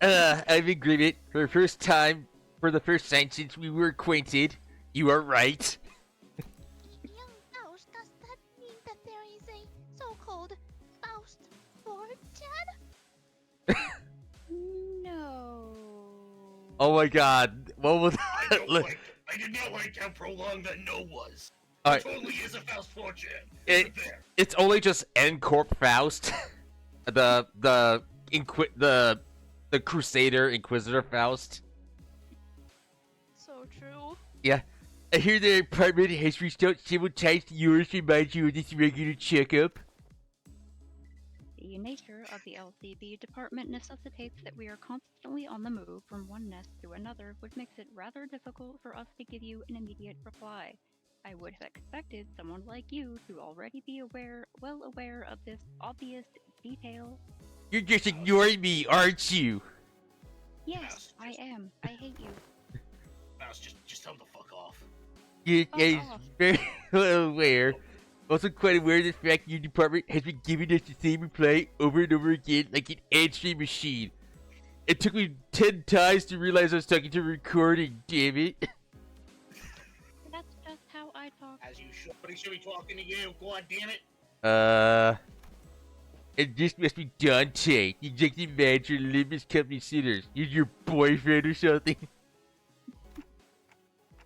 I'm in agreement. For the first time since we were acquainted, you are right. Young Faust, does that mean that there is a so-called Faust 4chan? No. Oh my god, what was I did not like how prolonged that no was. Alright. It totally is a Faust fortune. It's only just N Corp Faust, the Crusader Inquisitor Faust. So true. Yeah, I hear the department has reached out several times to yours to remind you of this regular checkup. The nature of the LCB department necessitates that we are constantly on the move from one nest to another, which makes it rather difficult for us to give you an immediate reply. I would have expected someone like you to already be well aware of this obvious detail. You're just ignoring me, aren't you? Yes, I am. I hate you. Mouse, just tell him to fuck off. You're Fuck off. very well aware. Also quite aware of the fact your department has been giving us the same reply over and over again like an answering machine. It took me 10 times to realize I was talking to a recording, damn it. That's just how I talk. As you should. But he should be talking to you, goddammit. And this must be Dante, the executive manager of Limbus Company Sitters. He's your boyfriend or something?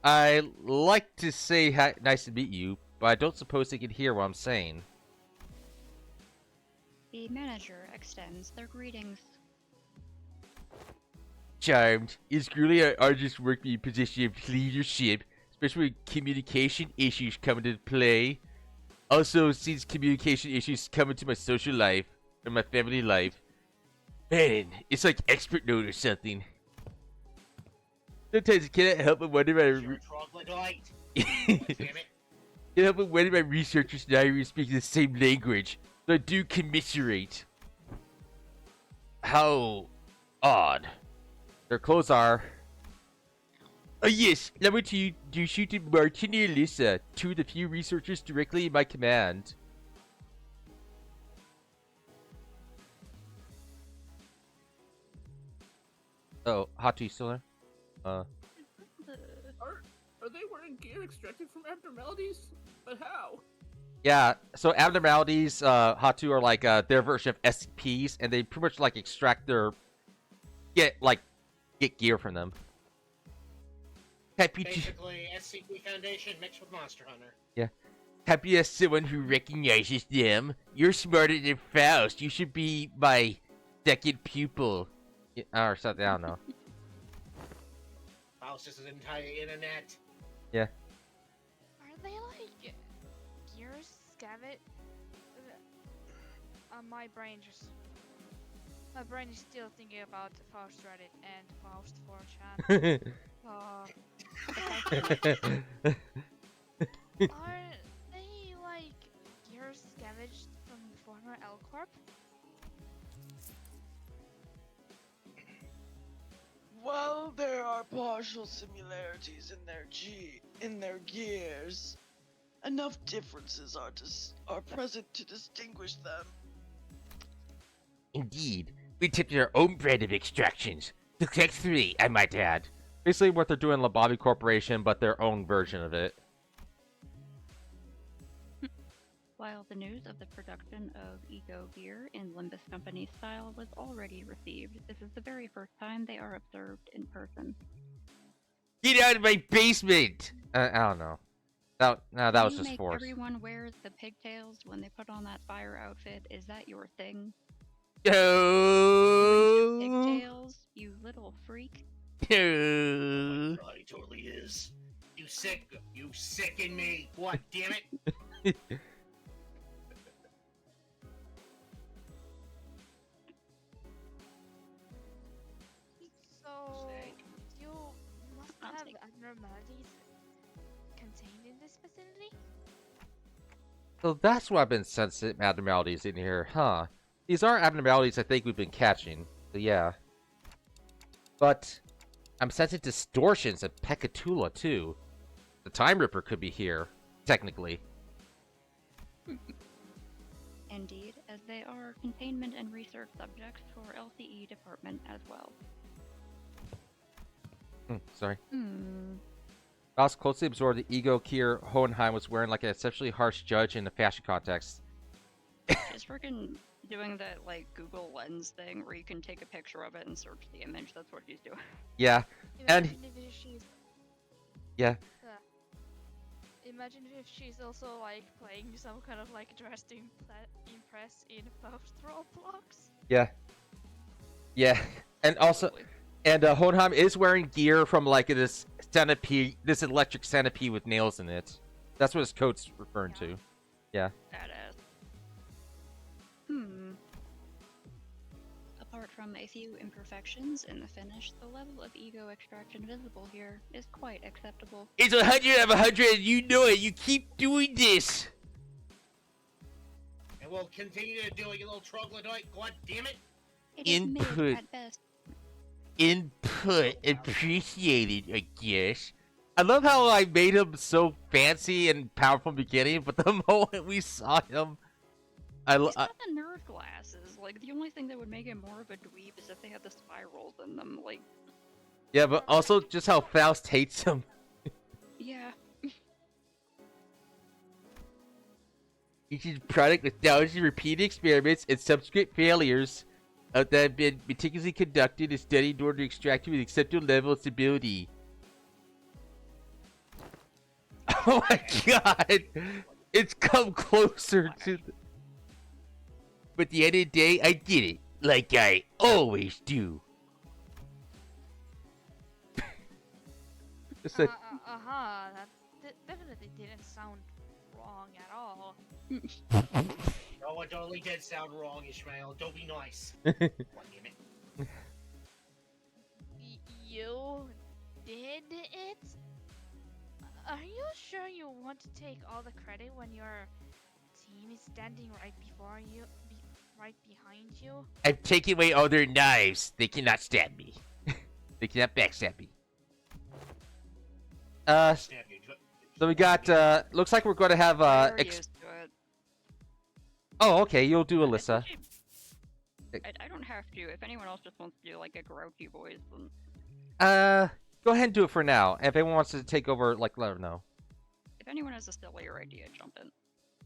I like to say nice to meet you, but I don't suppose they can hear what I'm saying. The manager extends their greetings. Charmed. It's truly an arduous work being in position of leadership, especially when communication issues come into play. Also, since communication issues come into my social life and my family life, man, it's like expert note or something. Sometimes I cannot help but wonder You're a troglodyte. Goddammit. can't help but wonder my researchers and I speak the same language, so I do commiserate. How odd. Their clothes are. Oh yes, allow me to introduce you to Martin and Alyssa, two of the few researchers directly in my command. Oh, Hatu, you still there? The... Are they wearing gear extracted from abnormalities? But how? Yeah, so abnormalities, Hatu are like their version of SCPs, and they pretty much like extract their get gear from them. Basically, SCP Foundation mixed with Monster Hunter. Yeah. Happy as someone who recognizes them. You're smarter than Faust. You should be my second pupil. Yeah, or something, I don't know. Faust is an entire internet. Yeah. Are they like gears scavenge? My brain is still thinking about Faust Reddit and Faust 4chan. Are they like gears scavenged from the former L Corp? While there are partial similarities in their gears, enough differences are present to distinguish them. Indeed. We tipped our own brand of extractions. Success 3, I might add. Basically what they're doing in Lababi Corporation, but their own version of it. While the news of the production of Ego gear in Limbus Company style was already received, this is the very first time they are observed in person. Get out of my basement! I don't know. That was just forced. Everyone wears the pigtails when they put on that fire outfit. Is that your thing? No. Pigtails, you little freak. No. Oh my God, he totally is. You sicken me. What, damn it? So, you must have abnormalities contained in this facility? So that's why I've been sensing abnormalities in here, huh? These are abnormalities I think we've been catching, so yeah. But I'm sensing distortions at Pekatula too. The Time Ripper could be here, technically. Indeed, as they are containment and research subjects for LCE department as well. Sorry. Faust closely absorbed the ego Kier Hohenheim was wearing like an exceptionally harsh judge in the fashion context. She's freaking doing that like Google Lens thing where you can take a picture of it and search the image. That's what she's doing. Yeah, Imagine if she's Imagine if she's also like playing some kind of like dress to impress in Faust Roblox. Yeah, and also, and Hohenheim is wearing gear from like this centipede, this electric centipede with nails in it. That's what his coat's referring to. Yeah. Badass. Apart from a few imperfections in the finish, the level of ego extraction visible here is quite acceptable. It's 100 out of 100, you know it. You keep doing this. And we'll continue to do it, you little troglodyte. God damn it. It is mid at best. Input appreciated, I guess. I love how I made him so fancy and powerful in the beginning, but the moment we saw him, He's got the nerd glasses. Like, the only thing that would make him more of a dweeb is if they had the spirals in them. Like, yeah, but also just how Faust hates him. yeah. Each is a product with thousands of repeated experiments and subsequent failures that have been meticulously conducted and studied in order to extract it with acceptable level of stability. Oh my god! It's come closer to the... But at the end of the day, I did it. Like I always do. That definitely didn't sound wrong at all. No, it totally did sound wrong, Ishmael. Don't be nice. God damn it. You did it? Are you sure you want to take all the credit when your team is standing right before you, right behind you? I'm taking away all their knives. They cannot stab me. They cannot backstab me. So we got, looks like we're going to have, Oh, okay, you'll do Alyssa. I don't have to. If anyone else just wants to do, like, a grouchy voice, then... Go ahead and do it for now. And if anyone wants to take over, like, let her know. If anyone has a sillier idea, jump in.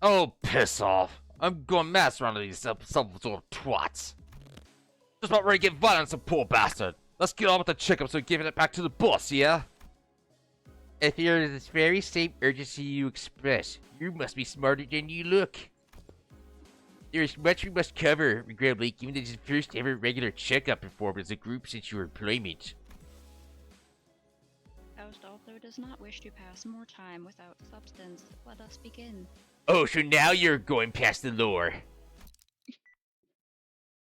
Oh, piss off. I'm going mess around with these some sort of twats. Just about ready to get violent on some poor bastard. Let's get on with the checkup so giving it back to the boss, yeah? If you're this very same urgency you express, you must be smarter than you look. There is much we must cover, regrettably, given this is the first ever regular checkup performed as a group since your employment. Faust also does not wish to pass more time without substance. Let us begin. Oh, so now you're going past the lore.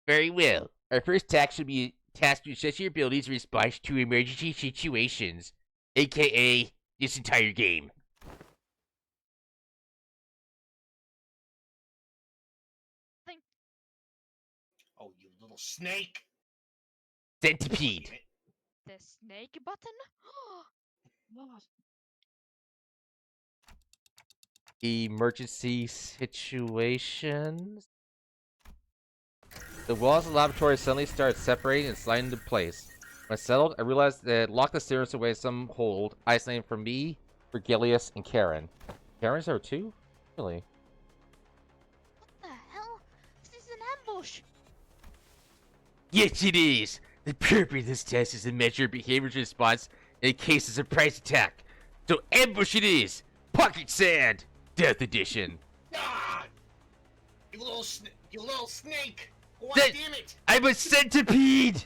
Very well. Our first task should be tasked to assess your abilities in response to emergency situations, aka this entire game. Oh, you little snake! Centipede. The snake button? Emergency situations. The walls of the laboratory suddenly started separating and sliding into place. When settled, I realized that it locked the stairs away some hold, isolating from me, Vergilius, and Karen. Karen's there too? Really? What the hell? This is an ambush. Yes, it is! The purpose of this test is to measure behavior's response in case of surprise attack. So ambush it is! Pocket sand! Death edition. Ah! You little snake! God That- damn it! I'm a centipede!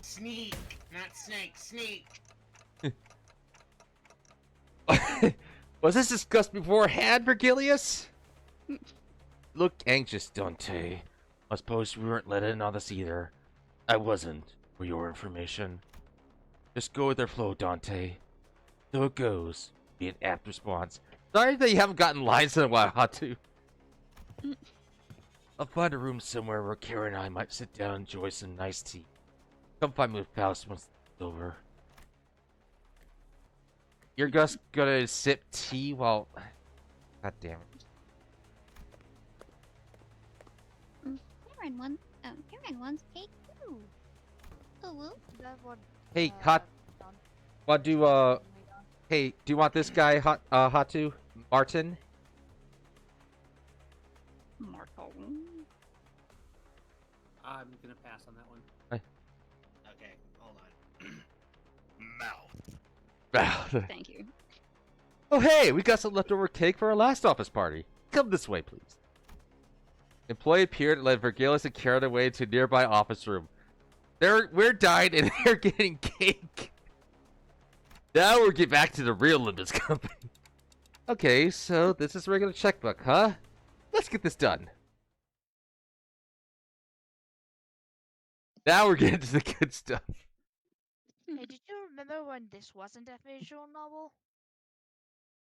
Sneak, not snake, sneak. Was this discussed beforehand, Vergilius? Look anxious, Dante. I suppose we weren't let in on this either. I wasn't, for your information. Just go with their flow, Dante. So it goes. Be an apt response. Sorry that you haven't gotten lines in a while, Hatu. I'll find a room somewhere where Karen and I might sit down and enjoy some nice tea. Come find me with Faust once it's over. You're just gonna sip tea while... God damn it. Karen wants cake too. Ooh. That one. Hey, Hot... What do, Hey, do you want this guy, Hatu? Martin? Marco. I'm gonna pass on that one. Okay, hold on. Mouth. Thank you. Oh, hey, we got some leftover cake for our last office party. Come this way, please. Employee appeared and led Vergilius and Karen away to a nearby office room. We're dying and they're getting cake. Now we'll get back to the real Limbus company. Okay, so this is a regular checkbook, huh? Let's get this done. Now we're getting to the good stuff. Hey, did you remember when this wasn't a visual novel?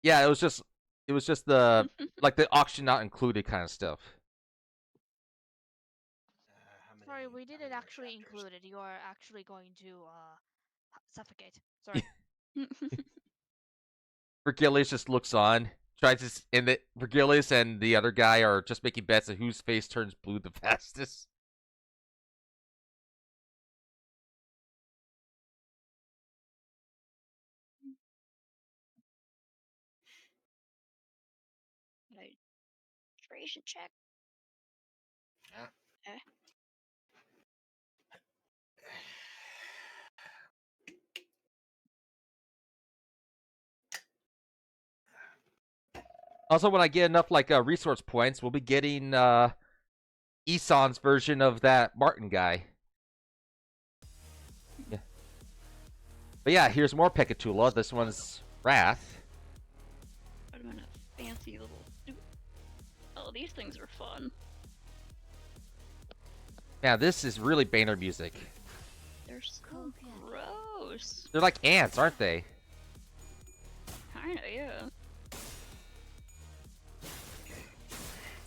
Yeah, it was just the like the auction not included kind of stuff. Sorry, we didn't actually include it. You are actually going to suffocate. Sorry. Vergilius just looks on, tries to, and the Vergilius and the other guy are just making bets on whose face turns blue the fastest. Hydration check. Huh? Eh? Also, when I get enough like resource points, we'll be getting Isan's version of that Martin guy. Yeah. But yeah, here's more Pekatula. This one's Wrath. Put him in a fancy little suit. Oh, these things are fun. Yeah, this is really Banner music. They're so gross. They're like ants, aren't they? Kinda, yeah.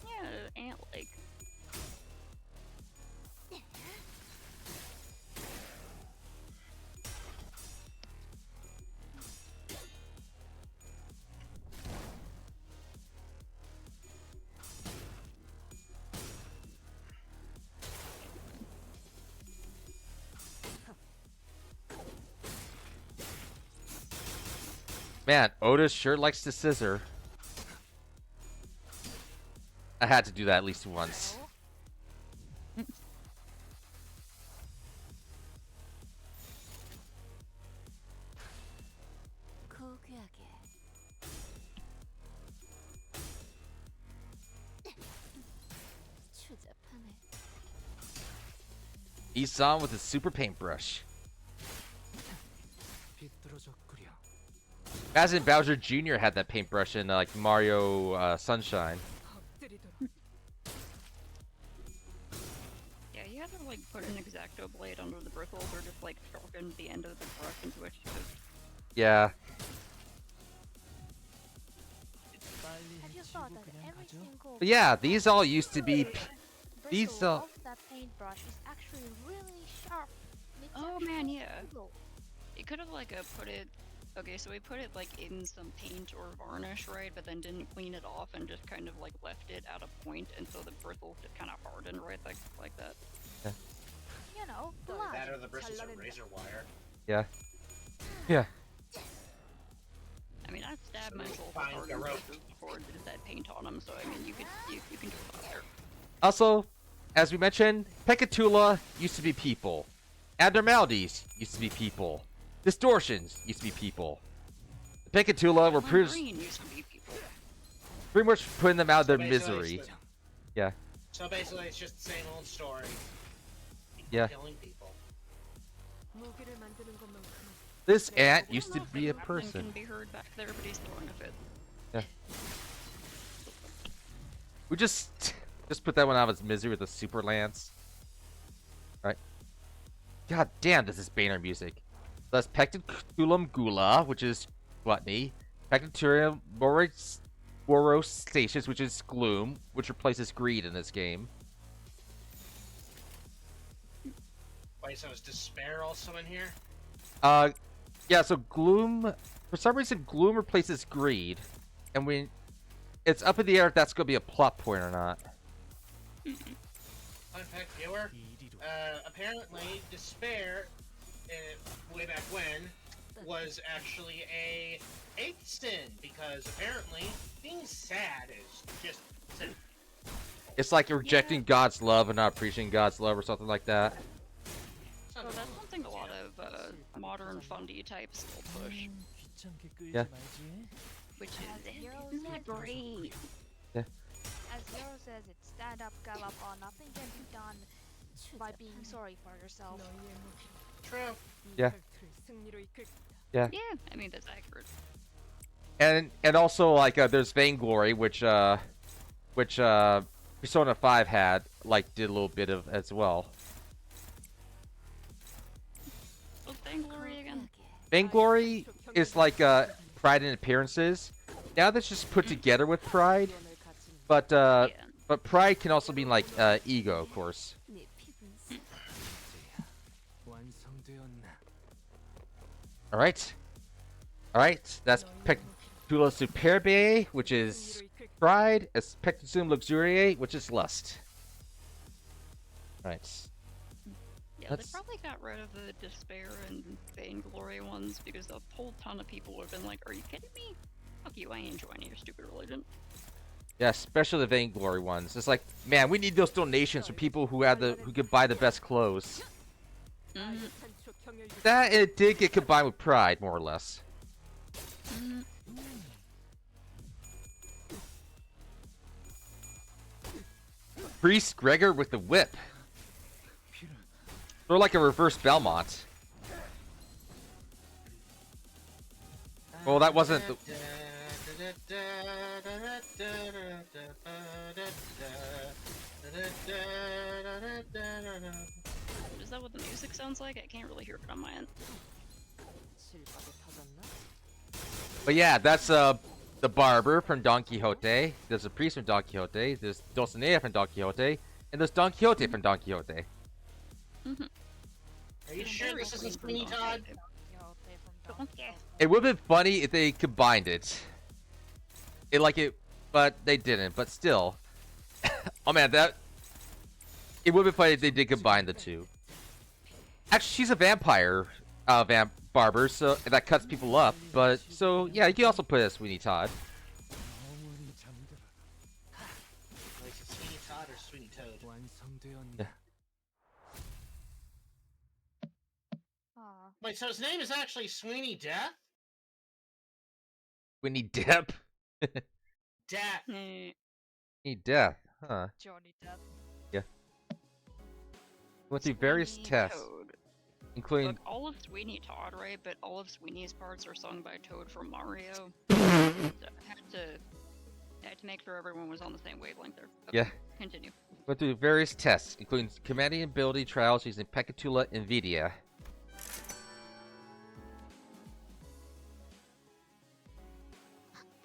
Yeah, ant-like. Man, Otis sure likes to scissor. I had to do that at least once. 고귀하게. 추잡하네. Isan with his super paintbrush. 비뚤어졌구려. Imagine Bowser Jr. had that paintbrush in like Mario Sunshine. 엎드리도록. Yeah, you had to like put an X-Acto blade under the bristles or just like sharpen the end of the brush and switch to Yeah. Have you thought that every single But yeah, these all used to be. These bristle of that paintbrush is actually really sharp. and it's Oh, actually man, yeah. cool. You could have like put it. Okay, so we put it like in some paint or varnish, right? But then didn't clean it off and just kind of like left it at a point, and so the bristles just kind of hardened, right? Like that. You know, That blood. or the bristles of razor wire. Yeah. Yeah. I mean, I've stabbed So myself with find the hardened rope. bristles before and did that paint on them, so I mean, you can do a lot there. Also, as we mentioned, Pekatula used to be people. Abnormalities used to be people. Distortions used to be people. The Pekatula were Green used to be people. pretty much putting them out of their So basically, misery. it's Yeah. So basically, it's just the same old story. People Yeah. killing people. 무기를 만드는 것만큼은 This ant used to Well, be a nothing person. can be heard back there, but he's throwing a fit. We just put that one out of its misery with the super lance. Right. God damn, this is Banner music. That's Pectitulum Gula, which is gluttony. Pectiturium Borostasis, which is gloom, which replaces greed in this game. Wait, so is despair also in here? Yeah, so gloom, for some reason, gloom replaces greed. And it's up in the air if that's going to be a plot point or not. Fun fact, viewer. 이리로. Apparently, despair, way back when, was actually a eighth sin because apparently being sad is just sin. It's like rejecting God's love and not appreciating God's love or something like that. So that's something a lot of modern fundy types will push, 귀찮게 끌지 Yeah. 말지. which As Hero is said, great. As Hero says, it's stand up, gallop, or nothing can be done by being sorry for yourself. 너희의 무기로 True. 이 Yeah. 혈투를 승리로 이끌. Yeah. Yeah, I mean that's accurate. And also like there's Vainglory, which Persona 5 had, like did a little bit of as well. What's Vainglory again? Vainglory is like pride in appearances. Now that's just put together with pride, 구원을 갖춘 but Yeah. but pride can also mean like ego, of course. 네 피부는 이제야 완성되었나? All right. That's Pectitula Superbe, which is 승리로 이끌. pride. As Pectitula Luxuriae, which is lust. Right. Yeah, That's- they probably got rid of the despair and vainglory ones because a whole ton of people would have been like, "Are you kidding me? Fuck you! I ain't joining your stupid religion." Yeah, especially the Vainglory ones. It's like, man, we need those donations for people who could buy the best clothes. Mhm. 탄초 경혈 유지. That it did get combined with pride, more or less. Mhm. Priest Gregor with the whip. 필요. They're like a reverse Belmont. Well, that wasn't the... Is that what the music sounds like? I can't really hear it on my end. 실밥이 터졌나? But yeah, that's the barber from Don Quixote. There's a priest from Don Quixote. There's Dulcinea from Don Quixote, and there's Don Quixote from Don Quixote. Are you sure this isn't Sweeney Todd? It would have been funny if they combined it. But they didn't. But still, oh man, it would have been funny if they did combine the two. Actually, she's a vampire. barber, so that cuts people up. But so yeah, you can also put it as Sweeney Todd. 영원히 잠들어라. Like, is it Sweeney Todd or Sweeney Toad? 완성되었나? Yeah. Aw. Wait, so his name is actually Sweeney Death? Sweeney Depp. Death. Sweeney Death, huh? Johnny Depp. Went through various Sweeney tests, Toad. including Look, all of Sweeney Todd, right? But all of Sweeney's parts are sung by Toad from Mario. Had to make sure everyone was on the same wavelength there. Okay, Yeah. Continue. went through various tests, including commanding ability trials using Pekatula NVIDIA.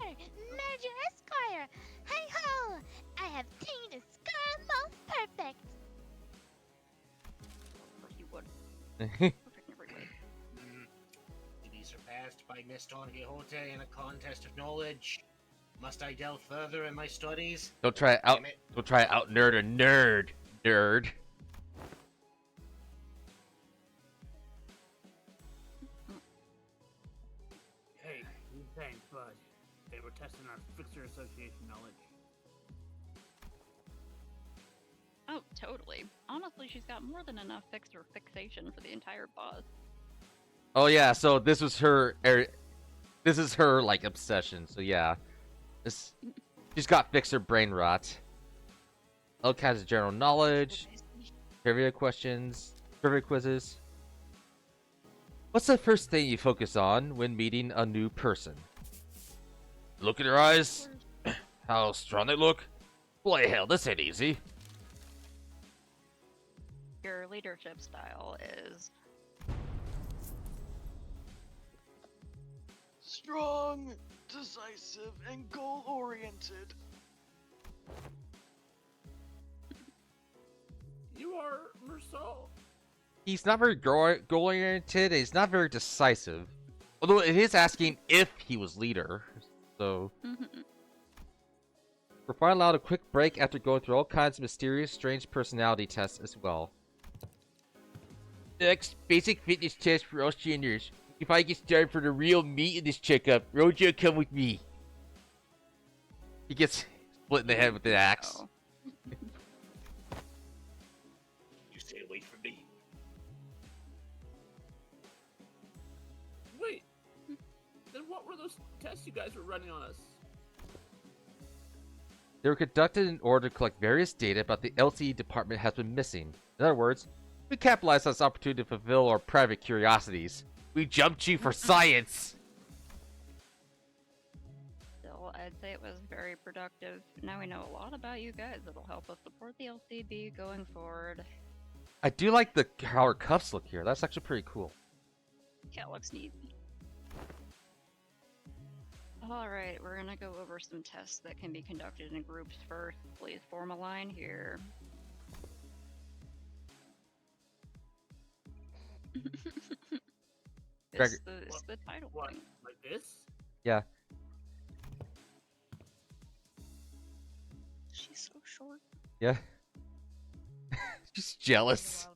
Major Esquire! Hey ho! I have tamed a scar most perfect! Or he would. Perfect in every way. To be surpassed by Miss Don Quixote in a contest of knowledge. Must I delve further in my studies? Don't try to out. Damn it. Don't try to out nerd a nerd. Nerd. Hey, thanks, bud. They were testing our Fixer Association knowledge. Oh, totally. Honestly, she's got more than enough fixer fixation for the entire boss. Oh yeah, so this was her. This is her like obsession. So yeah, this she's got fixer brain rot. Elk has general knowledge, trivia questions, trivia quizzes. What's the first thing you focus on when meeting a new person? Look at their eyes. How strong they look. Boy, hell, this ain't easy. Your leadership style is Strong, decisive, and goal-oriented. You are Mersal. He's not very goal-oriented. He's not very decisive. Although it is asking if he was leader. So we're finally allowed a quick break after going through all kinds of mysterious, strange personality tests as well. Next, basic fitness test for us juniors. If I get started for the real meat in this checkup, Rojo, come with me. He gets split in the head with the axe. oh. You stay away from me. Wait, then what were those tests you guys were running on us? They were conducted in order to collect various data about the LTE department has been missing. In other words, we capitalized on this opportunity to fulfill our private curiosities. We jumped you for science! Still, I'd say it was very productive. Now we know a lot about you guys that'll help us support the LCB going forward. I do like how her cuffs look here. That's actually pretty cool. Yeah, it looks neat. Alright, we're gonna go over some tests that can be conducted in groups first. Please form a line here. Gregor- It's the title What, thing. like this? Yeah. She's so short. Yeah. Just jealous.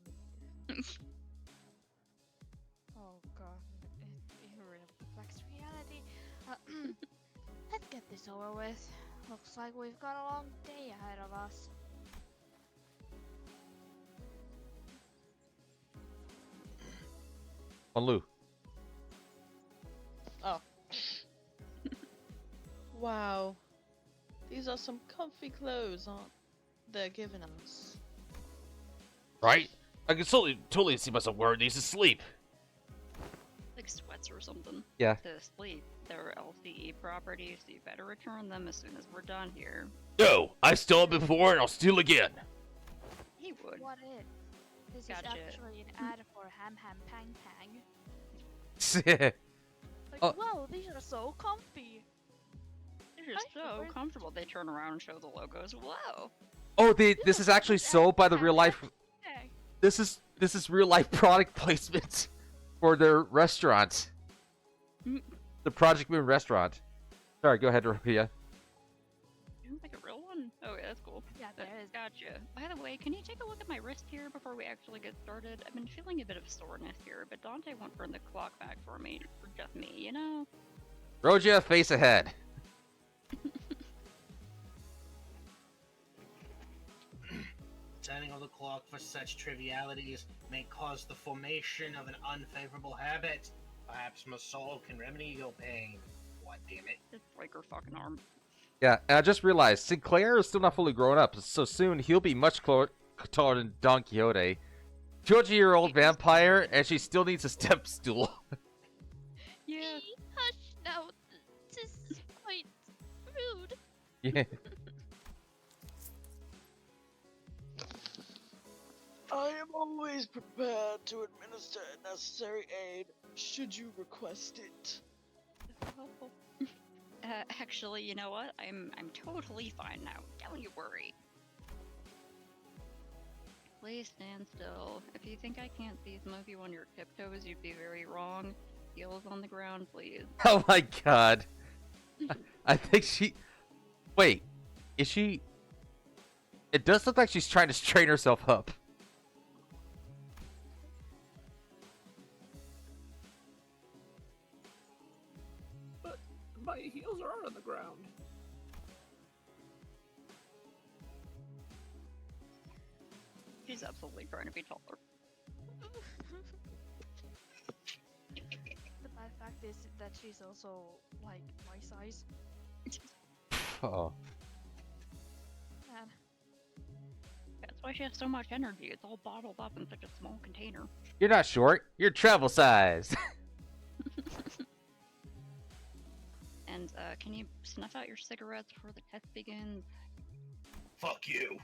Oh god, it reflects reality. Let's get this over with. Looks like we've got a long day ahead of us. On Lou. Oh. Wow. These are some comfy clothes, aren't they giving us? Right? I can totally see myself wearing these to sleep. Like sweats or something. Yeah. To sleep. They're LCE property, so you better return them as soon as we're done here. No, I've stolen before and I'll steal again. He would. What it? This Gotcha. is actually an ad for Ham Ham Pang Pang. Like, Oh. whoa, these are so comfy. They're just I so prefer- comfortable. They turn around and show the logos. Whoa. Oh, this is actually sold by the real life. Hey, This is real life product placement for their restaurant. Mm. The Project Moon restaurant. Sorry, go ahead, Ropia. Like a real one? Oh, yeah, that's cool. yeah, There's Gotcha. By the way, can you take a look at my wrist here before we actually get started? I've been feeling a bit of soreness here, but Dante won't turn the clock back for me, for just me, you know? Roja, face ahead. Turning of the clock for such trivialities may cause the formation of an unfavorable habit. Perhaps Masol can remedy your pain. God damn it. Just break her fucking arm. Yeah, and I just realized Sinclair is still not fully grown up, so soon he'll be much taller than Don Quixote. 200-year-old vampire, and she still needs a step stool. Yeah. Hush now. This is quite rude. Yeah. I am always prepared to administer necessary aid should you request it. Actually, you know what? I'm totally fine now. Don't you worry. Please stand still. If you think I can't see some of you on your tiptoes, you'd be very wrong. Heels on the ground, please. Oh my god. I think she... Wait, is she... It does look like she's trying to straighten herself up. But my heels are on the ground. She's absolutely trying to be taller. the bad fact is that she's also like my size. Oh. Man. That's why she has so much energy. It's all bottled up in such a small container. You're not short. You're travel size. And can you snuff out your cigarettes before the test begins? Fuck you.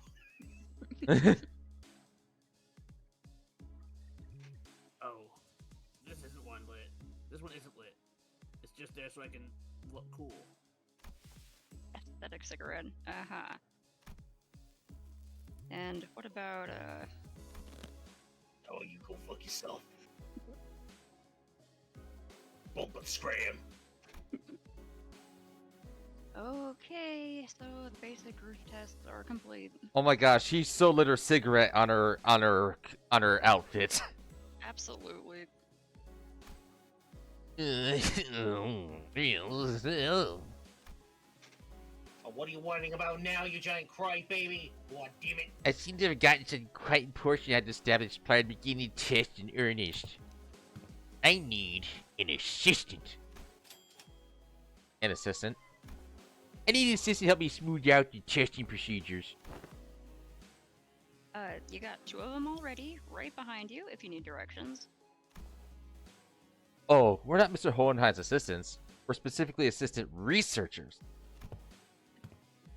Oh, this isn't one lit. This one isn't lit. It's just there so I can look cool. Aesthetic cigarette. Uh-huh. And what about, Oh, you go fuck yourself. Bump and scram. Okay, so the basic roof tests are complete. Oh my gosh, she so lit her cigarette on her outfit. Absolutely. What are you whining about now, you giant crybaby? God damn it. I seem to have gotten to quite important at establish prior to beginning test in earnest. I need an assistant. An assistant? I need an assistant to help me smooth out the testing procedures. You got two of them already, right behind you, if you need directions. Oh, we're not Mr. Hohenheim's assistants. We're specifically assistant researchers.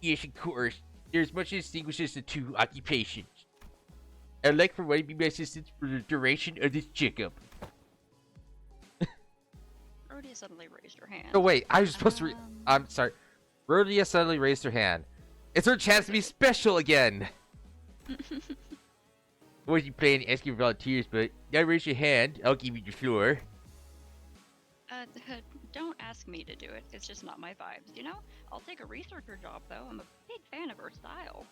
Yes, of course. There's much that distinguishes the two occupations. I'd like for one to be my assistant for the duration of this checkup. Rhodia suddenly raised her hand. Oh wait, I was supposed to I'm sorry. Rhodia suddenly raised her hand. It's her chance to be special again! I wasn't planning to ask you for volunteers, but now raise your hand, I'll give you the floor. Don't ask me to do it. It's just not my vibes, you know? I'll take a researcher job, though. I'm a big fan of her style.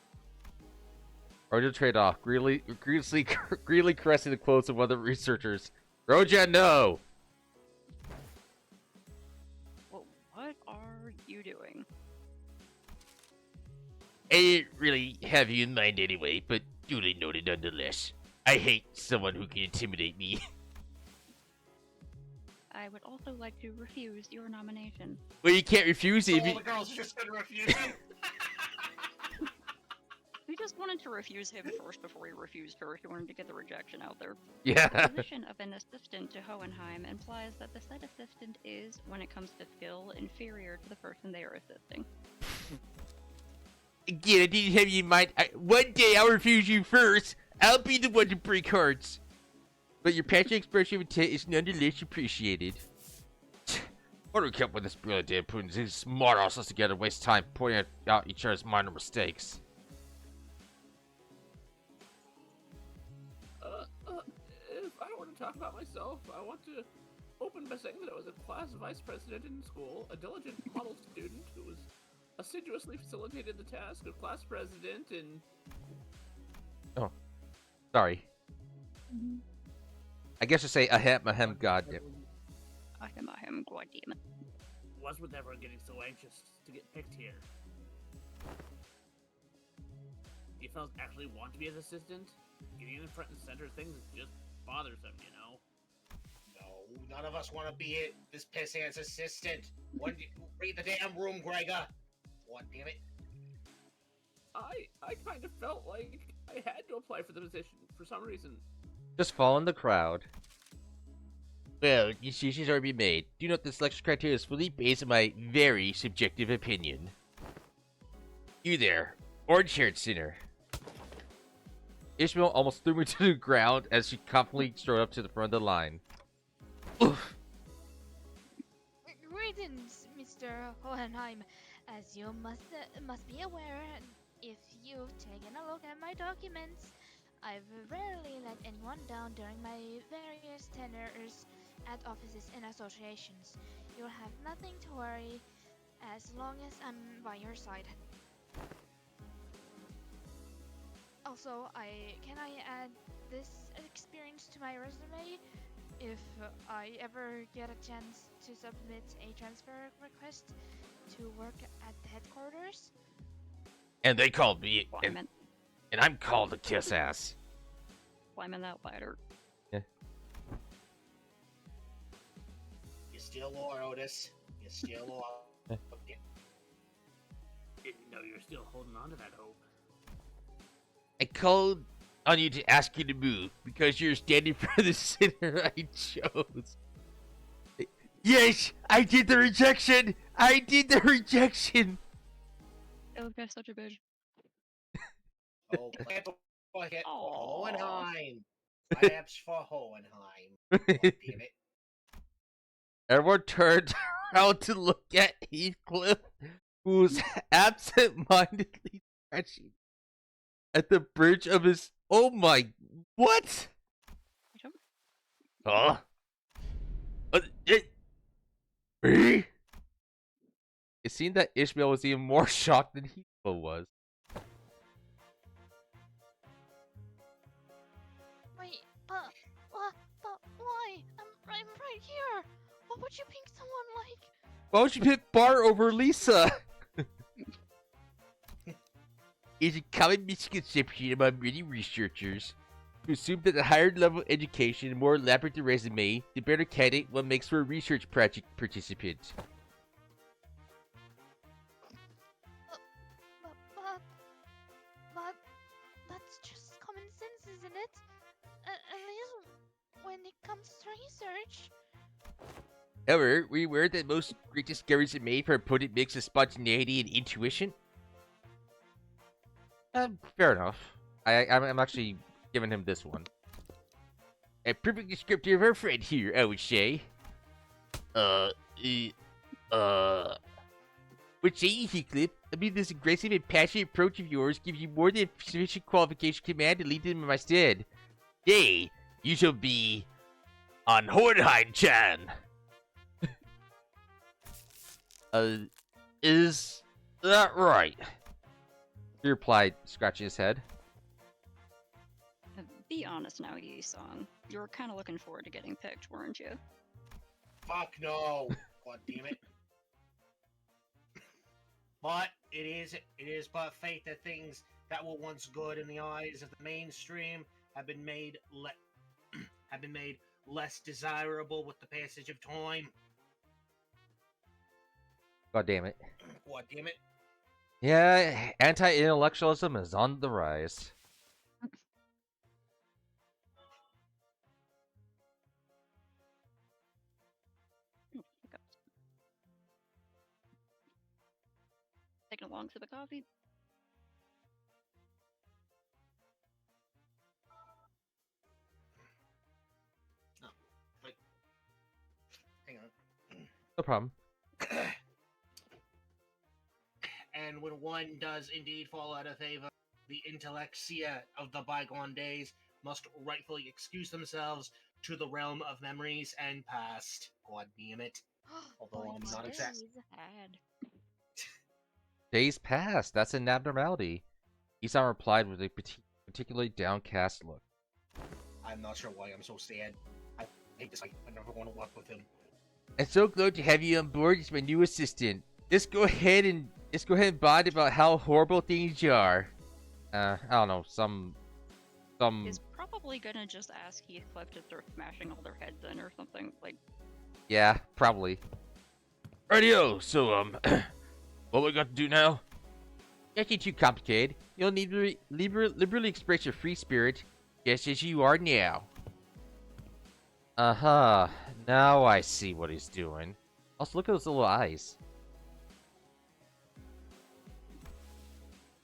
Roja trade off, greedily caressing the clothes of one of the researchers. Roja, no! Well, what are you doing? I didn't really have you in mind anyway, but duly noted nonetheless. I hate someone who can intimidate me. I would also like to refuse your nomination. Well, you can't refuse it if All you... the girls are just gonna refuse him. We just wanted to refuse him first before we refused her. He wanted to get the rejection out there. Yeah. The position of an assistant to Hohenheim implies that the said assistant is, when it comes to skill, inferior to the person they are assisting. Again, I didn't have you in mind. One day I'll refuse you first. I'll be the one to break hearts. But your passionate expression of intent is nonetheless appreciated. What do we keep with this brilliant damn putting these smart asses together and waste time pointing out each other's minor mistakes? If I were to talk about myself, I want to open by saying that I was a class vice president in school, a diligent model student who was assiduously facilitated the task of class president and Sorry. I guess to say ahem, goddamn. Ahem, goddammit. was with everyone getting so anxious to get picked here. You fellas actually want to be his assistant? Getting in front and center of things is just bothersome, you know? No, none of us want to be this piss-ass assistant. Read the damn room, Gregor. God damn it. I kind of felt like I had to apply for the position for some reason. Just follow in the crowd. Well, decisions are to be made. Do note the selection criteria is fully based on my very subjective opinion. You there, orange-haired sinner. Ishmael almost threw me to the ground as she confidently strode up to the front of the line. Oof. Greetings, Mr. Hohenheim. As you must be aware, if you've taken a look at my documents, I've rarely let anyone down during my various tenures at offices and associations. You'll have nothing to worry as long as I'm by your side. Also, can I add this experience to my resume? If I ever get a chance to submit a transfer request to work at the headquarters? And they called me, and I'm called a kiss ass. Climbing that ladder. Yeah. You still are, Otis. You still are. Didn't know you're still holding on to that hope. I called on you to ask you to move because you're standing for the sinner I chose. Yes, I did the rejection. I did the rejection. Oh, that's such a bitch. Oh, clap for Hohenheim. Claps for Hohenheim. God damn it. Everyone turned around to look at Heathcliff, who was absent-mindedly scratching at the bridge of his. Oh my! What? Huh? Me? It seemed that Ishmael was even more shocked than Heathcliff was. Wait, but why? I'm right here. What would you pick someone like? Why would you pick Bart over Lisa? It's a common misconception among many researchers who assume that the higher level of education and more elaborate the resume, the better candidate one makes for a research project participant. But that's just common sense, isn't it? At least when it comes to research. However, were you aware that most great discoveries are made from a potent mix of spontaneity and intuition? Fair enough. I'm actually giving him this one. A perfect descriptor of our friend here, I would say. What say you, Heathcliff? I mean, this aggressive and passionate approach of yours gives you more than sufficient qualification command to lead them in my stead. Yay, you shall be on Hohenheim-chan. Is that right? He replied, scratching his head. Be honest now, Yi-sung. You were kind of looking forward to getting picked, weren't you? Fuck no. God damn it. But it is but fate that things that were once good in the eyes of the mainstream have been made less desirable with the passage of time. God damn it. God damn it. Yeah, anti-intellectualism is on the rise. Taking a long sip of coffee. Oh, wait. Hang on. No problem. And when one does indeed fall out of favor, the intellectia of the bygone days must rightfully excuse themselves to the realm of memories and past. God damn it. Although I'm not exactly. Days passed. That's an abnormality. Isan replied with a particularly downcast look. I'm not sure why I'm so sad. I hate this. I never want to work with him. I'm so glad to have you on board as my new assistant. Just go ahead and bond about how horrible things are. I don't know, some. He's probably gonna just ask Heathcliff to start smashing all their heads in or something like. Yeah, probably. Radio. So what we got to do now? Nothing too complicated. You'll need to liberally express your free spirit, just as you are now. Now I see what he's doing. Also, look at those little eyes.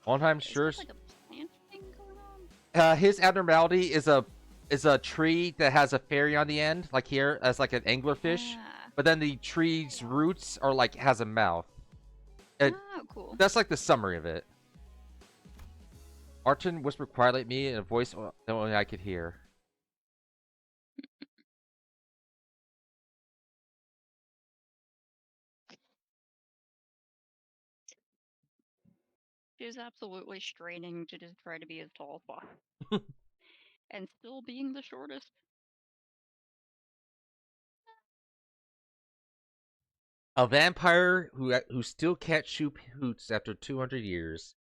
One time, sure. Is there, like, a plant thing going on? His abnormality is a tree that has a fairy on the end, like here, as like an anglerfish. Ah. But then the tree's roots are like has a mouth. Oh, cool. That's like the summary of it. Martin whispered quietly at me in a voice that only I could hear. She's absolutely straining to just try to be as tall as possible. And still being the shortest. A vampire who still can't shoot hoots after 200 years.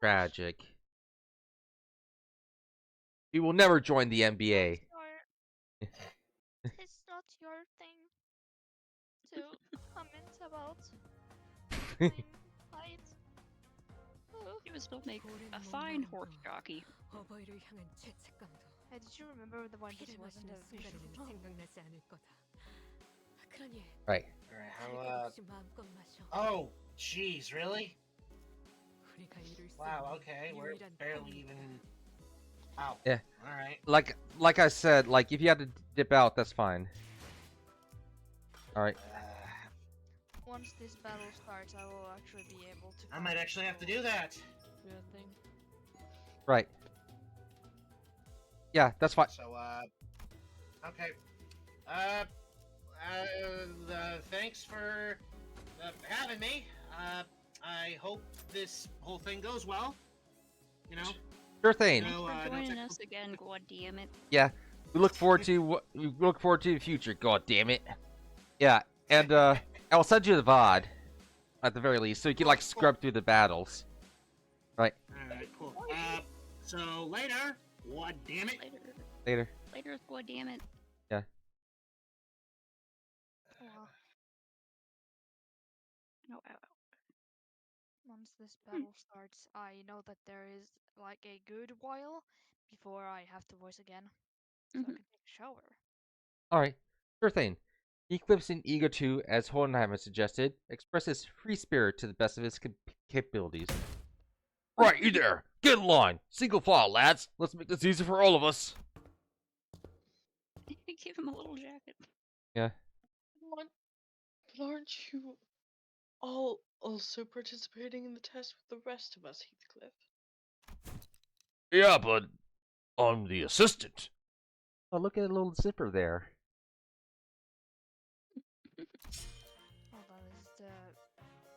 Tragic. He will never join the NBA. It's not your thing to comment about height. He would still make a fine horse jockey. 어버이를 향한 죄책감도 Hey, did you remember the one this 피를 wasn't 마시는 a visual? 순간에는 생각나지 않을 거다. 그러니 Right. Alright, 피를 how, 없이 마음껏 마셔. Oh, jeez, really? 우리가 이룰 수 Wow, 있는 okay, we're 유일한 barely 꿈이다. even... Ow. Yeah. Alright. Like I said, like if you had to dip out, that's fine. All right. Once this battle starts, I will actually be able to. I might actually have to do that. Good thing. Right. Yeah, that's fine. So, okay. Thanks for having me. I hope this whole thing goes well. You know? Sure thing. Thanks No, for no joining technical- us again, goddammit. Yeah, we look forward to the future. God damn it. Yeah, and I'll send you the VOD at the very least, so you can like scrub through the battles. Right. Alright, cool. So later. What damn it? Later. Later, goddammit. Yeah. Well, No, ow, ow. once this battle starts, I know that there is like a good while before I have to voice again, so I can take a shower. All right. Sure thing. Eclipse and Ego 2, as Hohenheimer suggested, expresses free spirit to the best of its capabilities. Right, you there! Get in line! Single file, lads! Let's make this easy for all of us! Give him a little jacket. Yeah. What? But aren't you all also participating in the test with the rest of us, Heathcliff? Yeah, but I'm the assistant. Oh, look at a little zipper there. Hold on,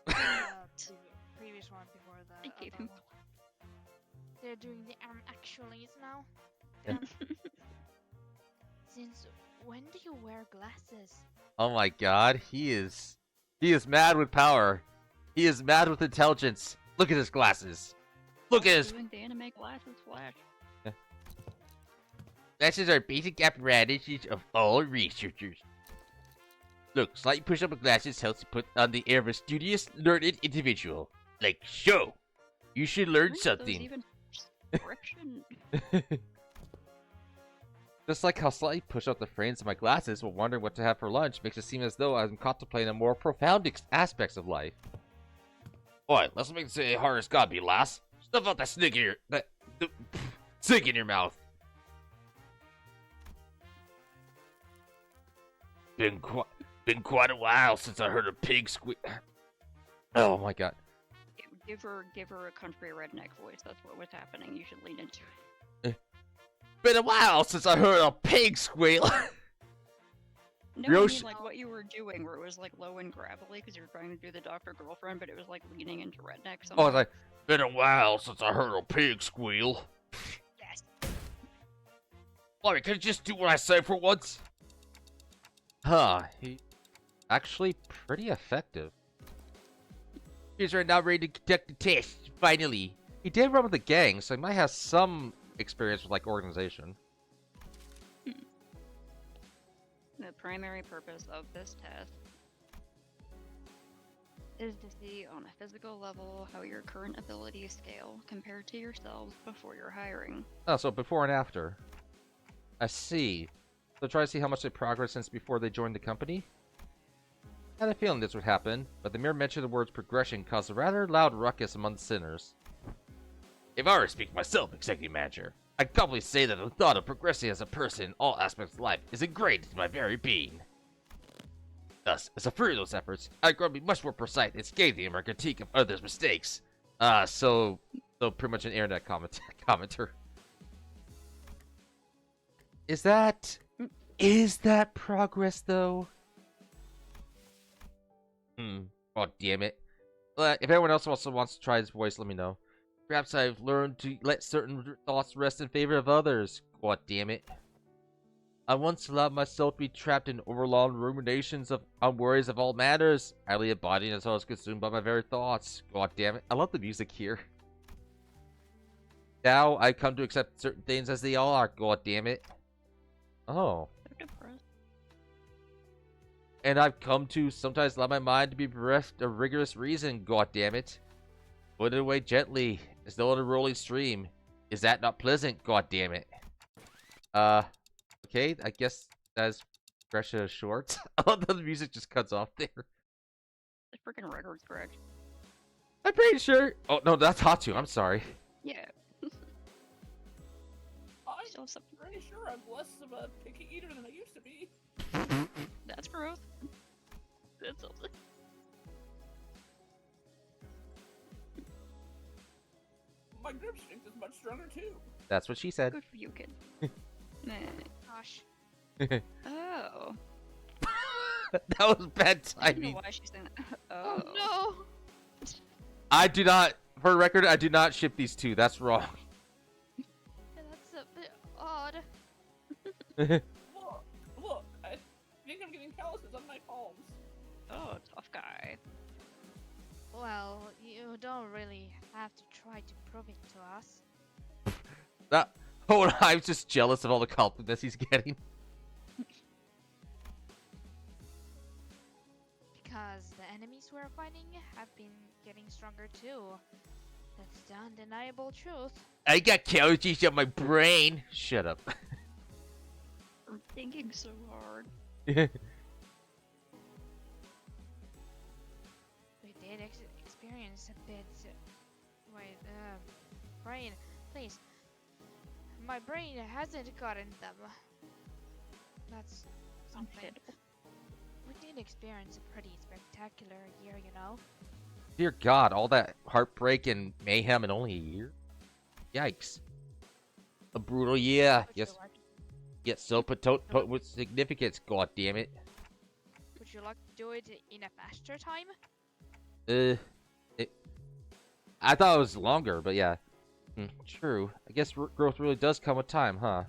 this is the previous one before the. I gave him. They're doing the actuallys now. Yeah. Since when do you wear glasses? Oh my god, he is mad with power. He is mad with intelligence. Look at his glasses. Look at his Doing the anime glasses flash. glasses are basic apparatuses of all researchers. Look, slight push-up of glasses helps you put on the air of a studious, learned individual. Like so. You should learn Aren't those something. even friction? Just like how slightly push up the frames of my glasses while wondering what to have for lunch makes it seem as though I'm contemplating the more profound aspects of life. Oi, let's make this as hard as God be, lass. Stuff out that snake in your snake in your mouth. Been quite a while since I heard a pig squeak. Oh my god. Give her a country redneck voice. That's what was happening. You should lean into it. Been a while since I heard a pig squeal. No, I mean Ryoshi- like what you were doing, where it was like low and gravelly because you were trying to do the doctor girlfriend, but it was like leaning into redneck. Oh, Somehow. it's like, been a while since I heard a pig squeal. Yes. Larry, can you just do what I say for once? Huh, he actually pretty effective. He's right now ready to conduct the test, finally. He did run with the gang, so he might have some experience with, like, organization. The primary purpose of this test is to see on a physical level how your current abilities scale compared to yourselves before your hiring. Oh, so before and after. I see. So try to see how much they progress since before they joined the company? I had a feeling this would happen, but the mere mention of the words progression caused a rather loud ruckus among the sinners. If I were to speak for myself, Executive Manager, I'd probably say that the thought of progressing as a person in all aspects of life is ingrained into my very being. Thus, as a fruit of those efforts, I've grown to be much more precise and scathing in my critique of others' mistakes. So pretty much an internet commenter. Is that progress though? Oh damn it. If anyone else also wants to try his voice, let me know. Perhaps I've learned to let certain thoughts rest in favor of others. God damn it. I once allowed myself to be trapped in overlong ruminations on worries of all matters, idly embodying as I was consumed by my very thoughts. God damn it. I love the music here. Now I come to accept certain things as they are. God damn it. Oh. They're depressed. And I've come to sometimes allow my mind to be bereft of rigorous reason. God damn it. Put it away gently, as though in a rolling stream. Is that not pleasant? God damn it. Okay, I guess that's Gresha short. I love that the music just cuts off there. The freaking record's correct. I'm pretty sure. Oh no, that's Hatu. I'm sorry. Yeah. I'm Still some... pretty sure I'm less of a picky eater than I used to be. That's gross. That's something. My grip strength is much stronger too. That's what she said. Good for you, kid. Meh. Gosh. Oh. That was bad I don't know timing. why she's saying that. Oh, Oh. no. I do not, for the record, I do not ship these two. That's wrong. That's a bit odd. Look, I think I'm getting calluses on my palms. Oh, tough guy. Well, you don't really have to try to prove it to us. Hold on, I'm just jealous of all the compliments he's getting. Because the enemies we're fighting have been getting stronger too. That's the undeniable truth. I got calories on my brain. Shut up. I'm thinking so hard. We did experience a bit. Wait, brain, please. My brain hasn't gotten them. That's something. Understandable. We did experience a pretty spectacular year, you know. Dear God, all that heartbreak and mayhem in only a year? Yikes. A brutal year. Would you Yes, like- yet so with significance. God damn it. Would you like to do it in a faster time? I thought it was longer, but yeah. True. I guess growth really does come with time, huh?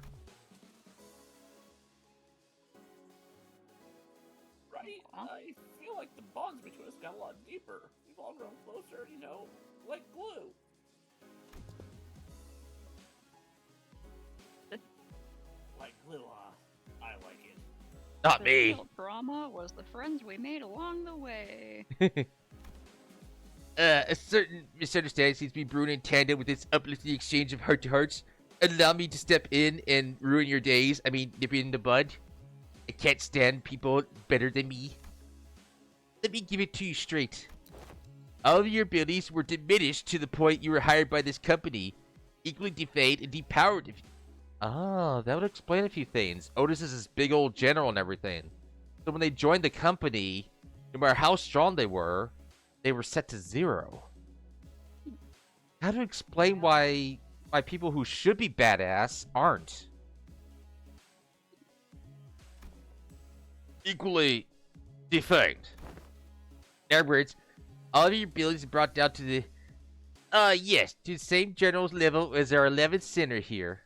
Right? I feel like the bonds between us got a lot deeper. We've all grown closer, you know, like glue. Like glue, huh? I like it. Not The me. real drama was the friends we made along the way. A certain misunderstanding seems to be brewing in tandem with this uplifting exchange of heart-to-hearts. Allow me to step in and ruin your days. I mean, nip it in the bud. I can't stand people better than me. Let me give it to you straight. All of your abilities were diminished to the point you were hired by this company. Equally defaced and depowered. Ah, that would explain a few things. Otis is this big old general and everything. So when they joined the company, no matter how strong they were set to 0. How to explain why people who should be badass aren't? equally defined. In other words, all of your abilities are brought down to the yes, to the same general level as our 11th center here.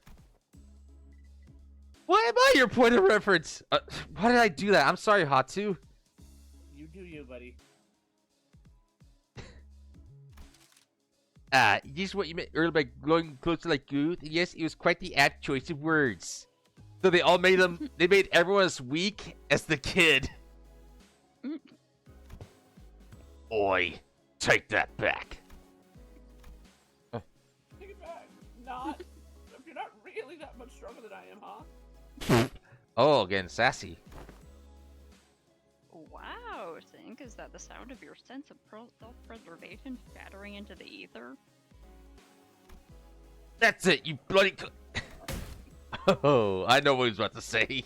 Why am I your point of reference? Why did I do that? I'm sorry, Hatu. You do you, buddy. This is what you meant earlier by going closer like glue. Yes, it was quite the apt choice of words. So they all made them, they made everyone as weak as the kid. Oi, take that back. Take it back. Not. If you're not really that much stronger than I am, huh? Oh, again, sassy. Wow, Sink, is that the sound of your sense of self-preservation shattering into the ether? That's it, you bloody. Oh, I know what he was about to say.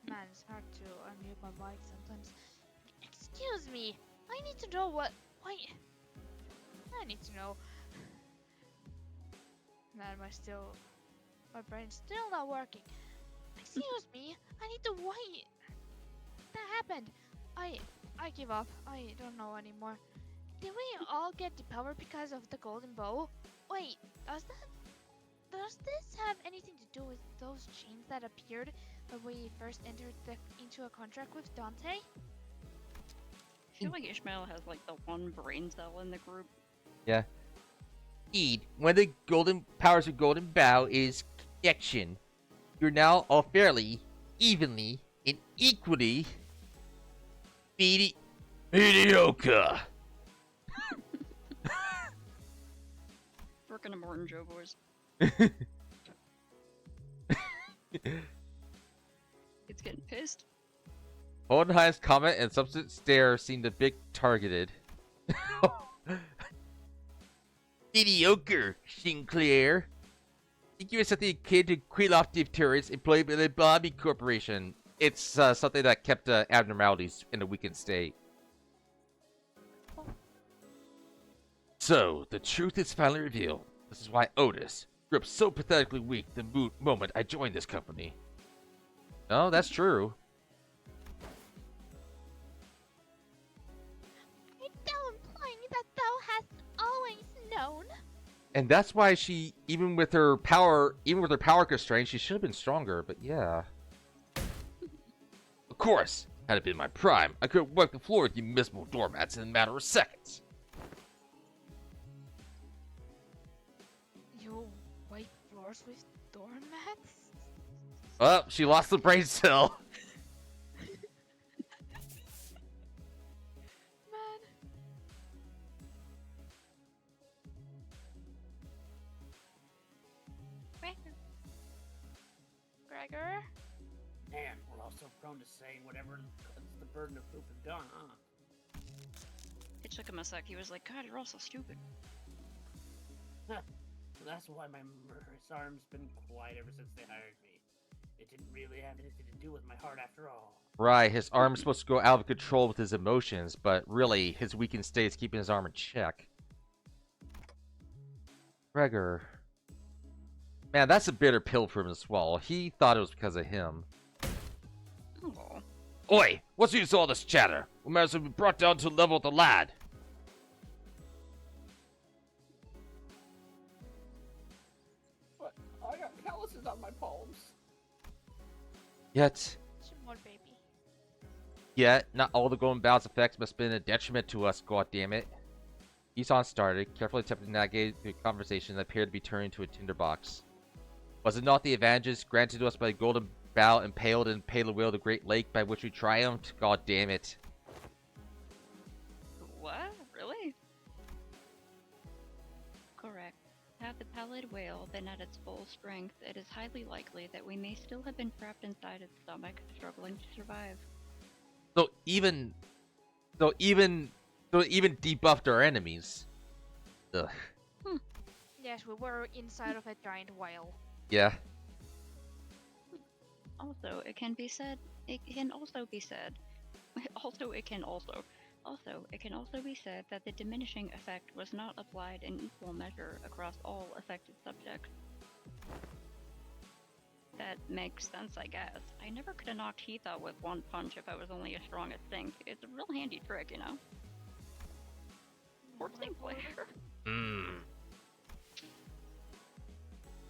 Man, it's hard to unmute my mic sometimes. Excuse me, I need to know what. Why? I need to know. Man, my brain's still not working. Excuse me, I need to. Why? That happened. I give up. I don't know anymore. Did we all get depowered because of the golden bow? Wait, does this have anything to do with those chains that appeared when we first entered into a contract with Dante? I feel like Ishmael has like the one brain cell in the group. Yeah. Indeed, one of the golden powers of Golden Bow is connection. You're now all fairly, evenly, and equally mediocre. Working a Morton Joe voice. It's getting pissed. Hohenheim's comment and subsequent stare seemed a bit targeted. Mediocre, Sinclair. I think you were something akin to Quiloftive turrets employed by the Bobby Corporation. It's something that kept abnormalities in a weakened state. So, the truth is finally revealed. This is why Otis grew up so pathetically weak the moment I joined this company. No, that's true. Are thou implying that thou hast always known? And that's why she, even with her power constraints, she should have been stronger, but yeah. Of course, had it been my prime, I could have wiped the floor with you miserable doormats in a matter of seconds. You wipe floors with doormats? Oh, she lost the brain cell. Man. Gregor? Man, we're all so prone to saying whatever the burden of proof is done, huh? It took him a sec. He was like, God, you're all so stupid. That's why my murderous arm's been quiet ever since they hired me. It didn't really have anything to do with my heart after all. Right, his arm's supposed to go out of control with his emotions, but really, his weakened state is keeping his arm in check. Gregor. Man, that's a bitter pill for him to swallow. He thought it was because of him. Oh. Oi! What's the use of all this chatter? We might as well be brought down to the level of the lad. But I got calluses on my palms. Yet, More baby. not all the golden balance effects must have been a detriment to us, goddammit. Isan started, carefully attempting to navigate the conversation that appeared to be turning into a tinderbox. Was it not the advantages granted to us by the golden bow impaled in pale will of the great lake by which we triumphed? God damn it. What? Really? Correct. Had the pallid whale been at its full strength, it is highly likely that we may still have been trapped inside its stomach, struggling to survive. So even debuffed our enemies. Ugh. Yes, we were inside of a giant whale. Yeah. Also, it can also be said, Also, it can also be said that the diminishing effect was not applied in equal measure across all affected subjects. That makes sense, I guess. I never could have knocked Heath out with one punch if I was only as strong as Sink. It's a real handy trick, you know? Poor Sink player. Hmm.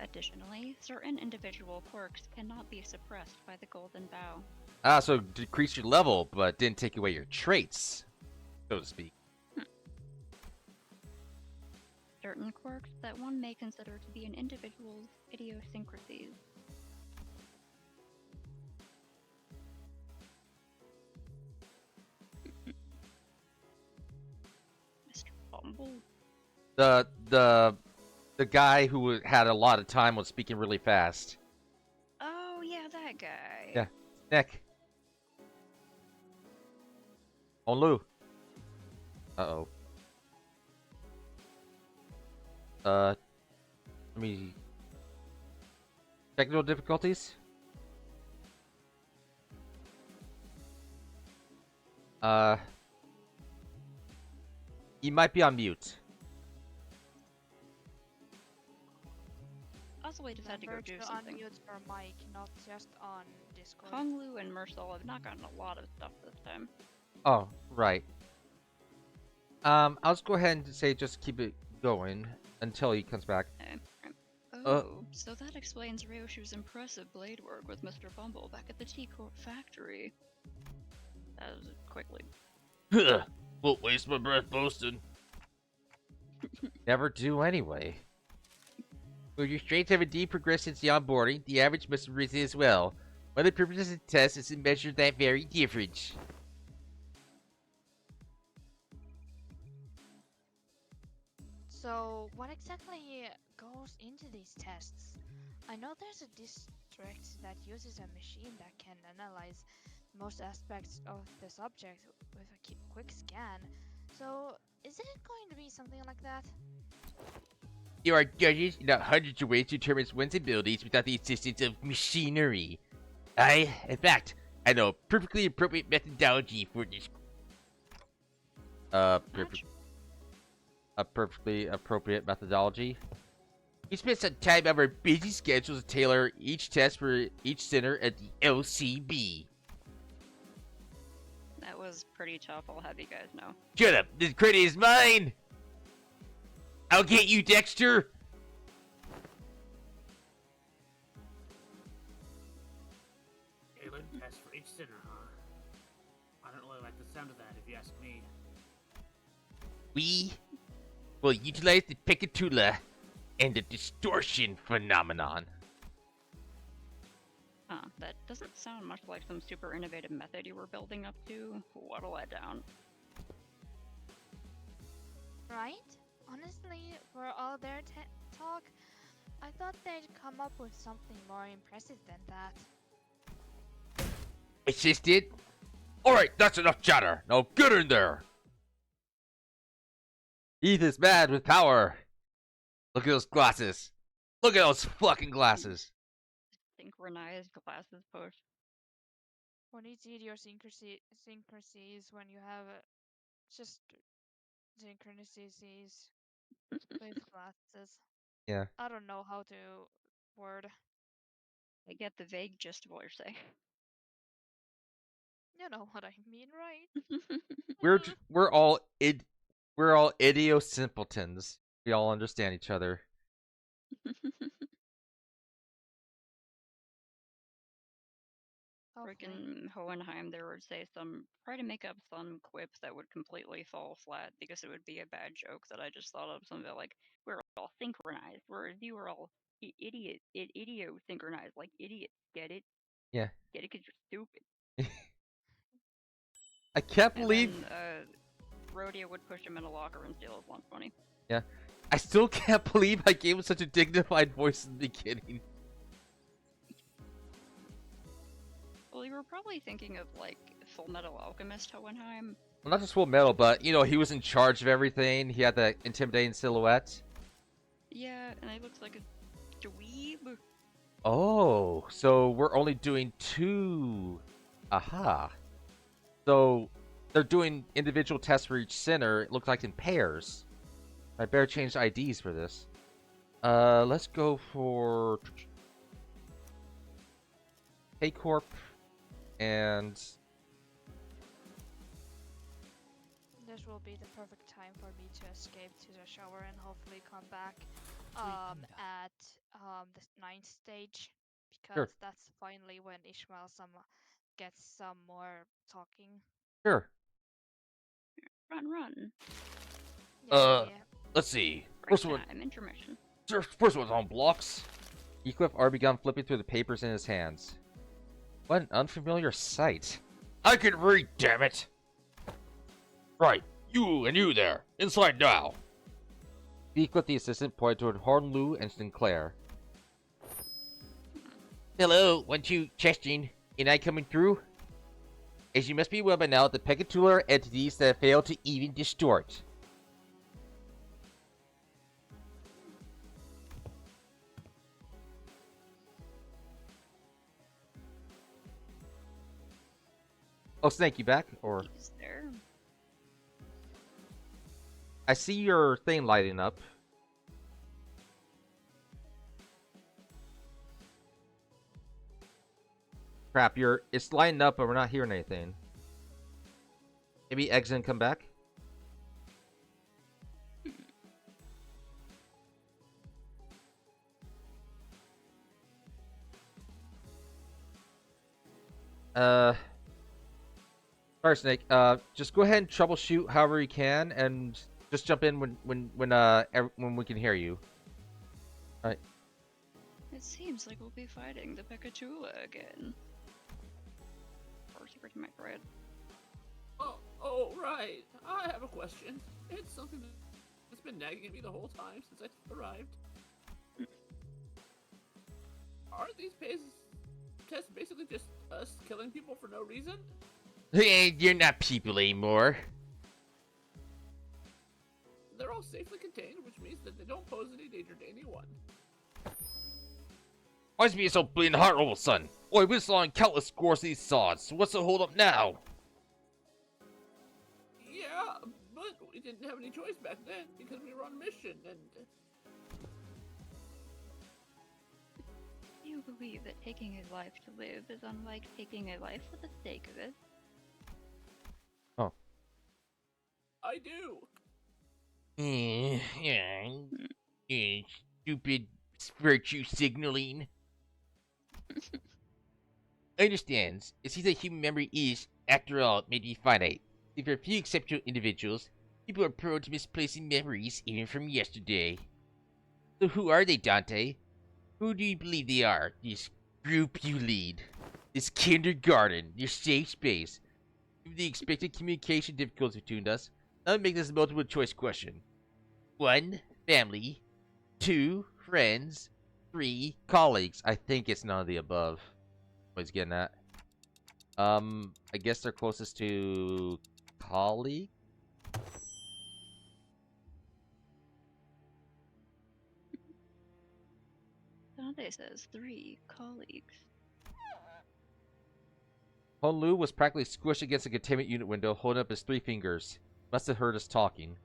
Additionally, certain individual quirks cannot be suppressed by the Golden Bow. Ah, so decrease your level, but didn't take away your traits, so to speak. Certain quirks that one may consider to be an individual's idiosyncrasies. Mr. Bumble? The guy who had a lot of time was speaking really fast. Oh, yeah, that guy. Yeah. Nick. Onlu. Uh-oh. Let me... Technical difficulties? You might be on mute. Also, I just had to go Remember do to something. unmute your mic, not just on Discord. Honglu and Mersal have not gotten a lot of stuff this time. Oh, right. I'll just go ahead and say just keep it going until he comes back. Oh, so that explains Ryoshu's impressive blade work with Mr. Bumble back at the T-Court factory. That was quickly. Won't waste my breath boasting. Never do anyway. When your strengths have indeed progressed since the onboarding, the average must have risen as well. One of the purposes of the test is to measure that very difference. So, what exactly goes into these tests? I know there's a district that uses a machine that can analyze most aspects of the subject with a quick scan. So, is it going to be something like that? There are judges in hundreds of ways to determine one's abilities without the assistance of machinery. In fact, I know a perfectly appropriate methodology for this. A perfectly appropriate methodology. We spent some time on our busy schedules to tailor each test for each center at the LCB. That was pretty tough, I'll have you guys know. Shut up! This credit is mine! I'll get you, Dexter! Alien test for each center, huh? I don't really like the sound of that, if you ask me. We will utilize the Picatula and the distortion phenomenon. Huh, that doesn't sound much like some super innovative method you were building up to. What a letdown. Right? Honestly, for all their talk, I thought they'd come up with something more impressive than that. It's just it? Alright, that's enough chatter. Now get in there! Heath is mad with power. Look at those glasses. Look at those fucking glasses. Synchronized glasses push. When it's idiosyncrasies when you have just synchronicities with glasses. Yeah. I don't know how to word. I get the vague gist of what you're saying. You know what I mean, right? We're all idiosimpletons. We all understand each other. Frickin' Hohenheim, there would say try to make up some quips that would completely fall flat because it would be a bad joke that I just thought of. Something like, we're all synchronized, whereas you were all idiosynchronized, like idiots. Get it? Yeah. Get it because you're stupid. I can't believe. And then, Rhodia would push him in a locker and steal his lunch money. Yeah. I still can't believe I gave him such a dignified voice in the beginning. Well, you were probably thinking of, like, Full Metal Alchemist Hohenheim. Well, not just Full Metal, but, you know, he was in charge of everything. He had that intimidating silhouette. Yeah, and he looks like a dweeb. Oh, so we're only doing 2. Aha. So, they're doing individual tests for each sinner. It looks like in pairs. I better change IDs for this. Let's go for K-Corp and This will be the perfect time for me to escape to the shower and hopefully come back at the 9th stage, because Sure. that's finally when Ishmael gets some more talking. sure. Run. Yeah. Let's see. Break time, intermission. First one's on blocks. Heathcliff already begun flipping through the papers in his hands. What an unfamiliar sight. I can read, damn it! Right, you and you there, inside now. Heathcliff, the assistant, pointed toward Hornlu and Sinclair. Hello, 1-2, Chestin. Ain't I coming through? As you must be aware by now, the Pekatula are entities that fail to even distort. Oh, Snake, you back? Or He's there. I see your thing lighting up. Crap, it's lighting up, but we're not hearing anything. Maybe exit and come back? Sorry, Snake. Just go ahead and troubleshoot however you can, and just jump in when we can hear you. Alright. It seems like we'll be fighting the Pekatula again. Or super to my thread. Oh, right. I have a question. It's something that's been nagging at me the whole time since I arrived. Aren't these tests basically just us killing people for no reason? Hey, you're not people anymore. They're all safely contained, which means that they don't pose any danger to anyone. Why's me so bleeding hard all of a sudden? Boy, we're sawing countless scores of these sods, so what's the hold up now? Yeah, but we didn't have any choice back then because we were on a mission and... Do you believe that taking a life to live is unlike taking a life for the sake of it? Oh. I do. Yeah, stupid virtue signaling. I understand. It seems that human memory is, after all, made to be finite. If there are few exceptional individuals, people are prone to misplacing memories even from yesterday. So who are they, Dante? Who do you believe they are? This group you lead. This kindergarten, your safe space. Given the expected communication difficulties between us, now make this a multiple choice question. 1, family. 2, friends. 3, colleagues. I think it's none of the above. What he's getting at. I guess they're closest to colleague? Dante says 3 colleagues. Honlu was practically squished against the containment unit window, holding up his 3 fingers. Must have heard us talking.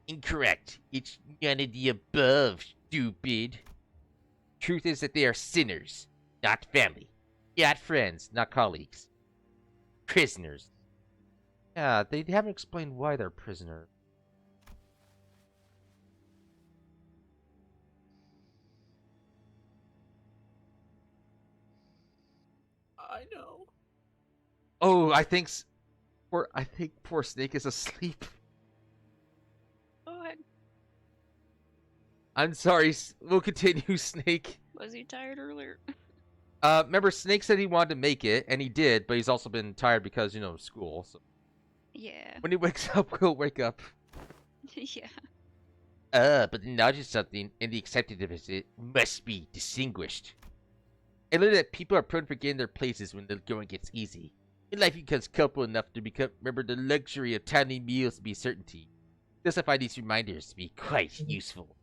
Incorrect. It's none of the above, stupid. Truth is that they are sinners, not family. Not friends, not colleagues. Prisoners. Yeah, they haven't explained why they're prisoners. I know. Oh, I think poor Snake is asleep. Oh, heck. I'm sorry. We'll continue, Snake. Was he tired earlier? Remember, Snake said he wanted to make it, and he did, but he's also been tired because, you know, school. So Yeah. when he wakes up, he'll wake up. Yeah. But the knowledge of something and the acceptance of it must be distinguished. I learned that people are prone to forgetting their places when the going gets easy. In life, becomes comfortable enough to remember the luxury of timely meals to be a certainty. Thus, I find these reminders to be quite useful.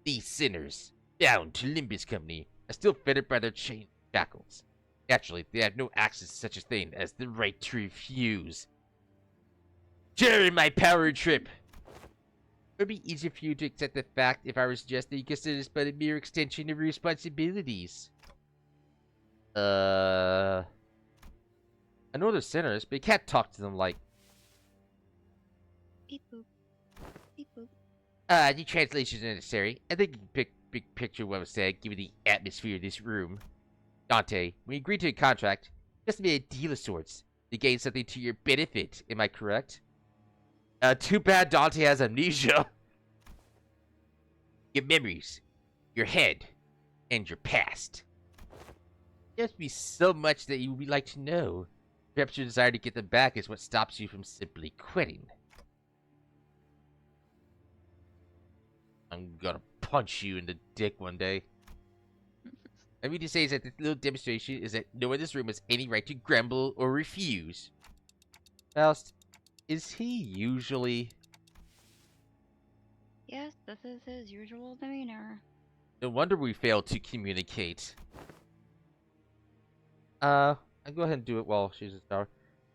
These sinners, bound to Limbus Company, are still fettered by their chain shackles. Naturally, they have no access to such a thing as the right to refuse. Share my power trip! It would be easier for you to accept the fact if I were suggesting you consider this but a mere extension of your responsibilities. I know they're sinners, but you can't talk to them like... Beep boop. Beep boop. The translation is necessary. I think you can big picture what was said, given the atmosphere of this room. Dante, when you agreed to a contract, just to be a deal of sorts, to gain something to your benefit, am I correct? Too bad Dante has amnesia. Your memories, your head, and your past. There must be so much that you would like to know. Perhaps your desire to get them back is what stops you from simply quitting. I'm gonna punch you in the dick one day. I mean to say is that this little demonstration is that no one in this room has any right to grumble or refuse. Faust, is he usually... Yes, this is his usual demeanor. No wonder we failed to communicate. I'll go ahead and do it while she's a star.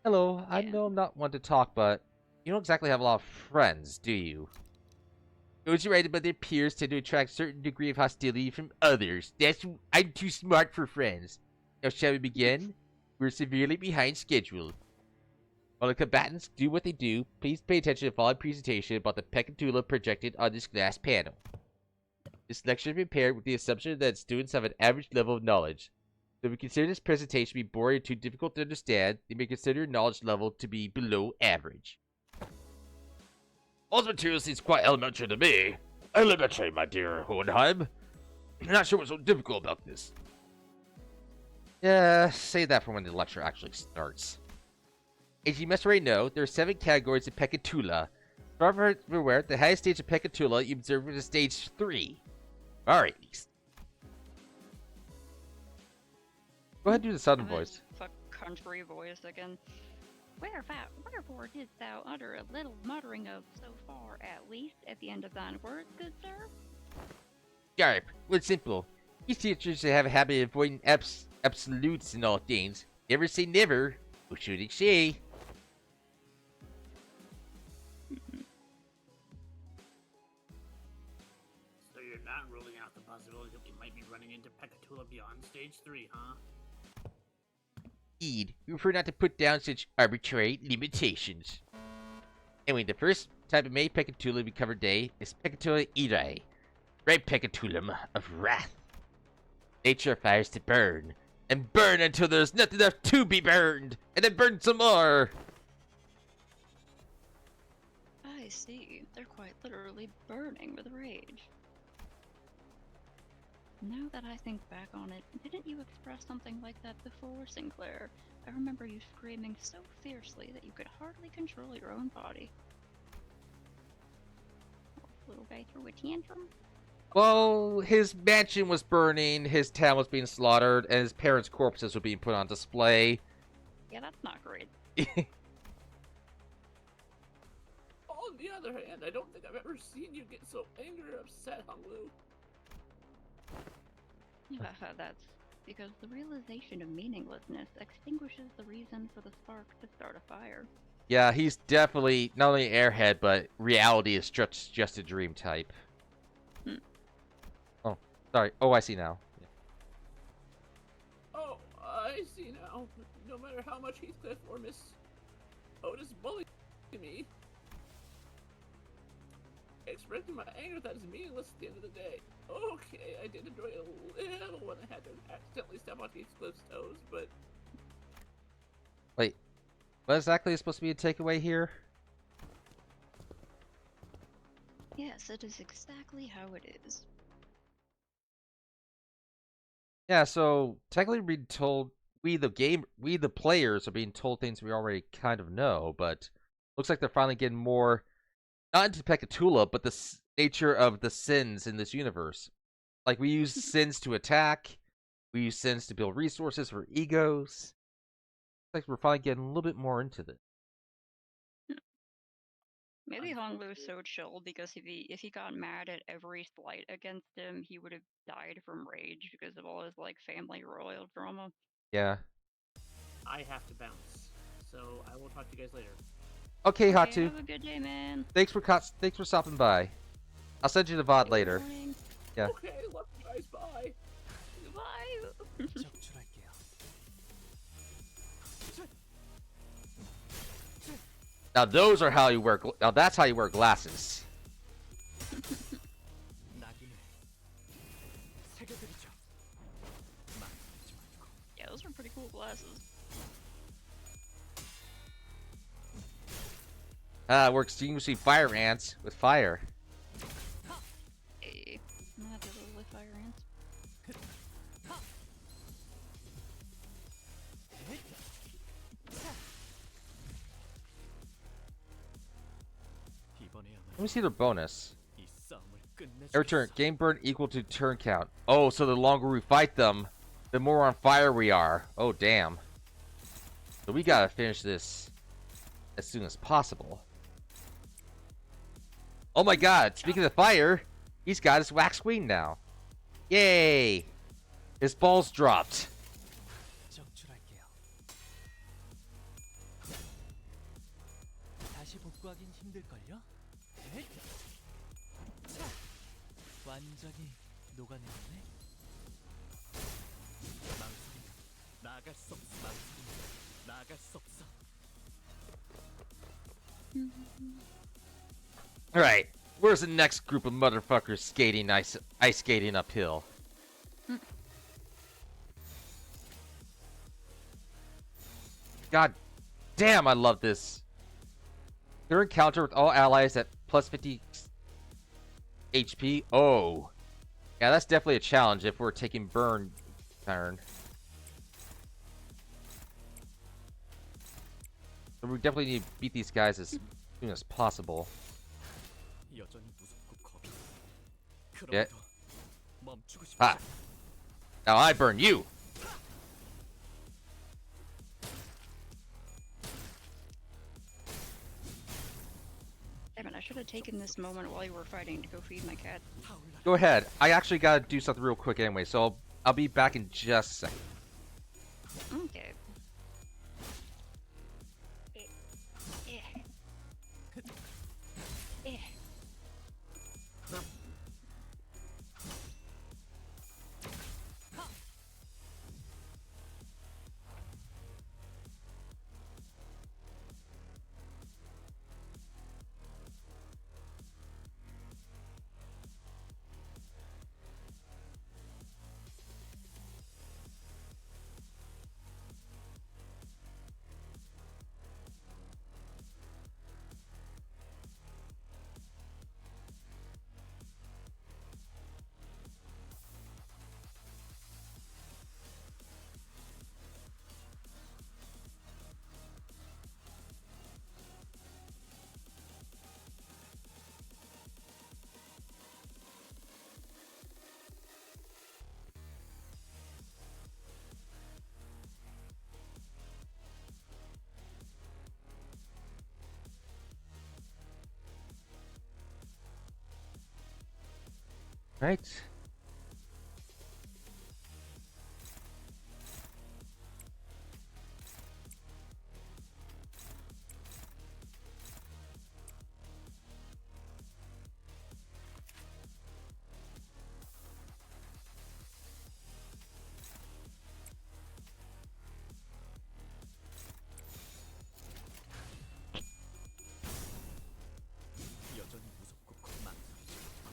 Hello, I know I'm not one to talk, but you don't exactly have a lot of friends, do you? Those who are but their peers tend to attract a certain degree of hostility from others. I'm too smart for friends. Now shall we begin? We're severely behind schedule. While the combatants do what they do, please pay attention to the following presentation about the Pekatula projected on this glass panel. This lecture is prepared with the assumption that students have an average level of knowledge. So if we consider this presentation to be boring or too difficult to understand, they may consider your knowledge level to be below average. All the material seems quite elementary to me. Elementary, my dear Hohenheim. I'm not sure what's so difficult about this. Yeah, say that for when the lecture actually starts. As you must already know, there are 7 categories of Pekatula. However, beware, the highest stage of Pekatula you observe is stage 3. Or at least. Go ahead and do the southern voice. Fuck country voice again. Wherefore didst thou utter a little muttering of so far, at least, at the end of thine words, good sir? Sharp. Well, simple. These teachers have a habit of avoiding absolutes in all things. Never say never. Who should it say? So you're not ruling out the possibility that we might be running into Pekatula beyond stage 3, huh? Indeed, we prefer not to put down such arbitrary limitations. Anyway, the first type of made Pekatula we covered today is Pekatula Irae, Red Pekatulum of Wrath. Nature fires to burn, and burn until there's nothing left to be burned, and then burn some more! I see. They're quite literally burning with rage. Now that I think back on it, didn't you express something like that before, Sinclair? I remember you screaming so fiercely that you could hardly control your own body. Little guy threw a tantrum? Well, his mansion was burning, his town was being slaughtered, and his parents' corpses were being put on display. Yeah, that's not great. On the other hand, I don't think I've ever seen you get so angry or upset, Honglu. That's because the realization of meaninglessness extinguishes the reason for the spark to start a fire. Yeah, he's definitely not only an airhead, but reality is just a dream type. Oh, sorry. Oh, I see now. Yeah. Oh, I see now. No matter how much Heathcliff or Miss Otis bully me, expressing my anger that is meaningless at the end of the day. Okay, I did enjoy it a little when I had to accidentally step on Heathcliff's toes, but... Wait, what exactly is supposed to be a takeaway here? Yes, it is exactly how it is. Yeah, so technically we're being told, we the players are being told things we already kind of know, but looks like they're finally getting more, not into Pekatula, but the nature of the sins in this universe. Like, we use sins to attack, we use sins to build resources for egos. Looks like we're finally getting a little bit more into this. Maybe Honglu's so chill because if he got mad at every slight against him, he would have died from rage because of all his like family royal drama. Yeah. I have to bounce. So I will talk to you guys later. Okay, Okay, Hatu. have a good day, man. Thanks for stopping by. I'll send you the VOD later. Good morning. Yeah. Okay, love you guys. Bye. Bye. 적출할게요. Now those are how you wear. Now that's how you wear glasses. 낙인을 새겨드리죠. 망설이지 말고. Yeah, those are pretty cool glasses. We're extinguishing fire ants with fire. Hey, I'm gonna have to go with fire ants. Let me see their bonus. 이 싸움을 끝내주겠어. Every turn, game burn equal to turn count. Oh, so the longer we fight them, the more on fire we are. Oh, damn. So we gotta finish this as soon as possible. Oh my god, speaking of fire, he's got his wax queen now. Yay! His balls dropped. 적출할게요. 다시 복구하긴 힘들걸요? 에잇! 차! 완전히 녹아내렸네. 망설이다. 나아갈 수 없어. 망설이다. 나아갈 수 없어. Alright, where's the next group of motherfuckers skating ice skating uphill? God damn, I love this. Their encounter with all allies at plus 50 HP. Oh. Yeah, that's definitely a challenge if we're taking burn turn. So we definitely need to beat these guys as soon as possible. 여전히 무섭고 겁이 나. Yeah. 그럼에도 멈추고 싶지 Ah. Now I burn you. Damn it, I should have taken this moment while you were fighting to go feed my cat. 타올라. Go ahead. I actually gotta do something real quick anyway, so I'll be back in just a second. Okay. Right. 여전히 무섭고 망설이지 마.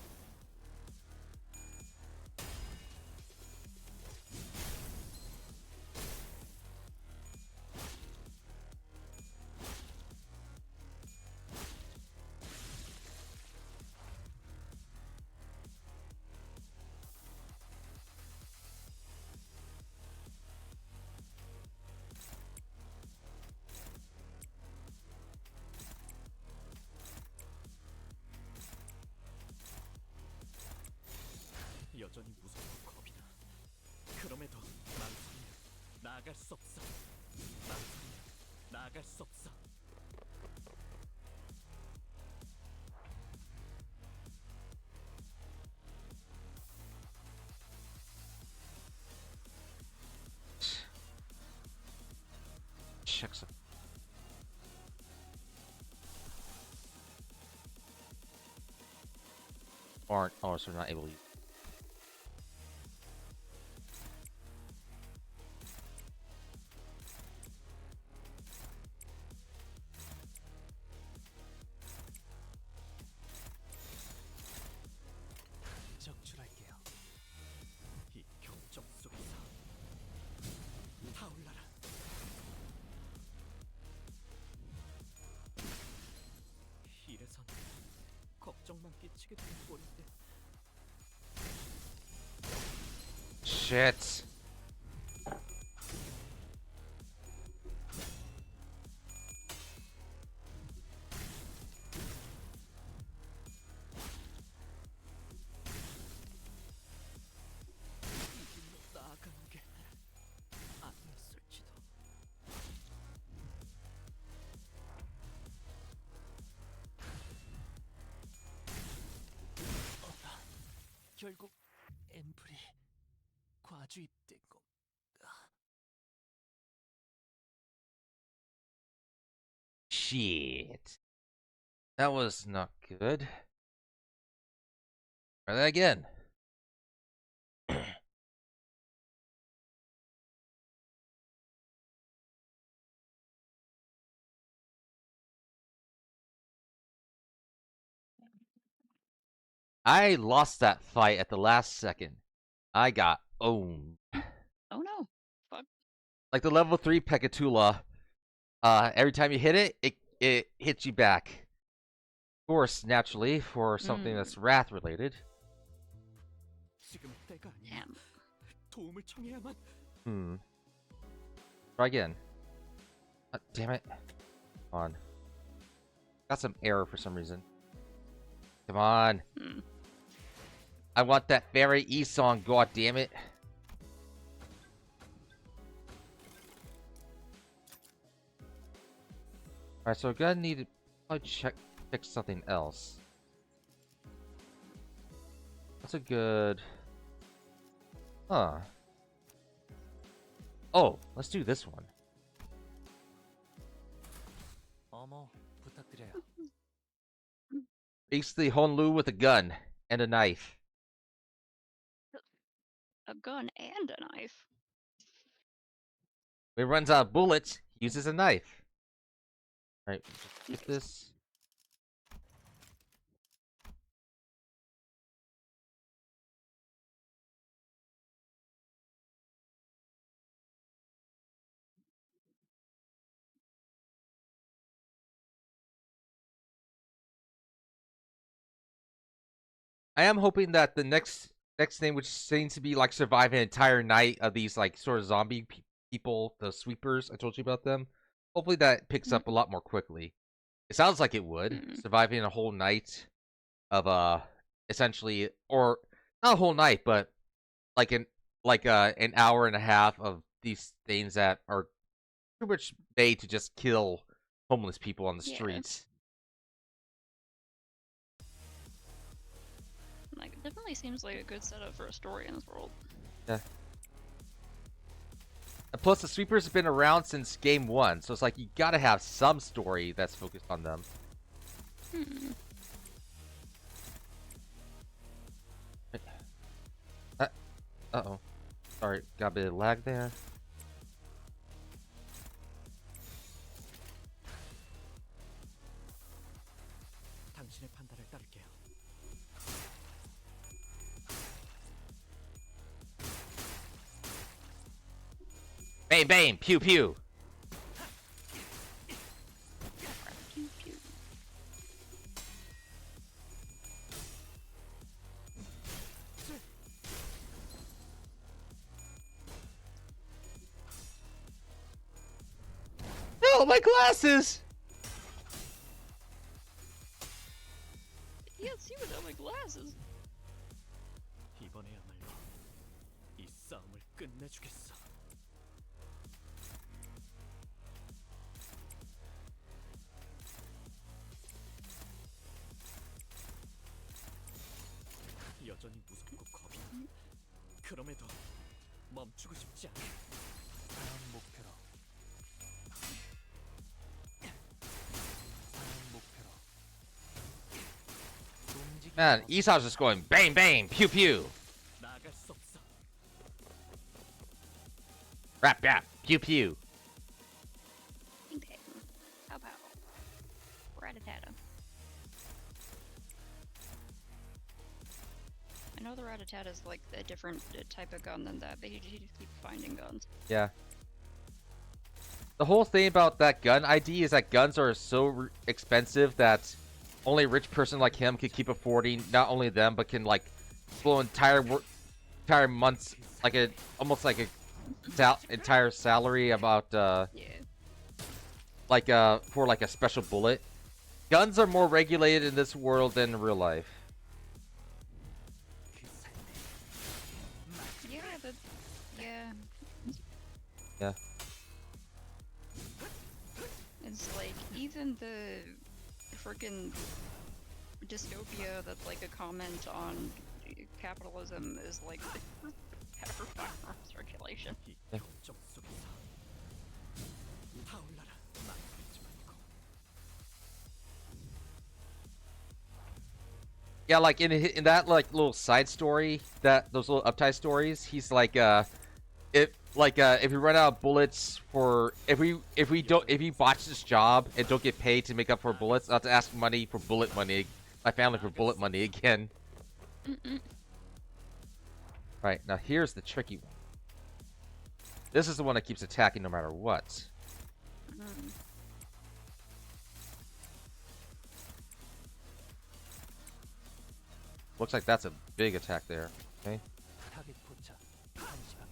여전히 무섭고 겁이 나. 그럼에도 망설이다. 나아갈 수 없어. 망설이다. 나아갈 수 없어. check some. Aren't. Oh, so we're not able to use. 적출할게요. 이 경적 속에서 타올라라. 이래선 걱정만 끼치게 된 꼴인데. Shit. 이 길로 나아가는 게 아니었을지도. 결국 앰플이 과주입된 건가? Shit. That was not good. Try that again. I lost that fight at the last second. I got owned. Oh no. Fuck. Like the level 3 Pekatula, every time you hit it, it hits you back. Of course, naturally, for something that's wrath related. 지금은 때가 아니야. Damn. 도움을 청해야만. Try again. Damn it. Come on. Got some error for some reason. Come on. I want that fairy E song, god damn it. Alright, so we're gonna need to probably fix something else. That's a good... Huh. Oh, let's do this one. 어머, 부탁드려요. Basically, Honlu with a gun and a knife. A gun and a knife. When he runs out of bullets, he uses a knife. Alright, get this. I am hoping that the next thing, which seems to be like survive an entire night of these like sort of zombie people, the sweepers. I told you about them. Hopefully that picks up a lot more quickly. It sounds like it would. Surviving a whole night of essentially, or not a whole night, but like an hour and a half of these things that are pretty much made to just kill homeless people on the streets. Like, it definitely seems like a good setup for a story in this world. Yeah. And plus, the sweepers have been around since game 1, so it's like you gotta have some story that's focused on them. Uh-oh. Sorry, got a bit of lag there. 당신의 판단을 따를게요. Bang, bang, pew, pew. Pew, pew. No, my glasses! You can't see without my glasses. 이번에야말로 이 싸움을 끝내주겠어. 여전히 무섭고 겁이 나. 그럼에도 멈추고 싶지 않아. 다음 목표로 Man, Esau's just going bang bang, pew pew. 나아갈 수 없어. Rap rap, pew pew. Ping ping. Pow pow. Rat-a-tat-a. I know the rat-a-tat is like a different type of gun than that, but he just keeps finding guns. Yeah. The whole thing about that gun ID is that guns are so expensive that only a rich person like him could keep affording not only them but can like blow entire months like almost like a entire salary about Yeah. like for like a special bullet. Guns are more regulated in this world than in real life. Yeah, but yeah. Yeah. It's like even the freaking dystopia that's like a comment on capitalism is like better firearms regulation. 이 결정 속에서 타올라라. 망설이지 말고. Yeah, like in that like little side story, that those little uptight stories, he's like if we run out of bullets for if we botch this job and don't get paid to make up for bullets, I'll have to ask money for bullet money, my family for bullet money again. Right, now here's the tricky one. This is the one that keeps attacking no matter what. Looks like that's a big attack there. Okay. 타겟 포착. 1시 방향.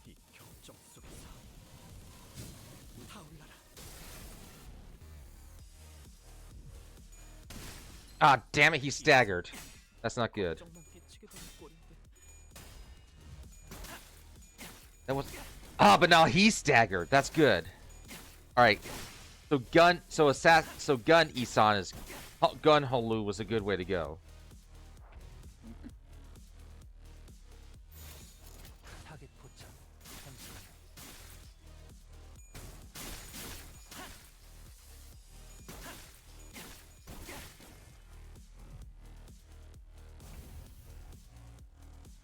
이 결정 속에서 타올라라. Ah, damn it, he staggered. That's not good. 걱정만 끼치게 되는 꼴인데. That was but now he's staggered. That's good. All right. So gun Isan is gun Holu was a good way to go. 타겟 포착. 1시 방향.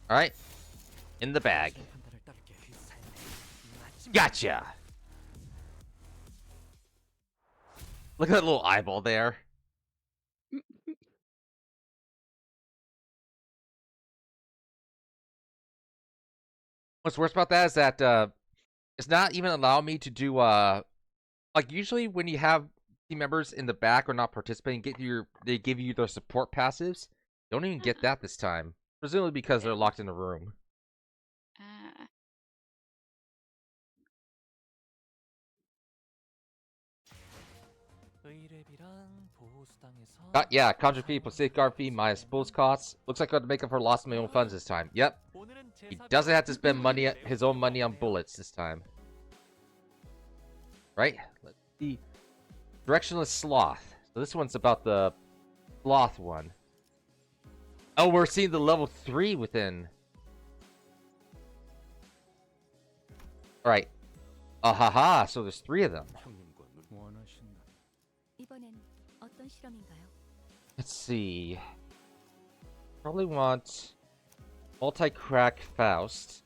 All right. In the bag. 판단을 따를게. 그 삶의 마지막 Gotcha. Look at that little eyeball there. What's worse about that is that it's not even allowing me to do like usually when you have team members in the back or not participating, they give you their support passives. Don't even get that this time. Presumably because they're locked in a room. 의뢰비랑 보호수당에서 Yeah, contract fee plus safeguard fee minus post costs. Looks like I got to make up for loss of my own funds this time. Yep. 오늘은 He 제사 doesn't have to spend money, his own money on bullets this time. Right? Let's see. Directionless Sloth. So this one's about the Sloth one. Oh, we're seeing the level 3 within. Alright. Haha, so there's 3 of them. 형님과 원하신다. 이번엔 어떤 실험인가요? Let's see. Probably want multi-crack Faust.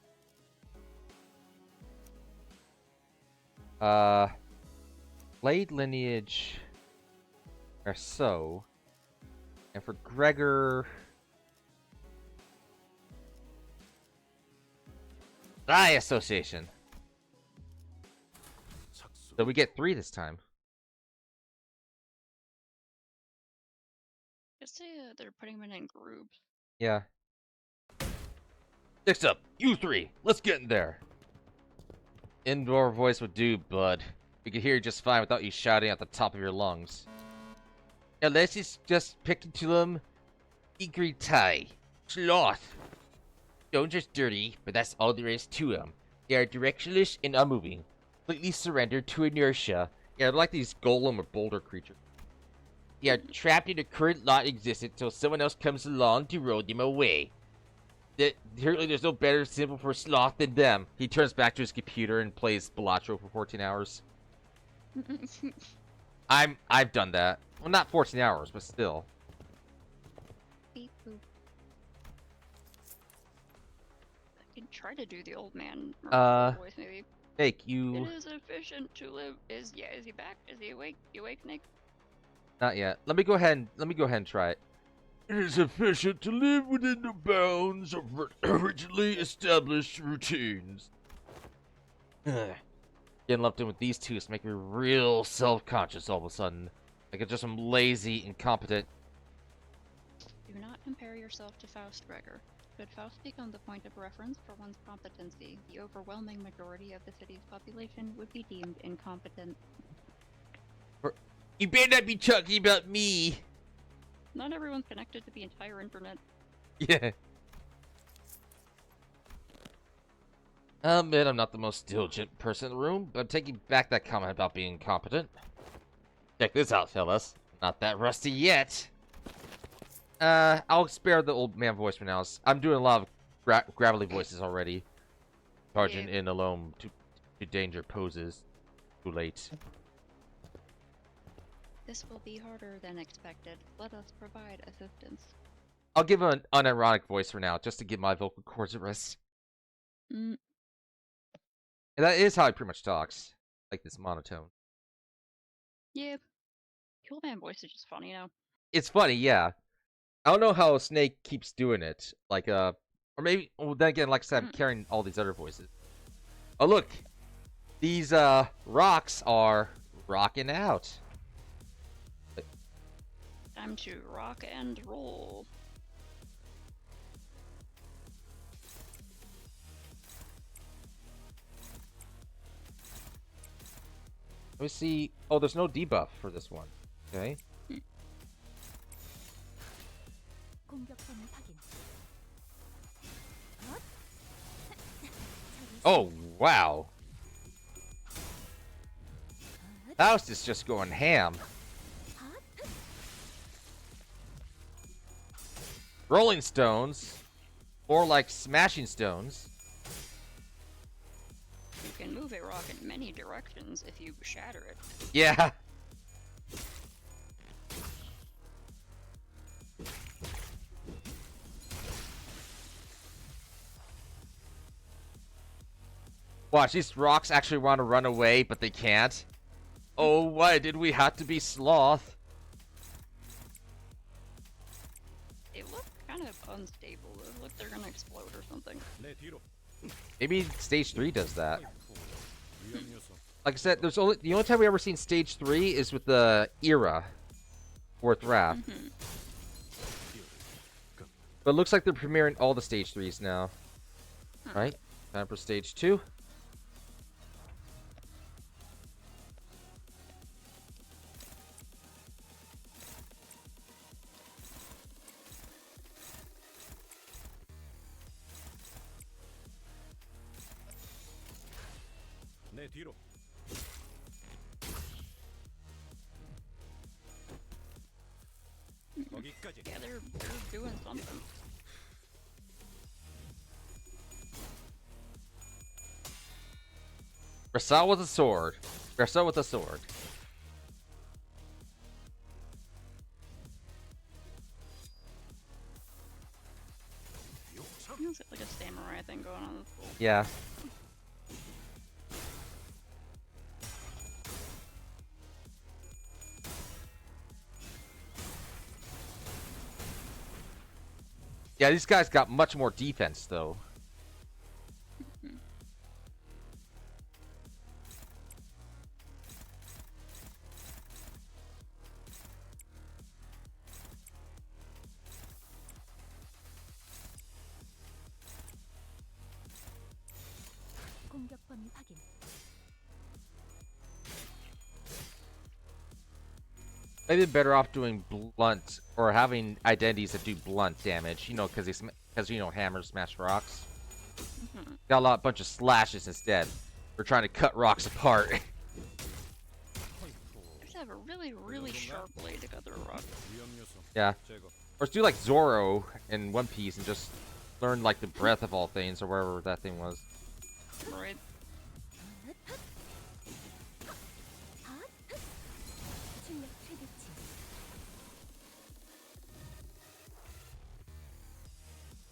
Blade lineage or so. And for Gregor, Die Association. So we get 3 this time. Just say they're putting them in groups. Yeah. Next up, you 3. Let's get in there. Indoor voice would do, bud. We could hear you just fine without you shouting at the top of your lungs. Unless it's just picking to them. Igri Tai. Sloth. Stones are dirty, but that's all there is to them. They are directionless and unmoving. Completely surrendered to inertia. Yeah, they're like these golem or boulder creatures. They are trapped in the current lot existence till someone else comes along to roll them away. Certainly there's no better symbol for Sloth than them. He turns back to his computer and plays Balatro for 14 hours. I've done that. Well, not 14 hours, but still. Beep try to do the old man voice maybe. Snake, It you is efficient to live. Is he back? Is he awake? You awake, Snake? not yet. Let me go ahead and try it. It is efficient to live within the bounds of originally established routines. Getting lumped in with these two is making me real self-conscious all of a sudden. Like I'm just lazy, incompetent. Do not compare yourself to Faust, Gregor. Should Faust become the point of reference for one's competency, the overwhelming majority of the city's population would be deemed incompetent. You better not be talking about me. Not everyone's connected to the entire internet. Yeah. I'll admit I'm not the most diligent person in the room, but I'm taking back that comment about being incompetent. Check this out, fellas. Not that rusty yet. I'll spare the old man voice for now. I'm doing a lot of gravelly voices already. Charging in alone to danger poses. Too late. This will be harder than expected. Let us provide assistance. I'll give an unironic voice for now, just to give my vocal cords a rest. Mm. And that is how he pretty much talks. Like this monotone. Yeah. The old man voice is just funny, you know. It's funny, yeah. I don't know how Snake keeps doing it. Like, or maybe, well, then again, like I said, I'm carrying all these other voices. Oh, look. These, rocks are rocking out. Time to rock and roll. Let me see. Oh, there's no debuff for this one. Okay. 공격권을 확인. Oh, wow. Faust is just going ham. Rolling stones. Or like smashing stones. You can move a rock in many directions if you shatter it. Yeah. Watch, these rocks actually want to run away, but they can't. Oh, why did we have to be sloth? They look kind of unstable. They look like they're gonna explode or something. Maybe stage 3 does that. Like I said, the only time we ever seen stage 3 is with the Era. Fourth Wrath. But it looks like they're premiering all the stage 3s now. Right? Time for stage 2. Yeah, they're doing something. Rasal with a sword. Rasal with a sword. It's like a samurai thing going on. Yeah. Yeah, these guys got much more defense, though. 공격 범위 확인. Maybe better off doing blunt or having identities that do blunt damage. You know, because hammers smash rocks. Got a bunch of slashes instead. We're trying to cut rocks apart. Just have a really, really sharp blade to cut through a rock. Yeah. Or do like Zoro in One Piece and just learn like the breath of all things or wherever that thing was. Right.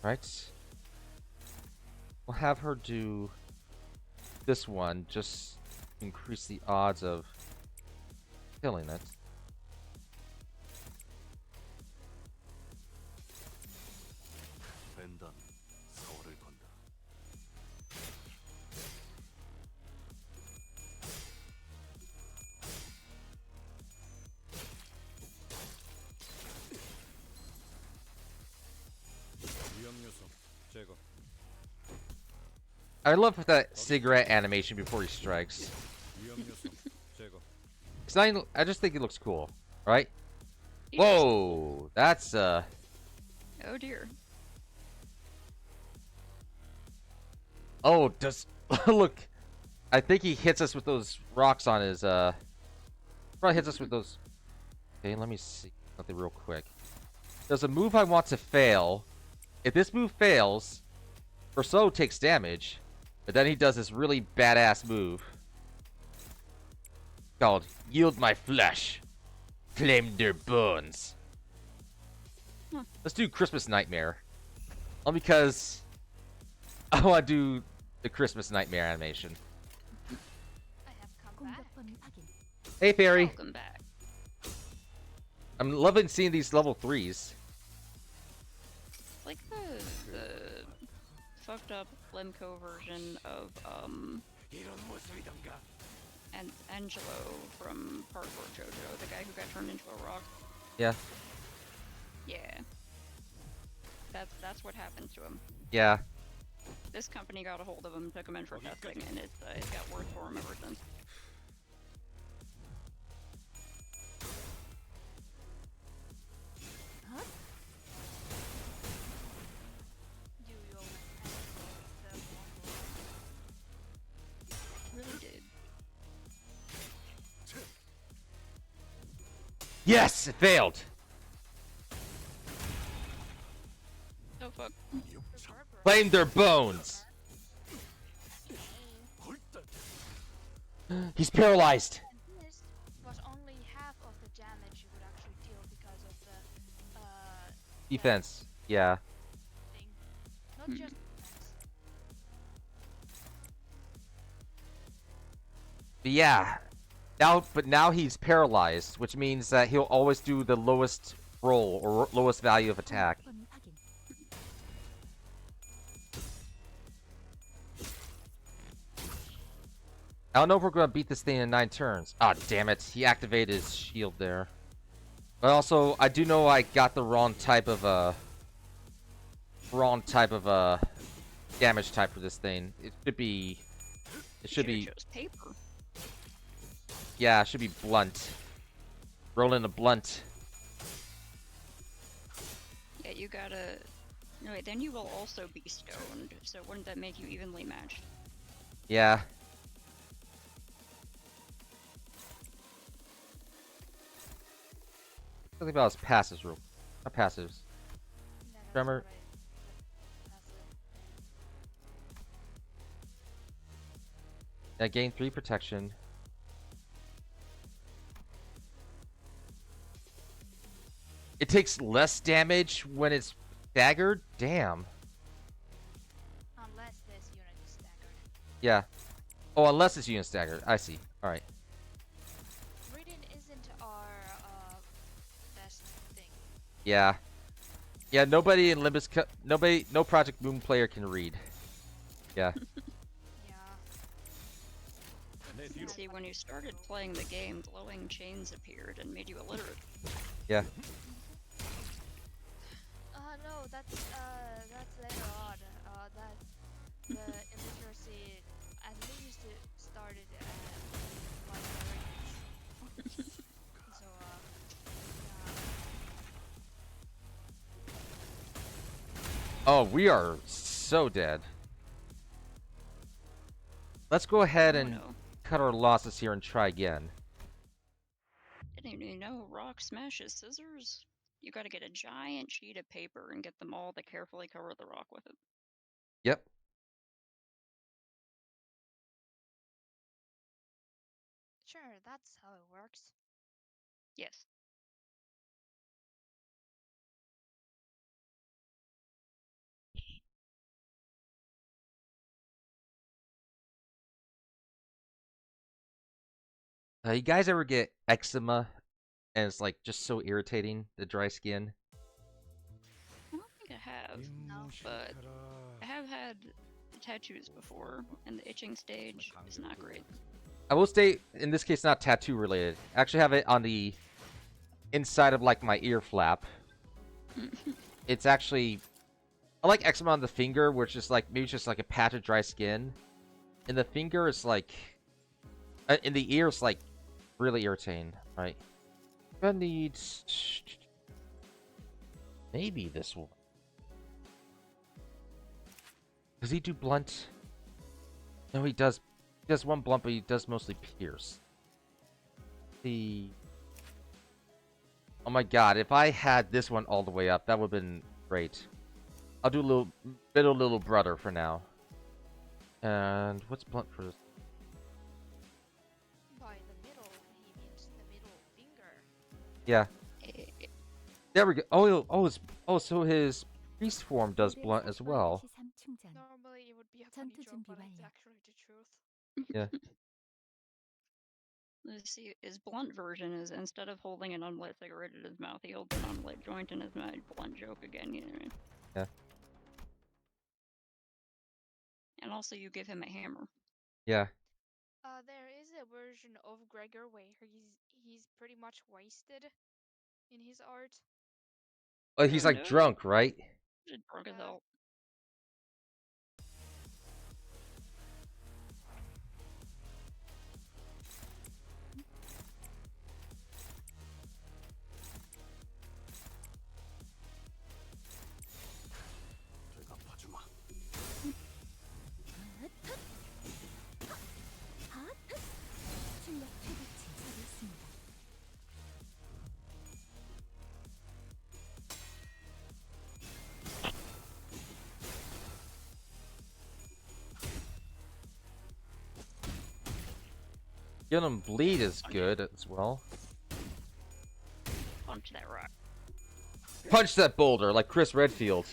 Right. We'll have her do this one, just increase the odds of killing it. 벤단 서울을 건다. 위험 요소 제거. I love that cigarette animation before he strikes. 위험 요소 제거. It's not even, I just think it looks cool, right? Whoa, that's Oh dear. Oh, does look? I think he hits us with those rocks on his. Probably hits us with those. Okay, let me see something real quick. There's a move I want to fail. If this move fails, Urso takes damage, but then he does this really badass move called "Yield My Flesh, Claim Their Bones." Let's do Christmas Nightmare, all because I want to do the Christmas Nightmare animation. I have come back. 공격범위 확인. Hey, Fairy. Welcome back. I'm loving seeing these level 3s. Like the fucked up Lemco version of 이런 모습이던가. and Angelo from Parkour JoJo, the guy who got turned into a rock. Yeah. Yeah. That's what happened to him. Yeah. This company got a hold of him, took him in for testing, and it's got worse for him ever since. Do you own the Really did. Yes, it failed. Oh fuck. Claim their bones. He's paralyzed. And this was only half of the damage you would actually deal because of the Defense. Yeah. thing. Not just But yeah. Now he's paralyzed, which means that he'll always do the lowest roll or lowest value of attack. 공격범위 확인. I don't know if we're gonna beat this thing in 9 turns. Ah, damn it! He activated his shield there. But also, I do know I got the wrong type of damage type for this thing. It should be. It should be. Chose paper. Yeah, it should be blunt. Rolling a blunt. Yeah, you gotta. No wait, then you will also be stoned. So wouldn't that make you evenly matched? Yeah. Something about his passives, real. Not passives. Tremor. Yeah, gain 3 protection. It takes less damage when it's staggered? Damn. unless this unit is staggered. Yeah. Oh, unless it's unit staggered. I see. Alright. Reading isn't our best thing. Yeah. Yeah, nobody in Limbus... no Project Moon player can read. Yeah. Yeah. See, when you started playing the game, glowing chains appeared and made you illiterate. Yeah. No, that's later on. That the illiteracy at least it started at like the so Oh, we are so dead. Let's go ahead Oh, and no. cut our losses here and try again. Didn't even know rock smashes scissors. You gotta get a giant sheet of paper and get them all to carefully cover the rock with it. Yep. sure, that's how it works. Yes. You guys ever get eczema and it's like just so irritating, the dry skin? I don't think I have, but I have had tattoos before, and the itching stage is not great. I will state, in this case, not tattoo related. I actually have it on the inside of like my ear flap. It's actually, I like eczema on the finger, which is like maybe just like a patch of dry skin. In the finger, it's like, in the ear, it's like really irritating. Right? I need maybe this one. Does he do blunt? No, he does. He does one blunt, but he does mostly pierce. Oh my god, if I had this one all the way up, that would have been great. I'll do a little brother for now. And what's blunt for this? By the middle, he means the middle finger. Yeah. There we go. So his priest form does blunt as well. Normally it would be a funny joke, but it's actually the truth. Yeah. Let's see, his blunt version is instead of holding an unlit cigarette in his mouth, he holds an unlit joint in his mouth. Blunt joke again, you know what I mean? Yeah. And also, you give him a hammer. Yeah. There is a version of Gregor where he's pretty much wasted in his art. Oh, he's like drunk, right? Just drunk as hell. Get him bleed is good as well. Punch that rock. Punch that boulder like Chris Redfield.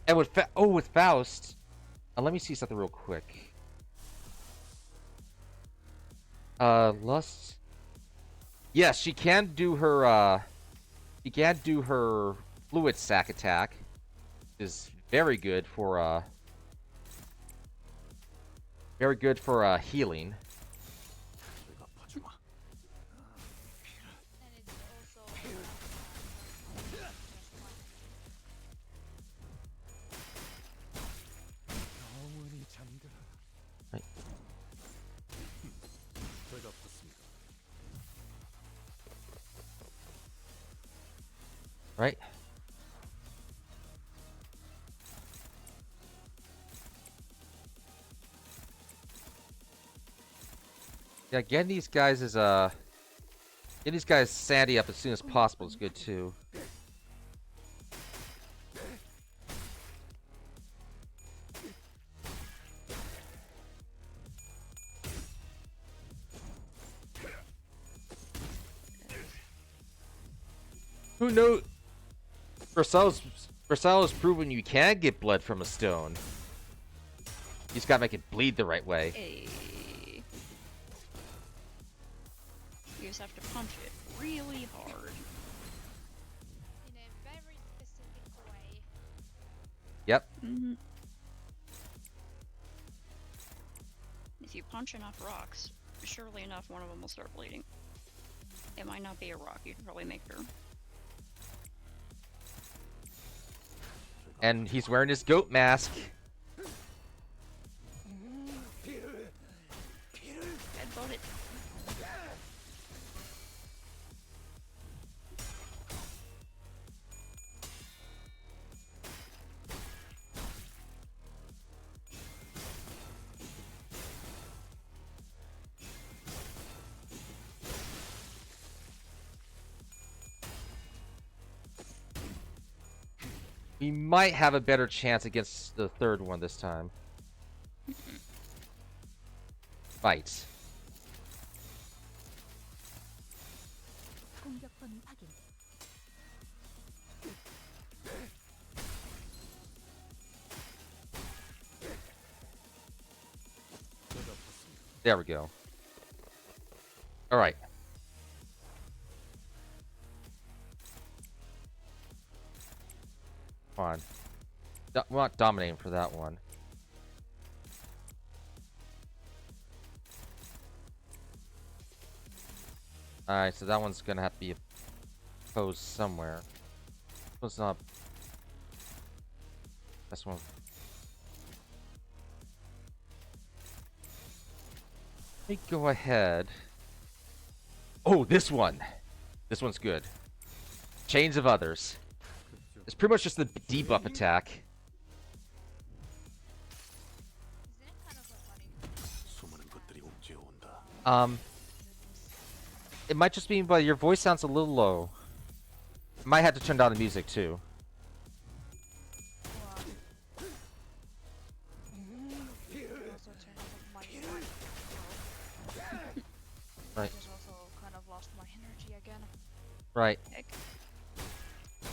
And with with Faust, let me see something real quick. Lust. Yes, she can do her. She can do her fluid sac attack. Is very good for healing. Right. Yeah, getting these guys sandy up as soon as possible is good too. Who knows? Versailles has proven you can get blood from a stone. You just gotta make it bleed the right way. Hey. You just have to punch it really hard. In a very specific way. Yep. Mm-hmm. If you punch enough rocks, surely enough one of them will start bleeding. It might not be a rock, you can probably make sure. And he's wearing his goat mask. Headbutt it. We might have a better chance against the third one this time. Fight. 공격권 확인. There we go. Alright. Come on. We're not dominating for that one. Alright, so that one's gonna have to be posed somewhere. This one's not. This one. Let me go ahead. Oh, this one. This one's good. Chains of Others. It's pretty much just the debuff attack. It might just be, but your voice sounds a little low. Might have to turn down the music too. Right. Just also kind of lost my energy again. Right.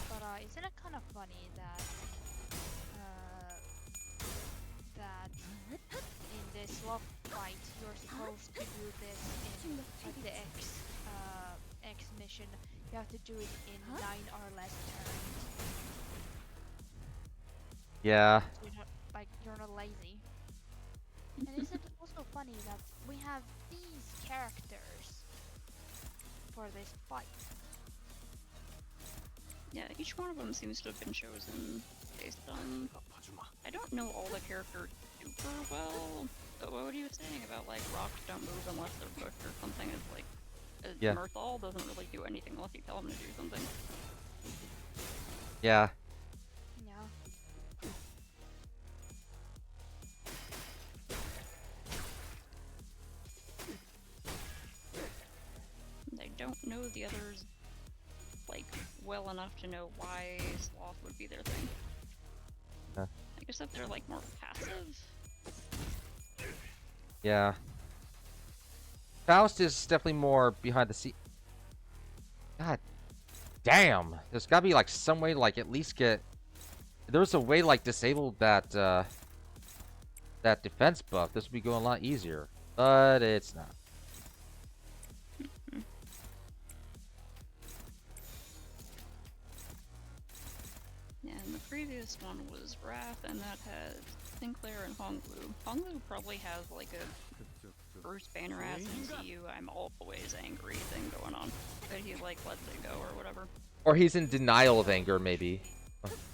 But isn't it kind of funny that in this love fight you're supposed to do this in like the X mission, you have to do it in 9 or less turns. Yeah. So you're not lazy. And isn't it also funny that we have these characters for this fight? Yeah, each one of them seems to have been chosen based on... I don't know all the characters super well, but what were you saying about, like, rocks don't move unless they're pushed or something? Is like, Yeah. Mirthal doesn't really do anything unless you tell him to do something. Yeah. Yeah. I don't know the others, like, well enough to know why Sloth would be their thing. Huh. I guess if they're, like, more passive. Yeah. Faust is definitely more behind the scene. God damn. There's gotta be like some way to like at least get. There's a way like disable that that defense buff. This would be going a lot easier. But it's not. Yeah, and the previous one was Wrath, and that had Sinclair and Honglu. Honglu probably has like a Bruce Banner ass MCU I'm always angry thing going on. But he like lets it go or whatever. Or he's in denial of anger, maybe.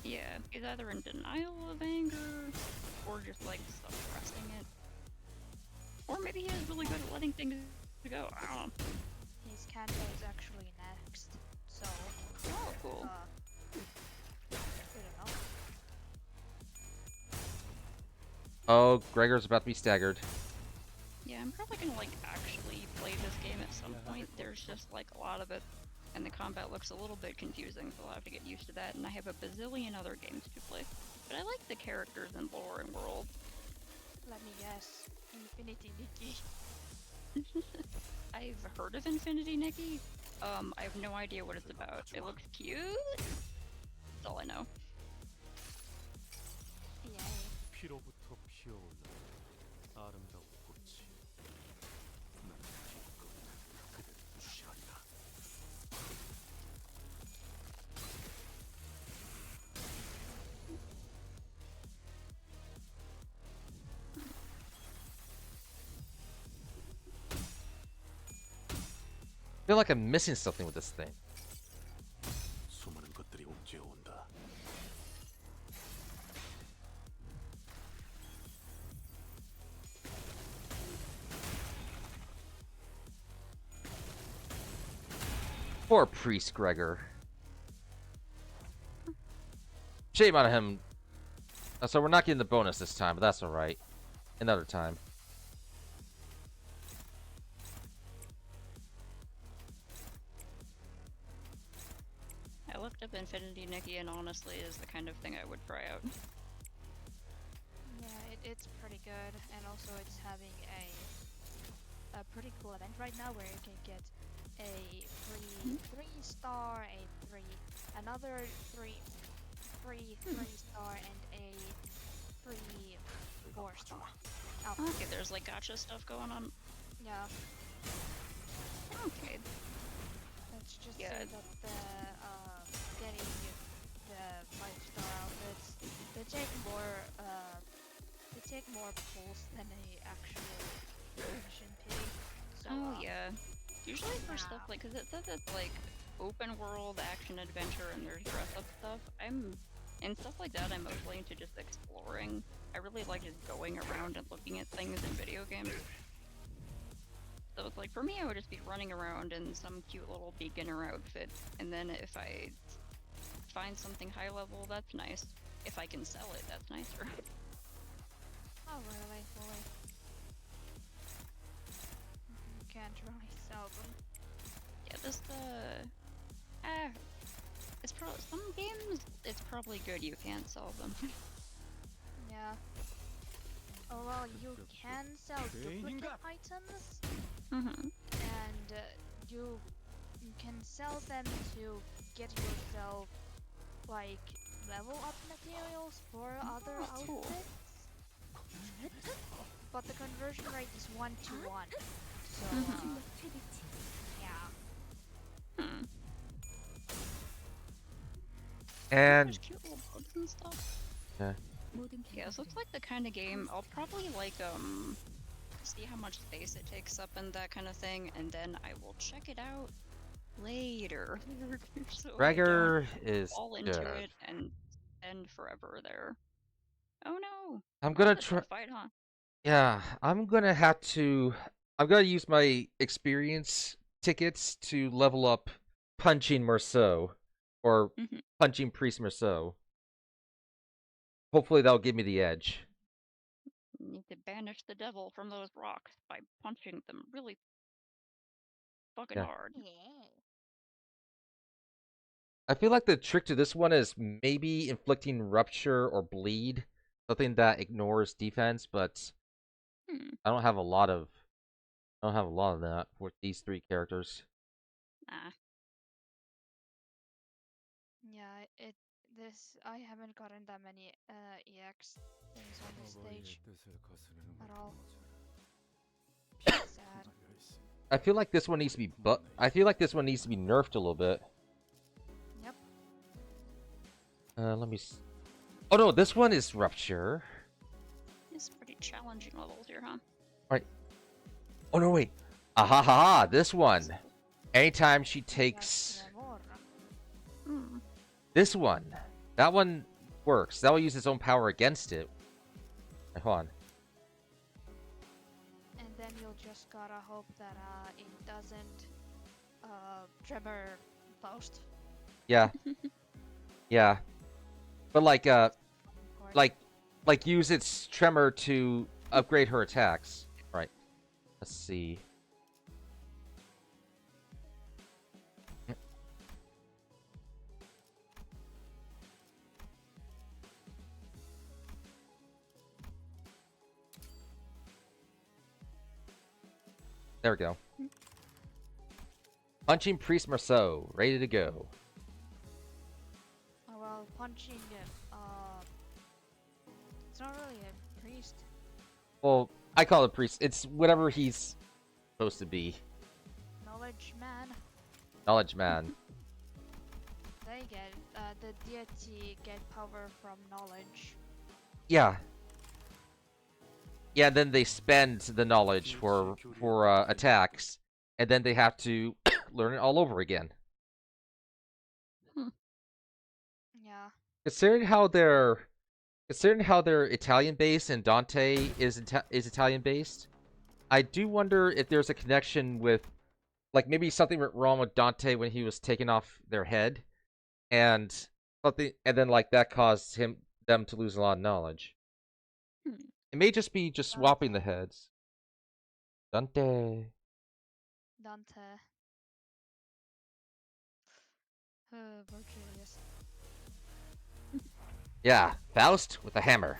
Yeah, he's either in denial of anger or just like suppressing it. Or maybe he's really good at letting things go. I don't know. His Kanto is actually next, so. Oh, cool. Good enough. Oh, Gregor's about to be staggered. Yeah, I'm probably gonna like actually play this game at some point. There's just like a lot of it, and the combat looks a little bit confusing, so I'll have to get used to that. And I have a bazillion other games to play, but I like the characters and lore and world. Let me guess. Infinity Nikki. I've heard of Infinity Nikki. I have no idea what it's about. It looks cute. That's all I know. Yay. 피로부터 피어오는 아름다운 꽃이 난 기껏 그대를 취하리라. I feel like I'm missing something with this thing. 수많은 것들이 옥죄어온다. Poor Priest Gregor. Shame on him. So we're not getting the bonus this time, but that's alright. Another time. I looked up Infinity Nikki, and honestly, is the kind of thing I would try out. Yeah, it's pretty good, and also it's having a pretty cool event right now where you can get a free 3-star, another free 3-star, and a free 4-star. Oh, Okay, there's like gotcha stuff going on. yeah. Okay. Let's just Yeah. say that getting the 5-star outfits, they take more pulls than a actual mission pay. So, Oh yeah. Usually for yeah. stuff like, cause it says it's like open world action adventure and there's dress up stuff. And stuff like that. I'm mostly into just exploring. I really like just going around and looking at things in video games. So it's like for me, I would just be running around in some cute little beginner outfit, and then if I find something high level, that's nice. If I can sell it, that's nicer. Oh really? Boy. You can't really sell them. Yeah, just it's probably some games. It's probably good you can't sell them. Yeah. Oh well, you can sell duplicate items, Mm-hmm. and you can sell them to get yourself like level up materials for other Oh, cool. outfits. But the conversion rate is 1-to-1. So Mhm. yeah. Hmm. And There's cute little bugs and stuff. yeah. Yeah, so it's like the kind of game I'll probably like see how much space it takes up and that kind of thing, and then I will check it out later. So I don't Gregor is fall into good. it and spend forever there. Oh no! I'm Oh, gonna that's try. a fight, huh? Yeah, I'm gonna have to. I'm gonna use my experience tickets to level up punching Merceau or Mhm. punching Priest Merceau. Hopefully, that'll give me the edge. You need to banish the devil from those rocks by punching them really fucking Yeah. hard. I feel like the trick to this one is maybe inflicting rupture or bleed, something that ignores defense. But Hmm. I don't have a lot of. I don't have a lot of that with these three characters. Nah. Yeah, I haven't gotten that many EX things on this stage at all. Sad. I feel like this one needs to be I feel like this one needs to be nerfed a little bit. Yep. Let me. Oh no, this one is rupture. It's pretty challenging levels here, huh? Right. Oh no, wait. Ha ha! This one. Anytime she takes Hmm. this one, that one works. That will use its own power against it. Wait, hold on. And then you'll just gotta hope that it doesn't tremor Faust. Yeah. Yeah. But like use its tremor to upgrade her attacks. Right. Let's see. There we go. Punching Priest Merceau, ready to go. Oh well, punching it's not really a priest. Well, I call it priest. It's whatever he's supposed to be. Knowledge man. Knowledge man. They get the deity get power from knowledge. Yeah. Yeah, then they spend the knowledge for attacks, and then they have to learn it all over again. Yeah. Considering how they're Italian based and Dante is Italian based, I do wonder if there's a connection with, like, maybe something went wrong with Dante when he was taking off their head, and then like that caused them to lose a lot of knowledge. Hmm. It may just be swapping the heads. Dante. We're curious. Yeah, Faust with a hammer.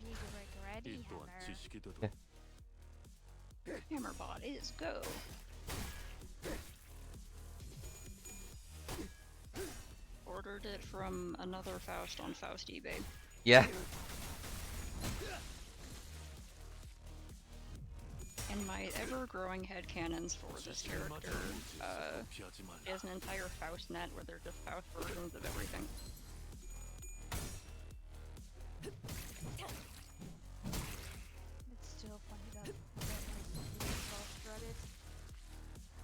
Giga ready hammer. Hammerbot is go. Ordered it from another Faust on Faust eBay. Yeah. in my ever-growing headcanons for this character, is an entire Faust net where they're just Faust versions of everything. It's still funny that Reddit.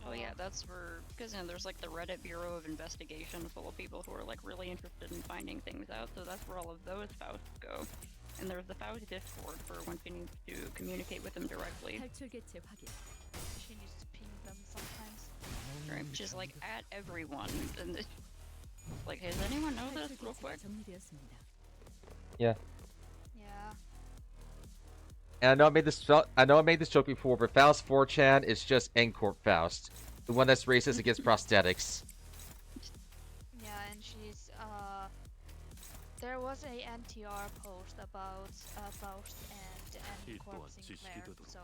Oh yeah, that's where, because you know, there's like the Reddit Bureau of Investigation full of people who are like really interested in finding things out, so that's where all of those Fausts go. And there's the Faust Discord for once you need to communicate with them directly. 탈출 개체 확인. She needs to ping them sometimes. Right, which is like at everyone. And it's like, does anyone know this real quick? 정리되었습니다. Yeah. Yeah. And I know I made this joke before, but Faust 4chan is just N-Corp Faust, the one that's racist against prosthetics. Yeah, and she's there was a NTR post about Faust and Corp Sinclair. So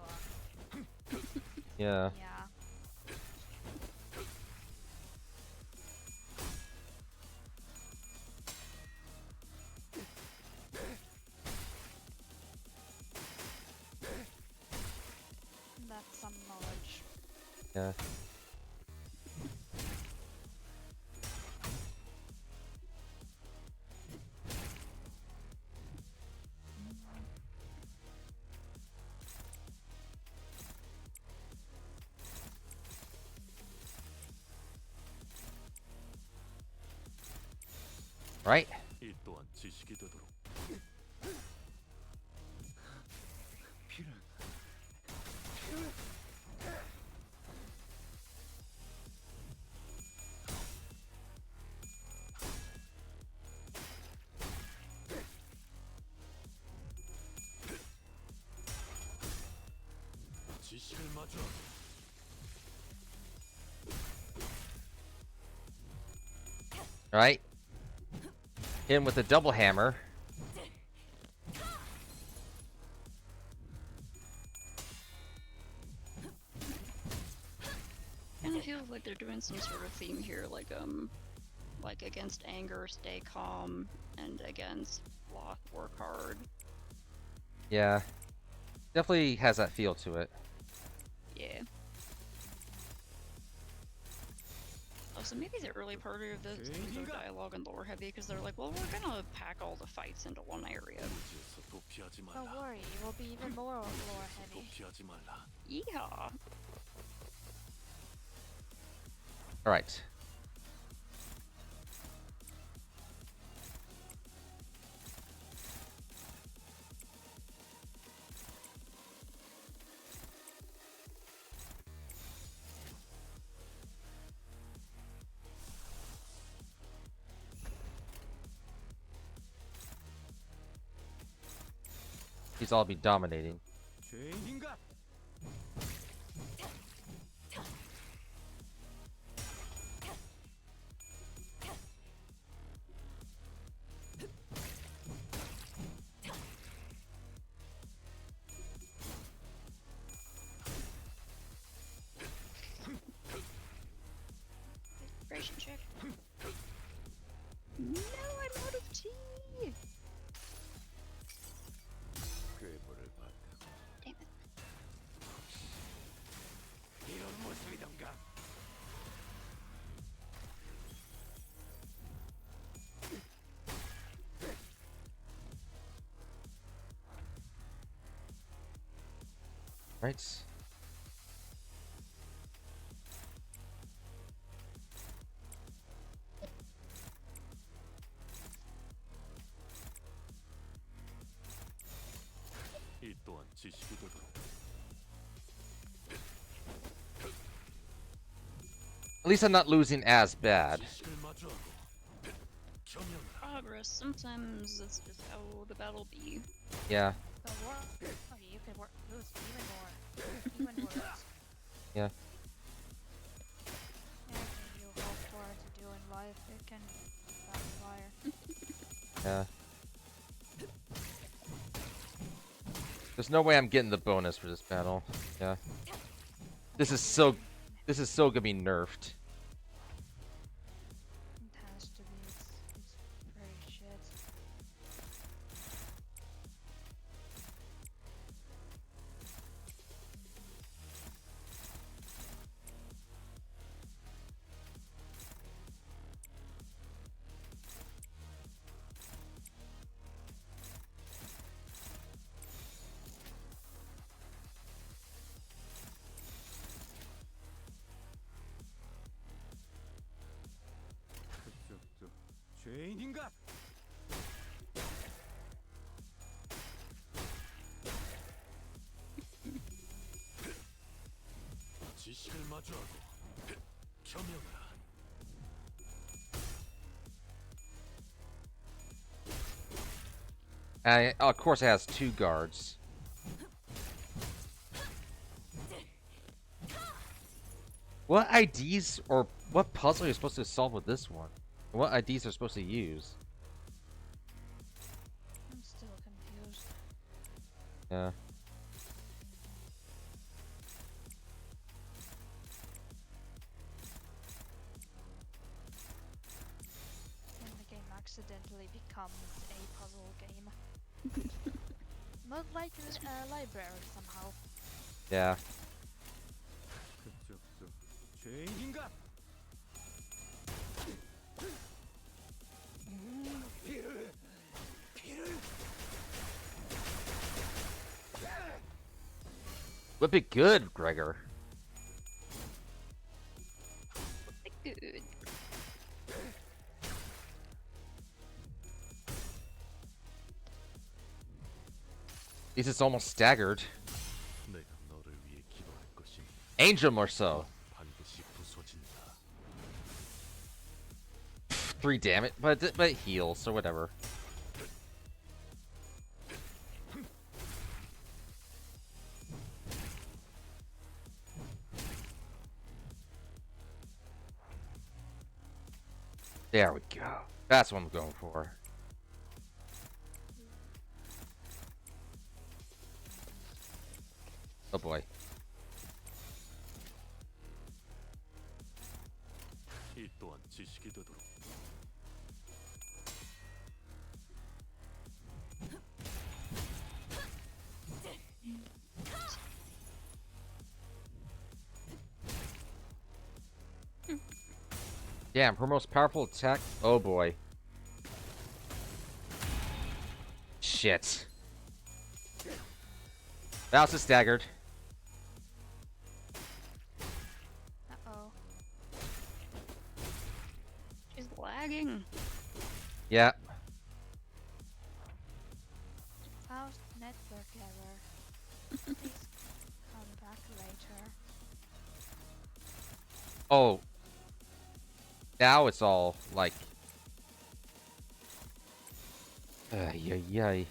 Yeah. yeah. That's some knowledge. Yeah. Right. 이 또한 지식이 되도록. 지식을 마저. Right. Hit him with a double hammer. And it feels like they're doing some sort of theme here, like against anger, stay calm, and against sloth, work hard. Yeah. Definitely has that feel to it. Yeah. Oh, so maybe the early part of this is so dialogue and lore heavy because they're like, well, we're gonna pack all the fights into one area. Don't worry, it will be even more lore heavy. Yeehaw! Alright. These all be dominating. 죄인인가? Inspiration check. No, I'm out of tea! 괴물을 발각. Damn it. 이런 모습이던가. Right. 이 또한 지식이 되도록. At least I'm not losing as bad. 지식을 마주하고 겸용을 하라. Progress. Sometimes that's just how the battle be. Yeah. The war, you can lose even more, even worse. Yeah. Anything you hope for to do in life, it can backfire. Yeah. There's no way I'm getting the bonus for this battle. Yeah. This is so gonna be nerfed. It has to be. It's pretty shit. 죄인인가? 지식을 마주하고 겸용하라. And of course, it has 2 guards. What IDs or what puzzle are you supposed to solve with this one? What IDs are supposed to use? I'm still confused. Yeah. And the game accidentally becomes a puzzle game. Not like a library somehow. Yeah. 그쪽도 죄인인가? Whip it good, Gregor. Good. At least it's almost staggered. 내가 너를 위해 기도할 것이니 Angel more so. 반드시 부서진다. 3 damage, but it heals, so whatever. There we go. That's what I'm going for. Oh boy. 이 또한 지식이 되도록. Damn, her most powerful attack. Oh boy. Shit. Mouse is staggered. Uh-oh. She's lagging. Yeah. How's network error? Please come back later. Oh. Now it's all like. Yay.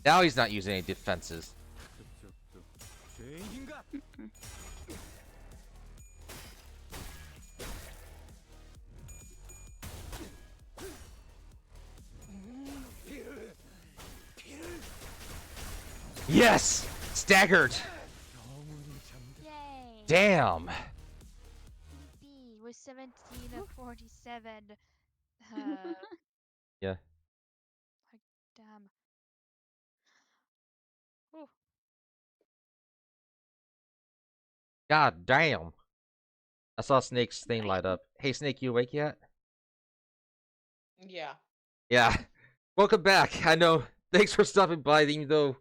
Now he's not using any defenses. 그쪽도 죄인인가? Yes! Staggered! Yay! Damn! B with 17 of 47. Yeah. Like, damn. Ooh. God damn. I saw Snake's thing light up. Hey Snake, you awake yet? Yeah. Yeah. Welcome back. I know. Thanks for stopping by, even though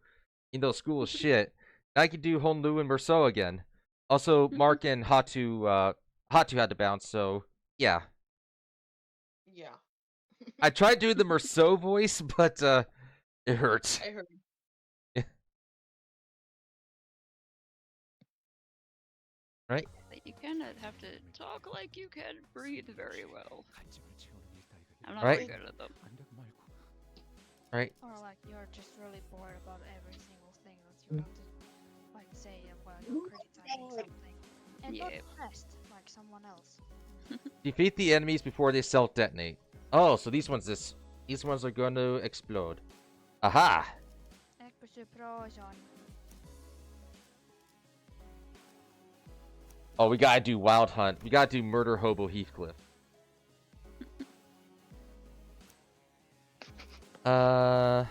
school is shit. I could do Honlu and Merceau again. Also, Mark and Hatu had to bounce, so yeah. Yeah. I tried doing the Merceau voice, but it hurts. I heard. Right? Like, you kind of have to talk like you can breathe very well. I'm not Right? very good at them. Right? Or like you're just really bored about every single thing that you have to like say while you're criticizing something. And not Yeah. pressed like someone else. Defeat the enemies before they self-detonate. Oh, so these ones are going to explode. Aha! Explosion. Oh, we gotta do Wild Hunt. We gotta do Murder Hobo Heathcliff. Such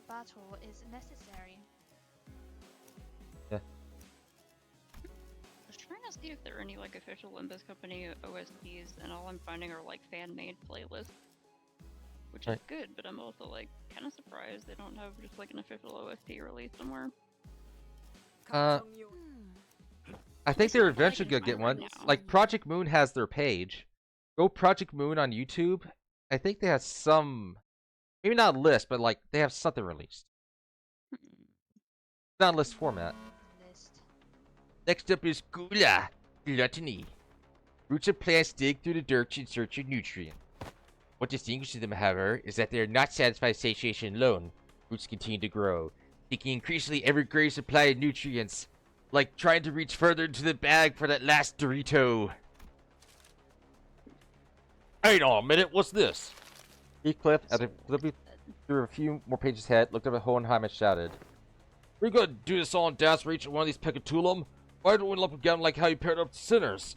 battle is necessary. Yeah. I was trying to see if there are any like official Limbus Company OSTs, and all I'm finding are like fan-made playlists, which is Right. good. But I'm also like kind of surprised they don't have just like an official OST released somewhere. I think they're eventually gonna get one. now. Like Project Moon has their page. Go Project Moon on YouTube. I think they have some, maybe not a list, but like they have something released. Not a list format. List. Next up is Gula, gluttony. Roots of plants dig through the dirt in search of nutrient. What distinguishes them, however, is that they are not satisfied with satiation alone. Roots continue to grow, seeking increasingly ever greater supply of nutrients, like trying to reach further into the bag for that last Dorito. Hang on a minute, what's this? Heathcliff, after flipping through a few more pages ahead, looked up at Hohenheim and shouted, "We're gonna do this all in dance for each one of these Pecatulum? Why don't we lump them together like how you paired up sinners?"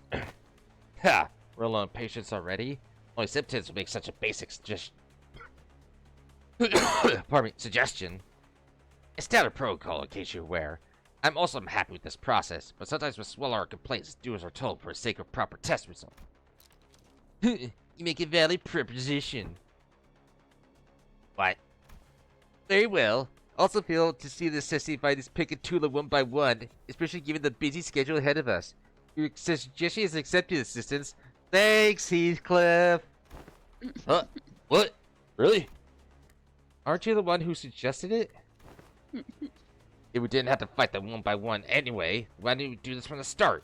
Ha! We're low on patience already. Only symptoms would make such a basic suggestion. Pardon me, suggestion. It's not a protocol, in case you're aware. I'm also unhappy with this process, but sometimes we swallow our complaints as do as are told for the sake of proper test result. You make a valid proposition. What? Very well. Also feel to see the necessity to find this Picatula one by one, especially given the busy schedule ahead of us. Your suggestion is accepted, assistance. Thanks, Heathcliff. What? Really? Aren't you the one who suggested it? If we didn't have to fight them one by one anyway, why didn't we do this from the start?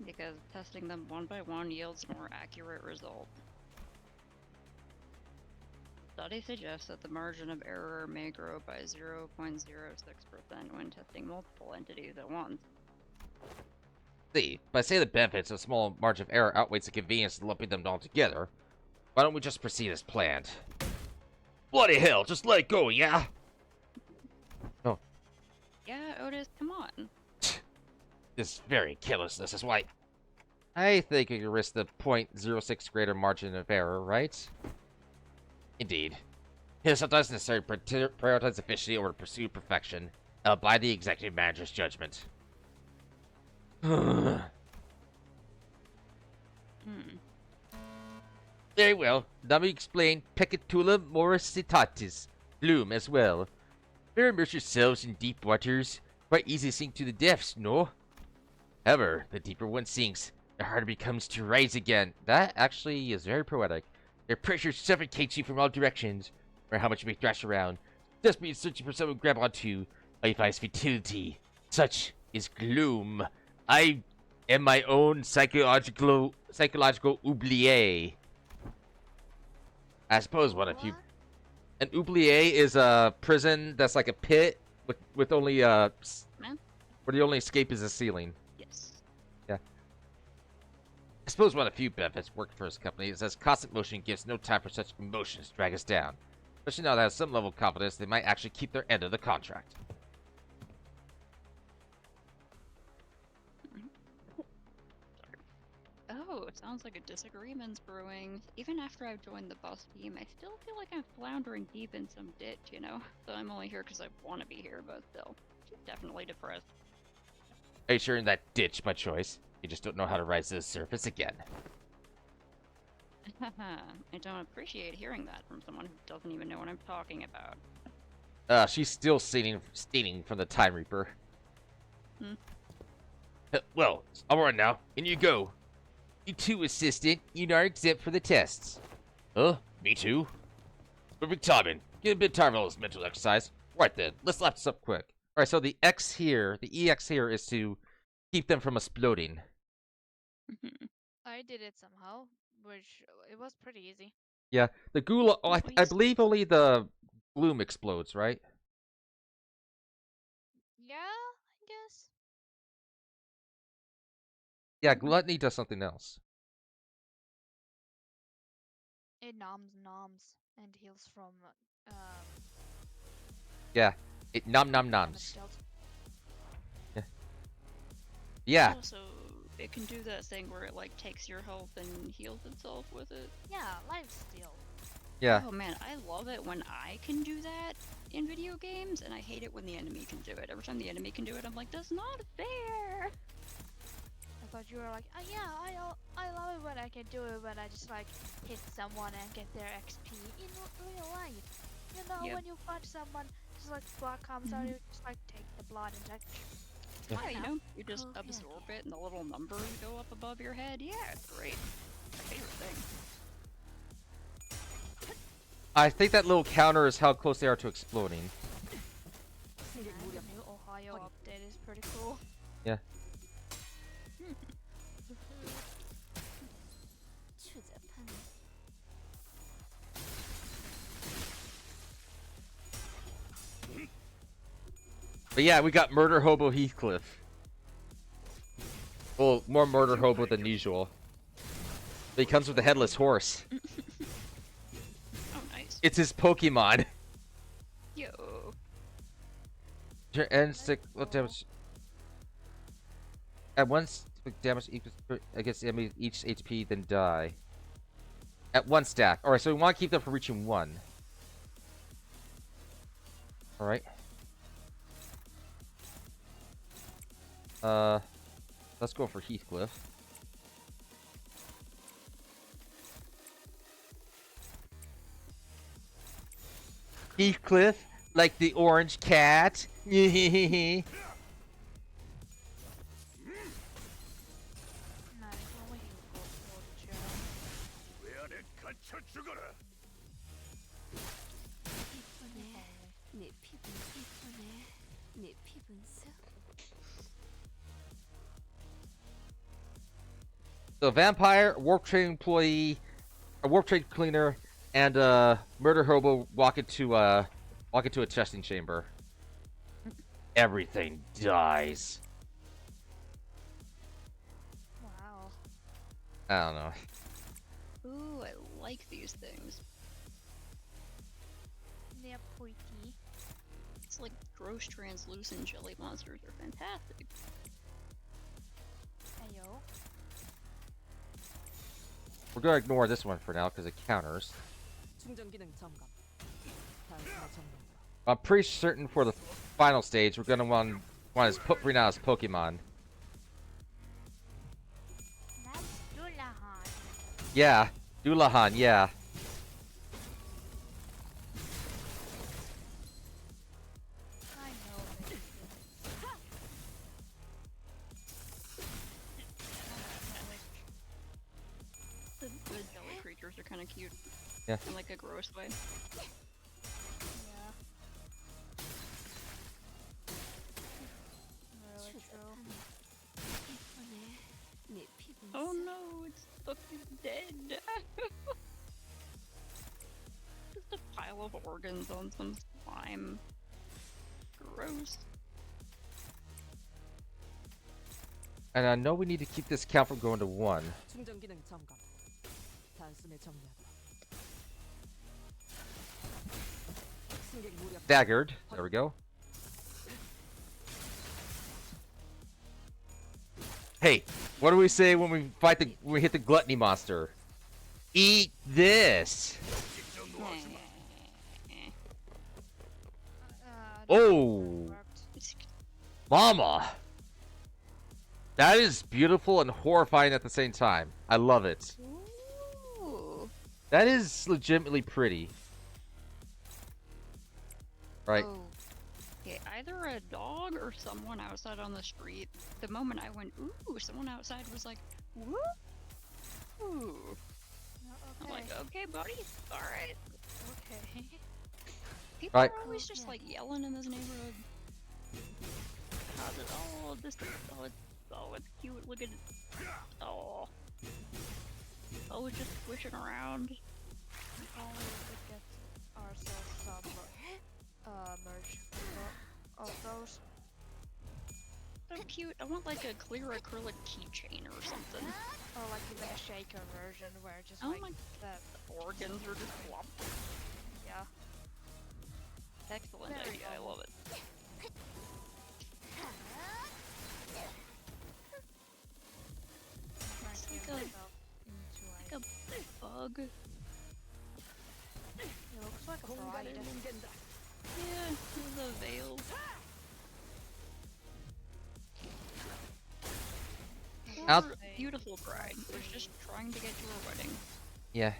Because testing them one by one yields more accurate result. Study suggests that the margin of error may grow by 0.06% when testing multiple entities at once. See, by saying the benefits of a small margin of error outweighs the convenience of lumping them all together, why don't we just proceed as planned? Bloody hell, just let it go, yeah? Oh. Yeah, Otis, come on. This very carelessness is why I think you can risk the 0.06 greater margin of error, right? Indeed. It is sometimes necessary to prioritize efficiency over to pursue perfection, and by the executive manager's judgment. Very well. Let me explain Pecatula morositatis. Bloom as well. Never immerse yourselves in deep waters. Quite easy to sink to the depths, no? However, the deeper one sinks, the harder it becomes to rise again. That actually is very poetic. Their pressure suffocates you from all directions, or how much you may thrash around. Just be searching for someone to grab onto. Life has futility. Such is gloom. I am my own psychological oublié. I suppose one of you. An oublié is a prison that's like a pit with only where the only escape is the ceiling. Yes. Yeah. I suppose one of the few benefits working for this company is that constant motion gives no time for such emotions to drag us down. Especially now that at some level of confidence they might actually keep their end of the contract. Oh, it sounds like a disagreement's brewing. Even after I've joined the bus team, I still feel like I'm floundering deep in some ditch, you know? So I'm only here because I want to be here, but still, definitely depressed. Are you sure in that ditch by choice? You just don't know how to rise to the surface again. I don't appreciate hearing that from someone who doesn't even know what I'm talking about. She's still stealing from the Time Reaper. Well, I'll run now. In you go. You too, assistant. You are exempt for the tests. Me too? Perfect timing. Get a bit tired of all this mental exercise. Right then, let's lap this up quick. Alright, so the X here, the EX here is to keep them from exploding. I did it somehow, which it was pretty easy. Yeah, the Gula, I believe only the Bloom explodes, right? Yeah, I guess. Yeah, Gluttony does something else. It noms and heals from Yeah, it noms. damage dealt. Yeah. Also, it can do that thing where it like takes your health and heals itself with it. Yeah, lifesteal. Yeah. Oh man, I love it when I can do that in video games, and I hate it when the enemy can do it. Every time the enemy can do it, I'm like, that's not fair. I thought you were like, oh, yeah, I love it when I can do it when I just like hit someone and get their XP in real life. You know, Yep. when you punch someone, just like blood comes out, you just like take the blood and like Yeah, you know, you just absorb it and the little numbers go up above your head. Yeah, it's great. My favorite thing. I think that little counter is how close they are to exploding. And the new Ohio update is pretty cool. Yeah. But yeah, we got Murder Hobo Heathcliff. Well, more Murder Hobo than usual. But he comes with a headless horse. Oh, nice. It's his Pokemon. Yo. And stick what damage? At once, damage equals against the enemy each HP, then die. At one stack. Alright, so we want to keep them from reaching 1. Alright. Let's go for Heathcliff. Heathcliff, like the orange cat. Nice, only you go for the job. 네 피부 이쁘네. 네 피분수. So vampire, warp trade employee, a warp trade cleaner, and murder hobo walk into a testing chamber. Everything dies. Wow. I don't know. Ooh, I like these things. They're pretty. It's like gross translucent jelly monsters are fantastic. Heyo. We're gonna ignore this one for now because it counters. 충전 기능 점검. 단순히 정리하도록. I'm pretty certain for the final stage we're gonna want his bring out his Pokemon. That's Dullahan. Yeah, Dullahan. Yeah. I know this. The jelly creatures are kind of cute. Yeah. In like a gross way. Yeah. Really true. 이쁘네. 네 피분수. Oh no, it's fucking dead. Just a pile of organs on some slime. Gross. And I know we need to keep this count from going to 1. 충전 기능 점검. 단순히 정리하도록. 승객 무력. Staggered. There we go. Hey, what do we say when we hit the gluttony monster? Eat this. Oh, mama. That is beautiful and horrifying at the same time. I love it. Ooh. That is legitimately pretty. Right. Oh. Okay, either a dog or someone outside on the street. The moment I went, ooh, someone outside was like, woo. Ooh. I'm Okay. like, okay, buddy, alright. Okay. People Right. are always just like yelling in this neighborhood. How's it? Oh, this. Oh, it's cute. Look at it. Oh. Oh, it's just squishing around. If only we could get ourselves some merch of those. So cute. I want like a clear acrylic keychain or something. Or like even a shaker version where just Oh like my- the Organs are just flop. yeah. Excellent Very idea. I love it. Trying to like get a- myself into Like a bug. it looks like a bride. Yeah, the veils. Out- Poor beautiful bride was just trying to get to her wedding. Yeah.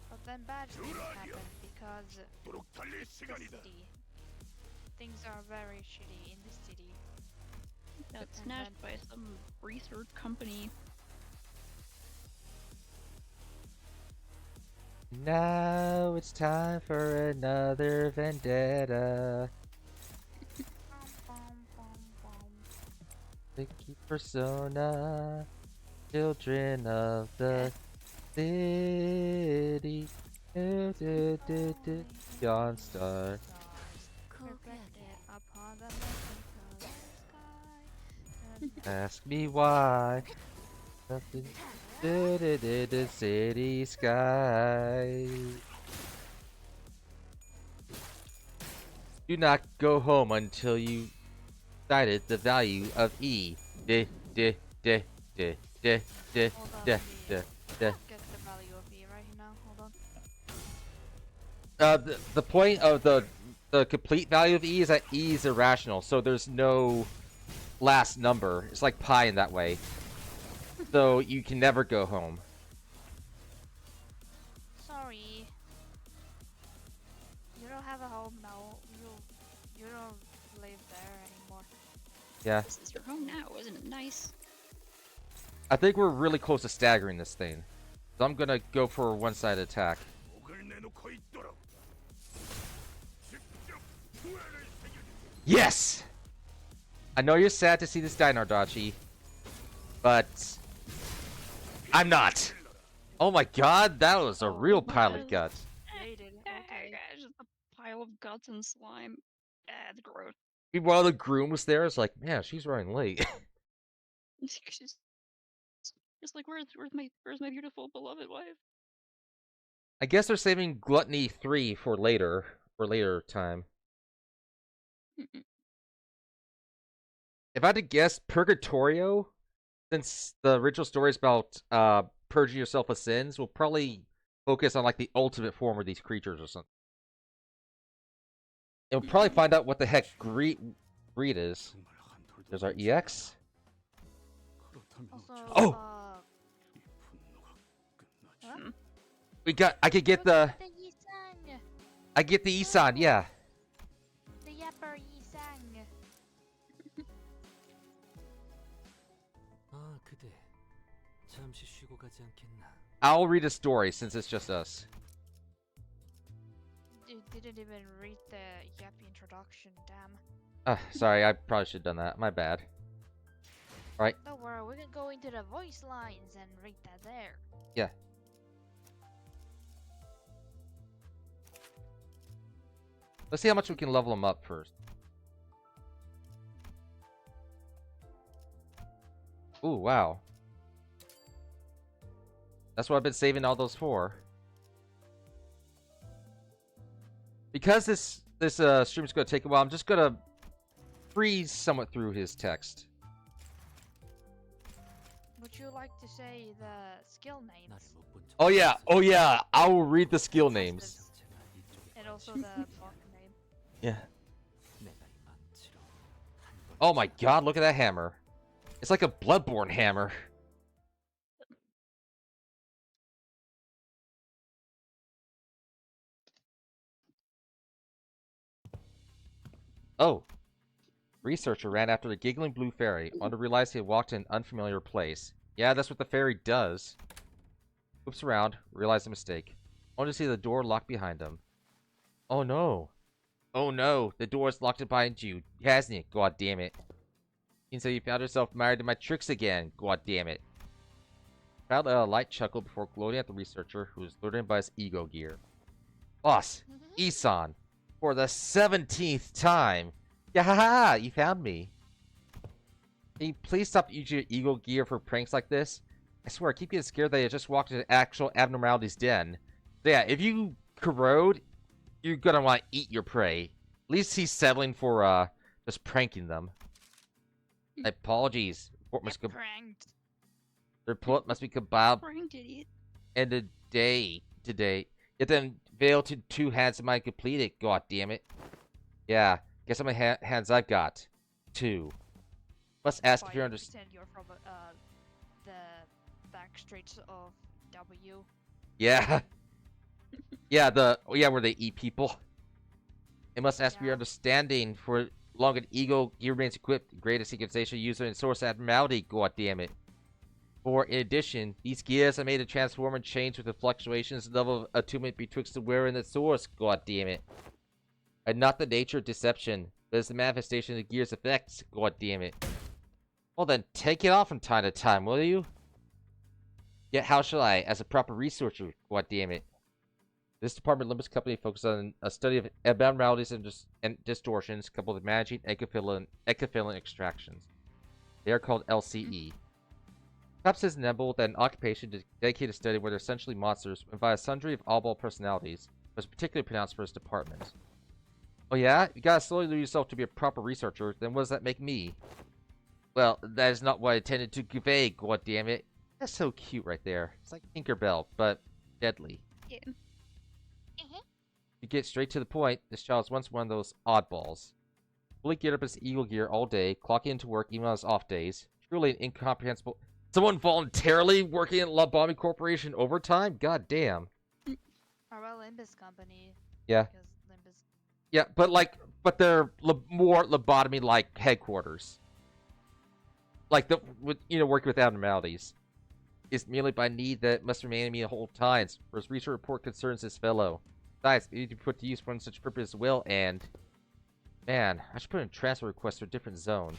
But then bad things happen because the city. Things are very shitty in the city. Got And snatched by some research company. Now it's time for another vendetta. Sticky persona, children of the city. Dawn star. Reflected upon the sky. Ask me why. Nothing. The city sky. Do not go home until you decided the value of E. Hold on, De. let me get the value of E right now. Hold on. The point of the complete value of E is that E is irrational, so there's no last number. It's like pi in that way. So you can never go home. Sorry. You don't have a home now. You don't live there anymore. Yeah. This is your home now, isn't it nice? I think we're really close to staggering this thing. So I'm gonna go for a one-sided attack. Yes! I know you're sad to see this die, Nardachi, but I'm not. Oh my god, that was a real pile of guts. Hated. Okay. It's just a pile of guts and slime. That's gross. Meanwhile, the groom was there. It's like, man, she's running late. Just like, where's my beautiful beloved wife? I guess they're saving Gluttony 3 for later time. If I had to guess, Purgatorio, since the original story is about purging yourself of sins, will probably focus on like the ultimate form of these creatures or something. And we'll probably find out what the heck greed is. There's our EX. Also, Oh! huh? I could get the... The Yisang! I get the Isan, yeah. The Yapper Yisang! 아, 그대. 잠시 쉬고 가지 않겠나? I'll read a story since it's just us. You didn't even read the Yappy introduction, damn. Sorry, I probably should have done that. My bad. Right. Don't worry, we can go into the voice lines and read that there. Yeah. Let's see how much we can level them up first. Ooh, wow. That's what I've been saving all those for. Because this stream's going to take a while, I'm just going to freeze somewhat through his text. Would you like to say the skill names? Oh yeah, I will read the skill names. And also the boss name. Yeah. Oh my god, look at that hammer. It's like a Bloodborne hammer. Oh. Researcher ran after the giggling blue fairy, only to realize he had walked in an unfamiliar place. Yeah, that's what the fairy does. Whoops around, realized a mistake. Only to see the door locked behind him. Oh no. Oh no, the door's locked behind you, hasn't it? God damn it. And so you found yourself married to my tricks again. God damn it. Proud let a light chuckle before gloating at the researcher who was lured in by his ego gear. Boss, Isan, for the 17th time. Yeah, you found me. Can you please stop using your ego gear for pranks like this? I swear, I keep getting scared that I just walked into actual abnormalities den. So yeah, if you corrode, you're gonna want to eat your prey. At least he's settling for just pranking them. Apologies. Report must Pranked. the report must be compiled Pranked idiot. and a day today. Yet then veil to 2 hands of mine completed. God damn it. Yeah. Guess how many hands I've got? 2. Must ask if you understand. You're from the back streets of W. Yeah. Yeah, where they eat people. It must ask for your understanding, for long an Eagle gear remains equipped, the greatest synchronization user and source abnormality, goddammit. 4. In addition, these gears are made to transform and change with the fluctuations level of attunement betwixt the wearer and the source, goddammit. And not the nature of deception, but is the manifestation of the gear's effects, goddammit. Well then, take it off from time to time, will you? Yet how shall I, as a proper researcher, goddammit? This department limits company focuses on a study of abnormalities and distortions coupled with managing ecophyllin extractions. They are called LCE. Perhaps it is inevitable that an occupation dedicated to study where they're essentially monsters and via a sundry of oddball personalities was particularly pronounced for his department. Oh yeah? You gotta slowly lose yourself to be a proper researcher, then what does that make me? Well, that is not what I intended to convey, goddammit. That's so cute right there. It's like Tinkerbell, but deadly. Yeah. To get straight to the point, this child is once one of those oddballs. Fully geared up as Eagle gear all day, clocking into work even on his off days. Truly an incomprehensible... Someone voluntarily working at Lobotomy Corporation overtime? God damn. Or well, Limbus Company. Yeah. Because Limbus. Yeah, but they're more lobotomy-like headquarters. Like working with abnormalities. Is merely by need that must remain in me the whole time, for his research report concerns his fellow. Besides, it need to be put to use for one such purpose as well, and... Man, I should put in a transfer request to a different zone.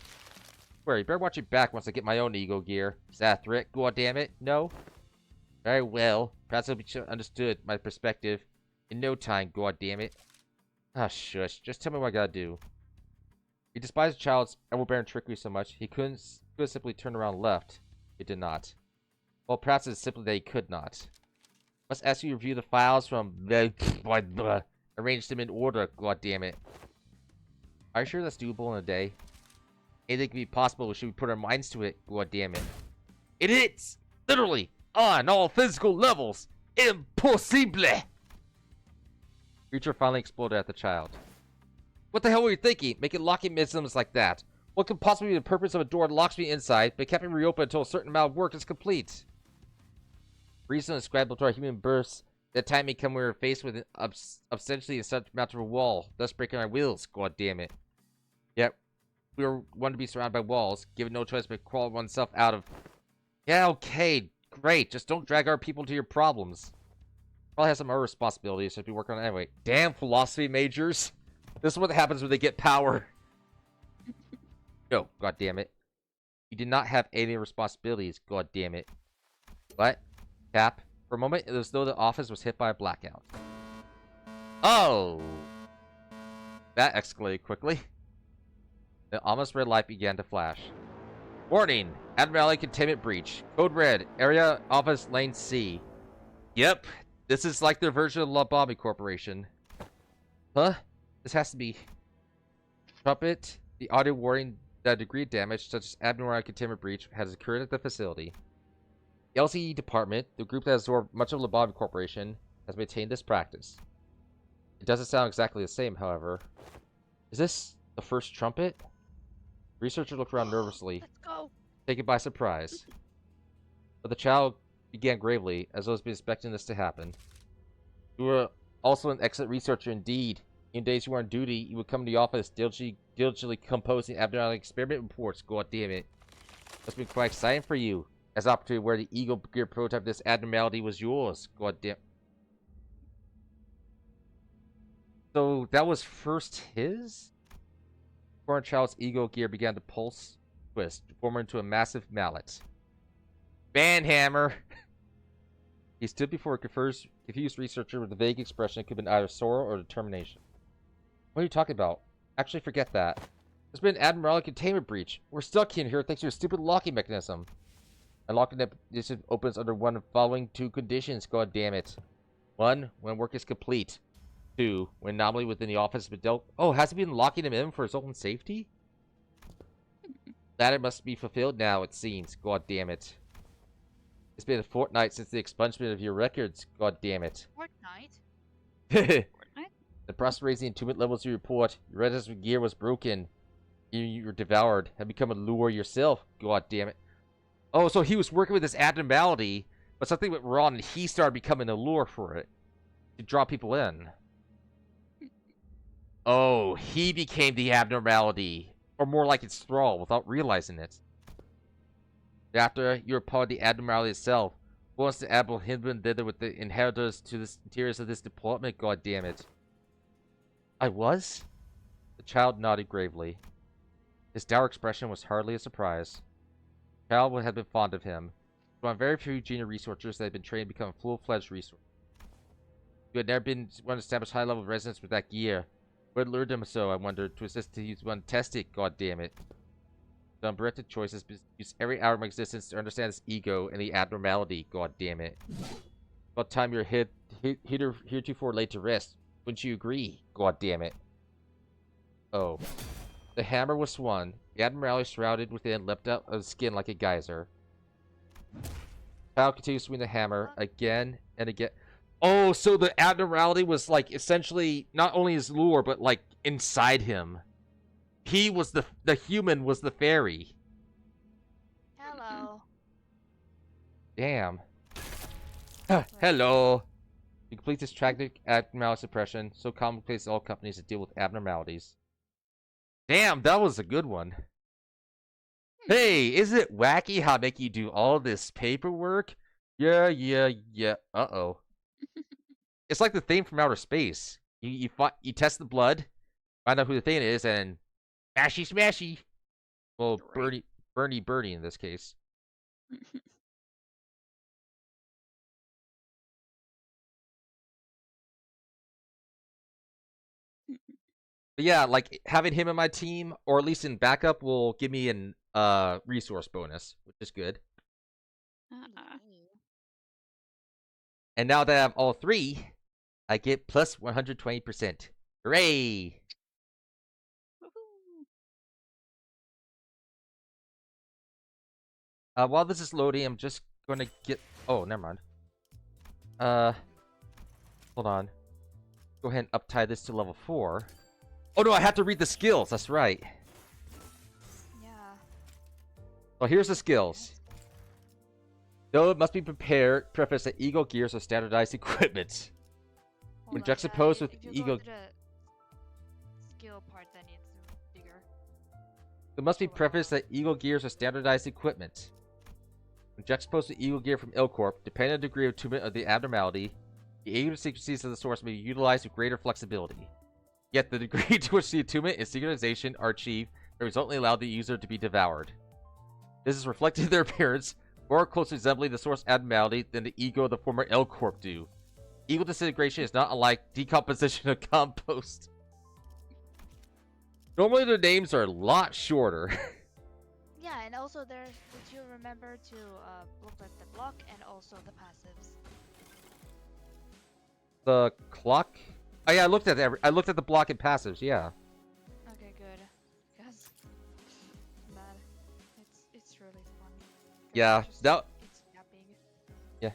Swear, you better watch your back once I get my own Eagle gear. Is that a threat? Goddammit? No? Very well. Perhaps it'll be understood, my perspective. In no time, goddammit. Ah, shush. Just tell me what I gotta do. He despised the child's overbearing trickery so much, he couldn't simply turn around and left. He did not. Well, perhaps it's simply that he could not. Must ask you to review the files from arrange them in order, goddammit. Are you sure that's doable in a day? Anything can be possible, should we put our minds to it, goddammit. It is! Literally! On all physical levels! Impossible! Creature finally exploded at the child. What the hell were you thinking? Making locking mechanisms like that? What could possibly be the purpose of a door that locks me inside, but kept me reopened until a certain amount of work is complete? Reason ascribable to our human births, that time may come when we are faced with an essentially insurmountable wall, thus breaking our wills, goddammit. Yet, we were one to be surrounded by walls, given no choice but crawl oneself out of... Yeah, okay, great, just don't drag our people to your problems. Probably has some other responsibilities, so if you work on it anyway. Damn philosophy majors! This is what happens when they get power. No, goddammit. You did not have any responsibilities, goddammit. What? Cap? For a moment, it was as though the office was hit by a blackout. Oh! That escalated quickly. The almost red light began to flash. Warning! Abnormality containment breach. Code red. Area office lane C. Yep. This is like their version of Lobotomy Corporation. Huh? This has to be... Trumpet. The audio warning that a degree of damage, such as abnormality containment breach, has occurred at the facility. The LCE department, the group that absorbed much of Lobotomy Corporation, has maintained this practice. It doesn't sound exactly the same, however. Is this the first trumpet? The researcher looked around nervously, Let's go. taken by surprise. But the child began gravely, as though he was expecting this to happen. You were also an excellent researcher indeed. In days you were on duty, you would come to the office diligently composing abnormality experiment reports. God damn it. Must be quite exciting for you. As the opportunity where the Eagle gear prototype of this abnormality was yours. God damn. So that was first his? Foreign child's Eagle gear began to pulse, twist, forming into a massive mallet. Banhammer! He stood before a confused researcher with a vague expression that could have been either sorrow or determination. What are you talking about? Actually, forget that. There's been an abnormality containment breach. We're stuck in here thanks to a stupid locking mechanism. A locking mechanism opens under one of the following two conditions, god damn it. 1. When work is complete. 2. When anomaly within the office has been dealt... Oh, has he been locking him in for his own safety? That it must be fulfilled now, it seems. God damn it. It's been a fortnight since the expungement of your records. God damn it. Fortnite? The process raising attunement levels you report. Your registered gear was broken. You were devoured. Have become a lure yourself. God damn it. Oh, so he was working with this abnormality, but something went wrong and he started becoming a lure for it. To draw people in. Oh, he became the abnormality. Or more like its thrall, without realizing it. After you were part of the abnormality itself, once the Admiral Hindman did it with the inheritors to the interiors of this department, god damn it. I was? The child nodded gravely. His dour expression was hardly a surprise. The child had been fond of him. One of very few junior researchers that had been trained to become full-fledged researchers. You had never been one to establish high-level resonance with that gear. What lured him so, I wondered, to assist to use one tested, god damn it. The undirected choices use every hour of my existence to understand his ego and the abnormality, god damn it. About time you're heretofore laid to rest. Wouldn't you agree? God damn it. Oh. The hammer was swung. The abnormality shrouded within leapt out of the skin like a geyser. Child continues to swing the hammer again and again. Oh, so the abnormality was like essentially not only his lure, but like inside him. He was the human was the fairy. Hello. Damn. Hello. To complete this tragic abnormality suppression, so commonplace to all companies that deal with abnormalities. Damn, that was a good one. Hey, isn't it wacky how I make you do all this paperwork? Yeah. Uh-oh. It's like the thing from outer space. You test the blood, find out who the thing is, and smashy smashy. Well, Bernie in this case. But yeah, like having him in my team, or at least in backup, will give me an resource bonus, which is good. And now that I have all three, I get plus 120%. Hooray! While this is loading, I'm just gonna get... Oh, never mind. Hold on. Go ahead and up-tie this to level 4. Oh no, I have to read the skills, that's right. Yeah. Well, here's the skills. Though it must be prefaced that Eagle gears are standardized equipment. When juxtaposed with Eagle... Skill part, then it's bigger. It must be prefaced that Eagle gears are standardized equipment. When juxtaposed with Eagle gear from Ilcorp, depending on the degree of attunement of the abnormality, the idiosyncrasies of the source may be utilized with greater flexibility. Yet the degree to which the attunement and synchronization are achieved may resultantly allow the user to be devoured. This is reflected in their appearance, more closely resembling the source abnormality than the ego of the former L-Corp do. Eagle disintegration is not unlike decomposition of compost. Normally their names are a lot shorter. Yeah, and also there's, did you remember to look at the block and also the passives? The clock? Oh yeah, I looked at the block and passives, yeah. Okay, good. Because man, it's really fun. Yeah, It's that that big. yeah.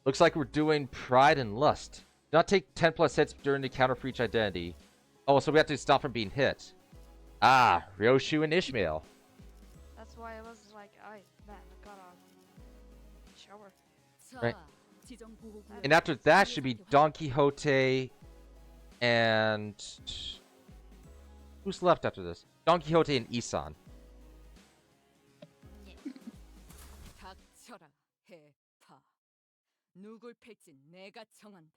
Looks like we're doing Pride and Lust. Do not take 10 plus hits during the counter for each identity. Oh, so we have to stop from being hit. Ah, Ryoshu and Ishmael. That's why I was like, man, I gotta shower. Right. And after that should be Don Quixote and... Who's left after this? Don Quixote and Isan. 닥쳐라, 해파. 누굴 팰지 내가 정한다.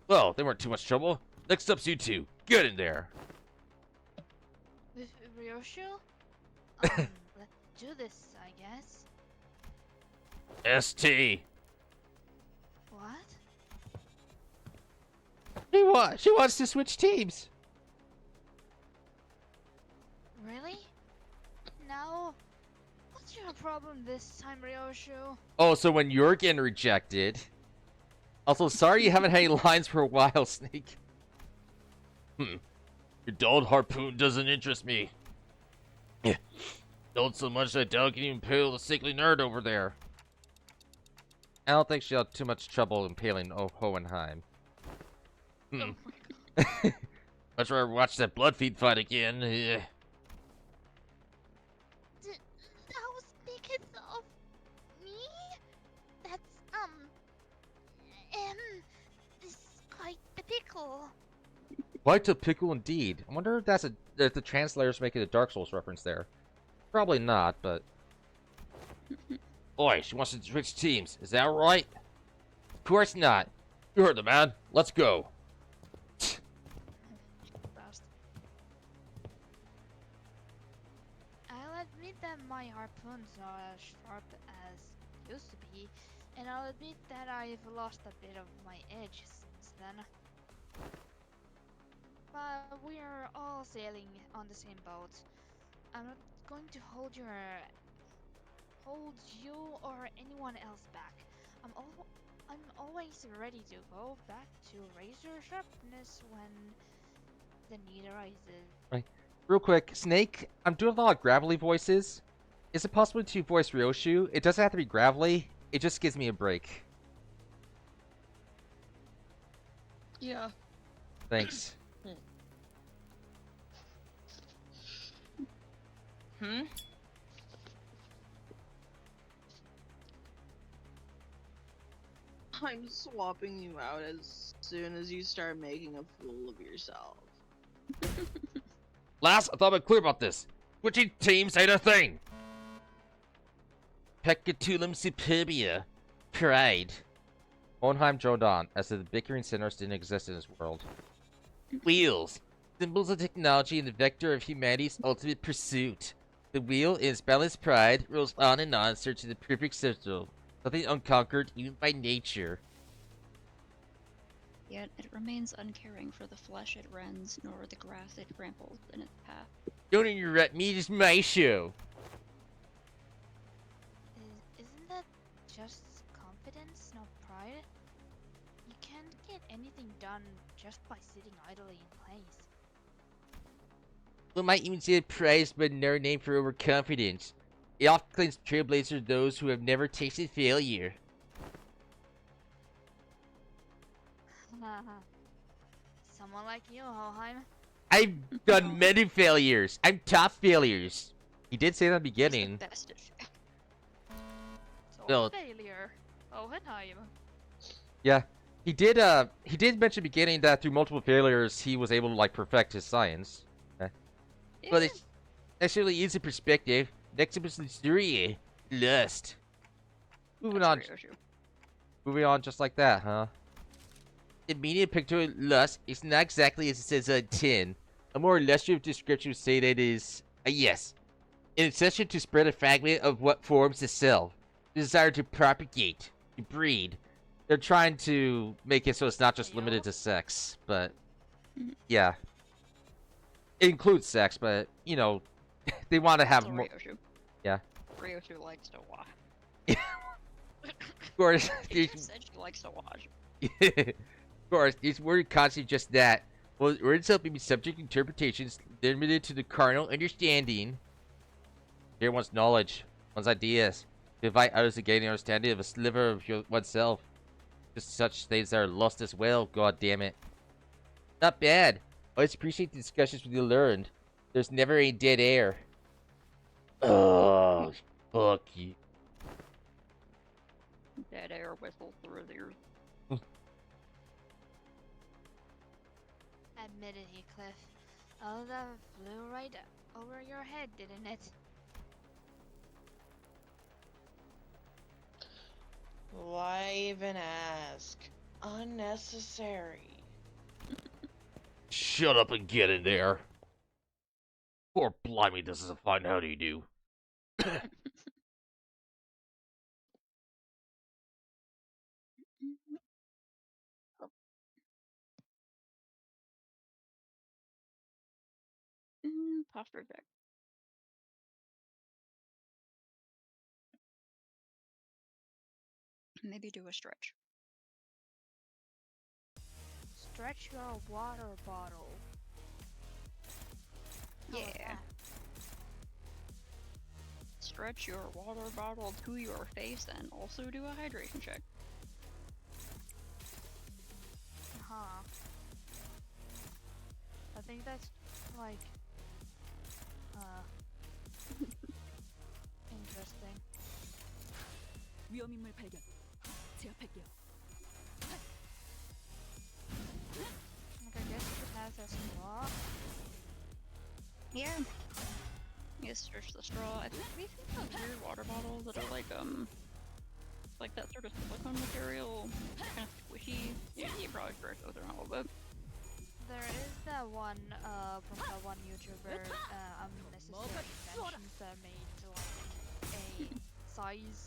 Well, they weren't too much trouble. Next up's you two. Get in there. With Ryoshu? Let's do this, I guess. ST. What? She wants to switch teams. Really? Now, what's your problem this time, Ryoshu? Oh, so when you're getting rejected. Also, sorry you haven't had any lines for a while, Snake. Your dulled harpoon doesn't interest me. Yeah. Dulled so much that I doubt I can even impale the sickly nerd over there. I don't think she'll have too much trouble impaling Hohenheim. Oh Much rather watch that Bloodfeed fight again. That was because of me? That's Bite to pickle indeed. I wonder if that's if the translator's making a Dark Souls reference there. Probably not, but. Oi, she wants to switch teams. Is that right? Of course not. You heard the man. Let's go. Fast. I'll admit that my harpoons are as sharp as they used to be, and I'll admit that I've lost a bit of my edge since then. But we are all sailing on the same boat. I'm not going to hold you or anyone else back. I'm always ready to go back to razor sharpness when the need arises. Right. Real quick, Snake, I'm doing a lot of gravelly voices. Is it possible to voice Ryoshu? It doesn't have to be gravelly. It just gives me a break. Yeah. Thanks. Hmm? I'm swapping you out as soon as you start making a fool of yourself. Last, I thought I'd clear about this. Switching teams ain't a thing. Pecatulum superbia. Pride. Onheim droned on, as if the bickering sinners didn't exist in his world. Wheels. Symbols of technology and the vector of humanity's ultimate pursuit. The wheel, in its balanced pride, rolls on and on, searching the perfect circle. Something unconquered, even by nature. Yet it remains uncaring for the flesh it rends, nor the grass it tramples in its path. Don't interrupt me, it's my show. Isn't that just confidence, not pride? You can't get anything done just by sitting idly in place. One might even say praise, but another name for overconfidence. It often claims trailblazers those who have never tasted failure. Someone like you, Hoheim. I've done many failures. I'm top failures. He did say that in the beginning. So failure, Hohenheim. Yeah, he did mention in the beginning that through multiple failures he was able to like perfect his science. But it's actually easy perspective. Next episode 3, Lust. Moving on just like that, huh? The meaning of picture lust is not exactly as it says on tin. A more illustrative description would say that it is yes, an intention to spread a fragment of what forms the cell. The desire to propagate, to breed. They're trying to make it so it's not just limited to sex, but yeah. It includes sex, but you know, they want to have more. Ryoshu. Yeah. Ryoshu likes to watch. Of course. She just said she likes to watch. Of course, these word constantly just that. Well, words help be subject to interpretations limited to the carnal understanding. Here one's knowledge, one's ideas. To invite others to gain the understanding of a sliver of oneself. Just such things that are lost as well, god damn it. Not bad. I always appreciate the discussions with you learned. There's never any dead air. Oh, fuck you. Dead air whistles through his ears. Admit it, Heathcliff. All that flew right over your head, didn't it? Why even ask? Unnecessary. Shut up and get in there. Poor blimey, this is a fine howdy do. Posture check. Maybe do a stretch. Stretch your water bottle. How about Yeah. that? Stretch your water bottle to your face and also do a hydration check. Huh. I think that's like interesting. 위험인물 발견. 제압할게요. Like I guess it has a stretch the straw. I think we think those weird water bottles that are like that sort of silicone material, kind of squishy. You probably correct those around a little bit. There is that one from that one YouTuber, Unnecessary Inventions, that made like a size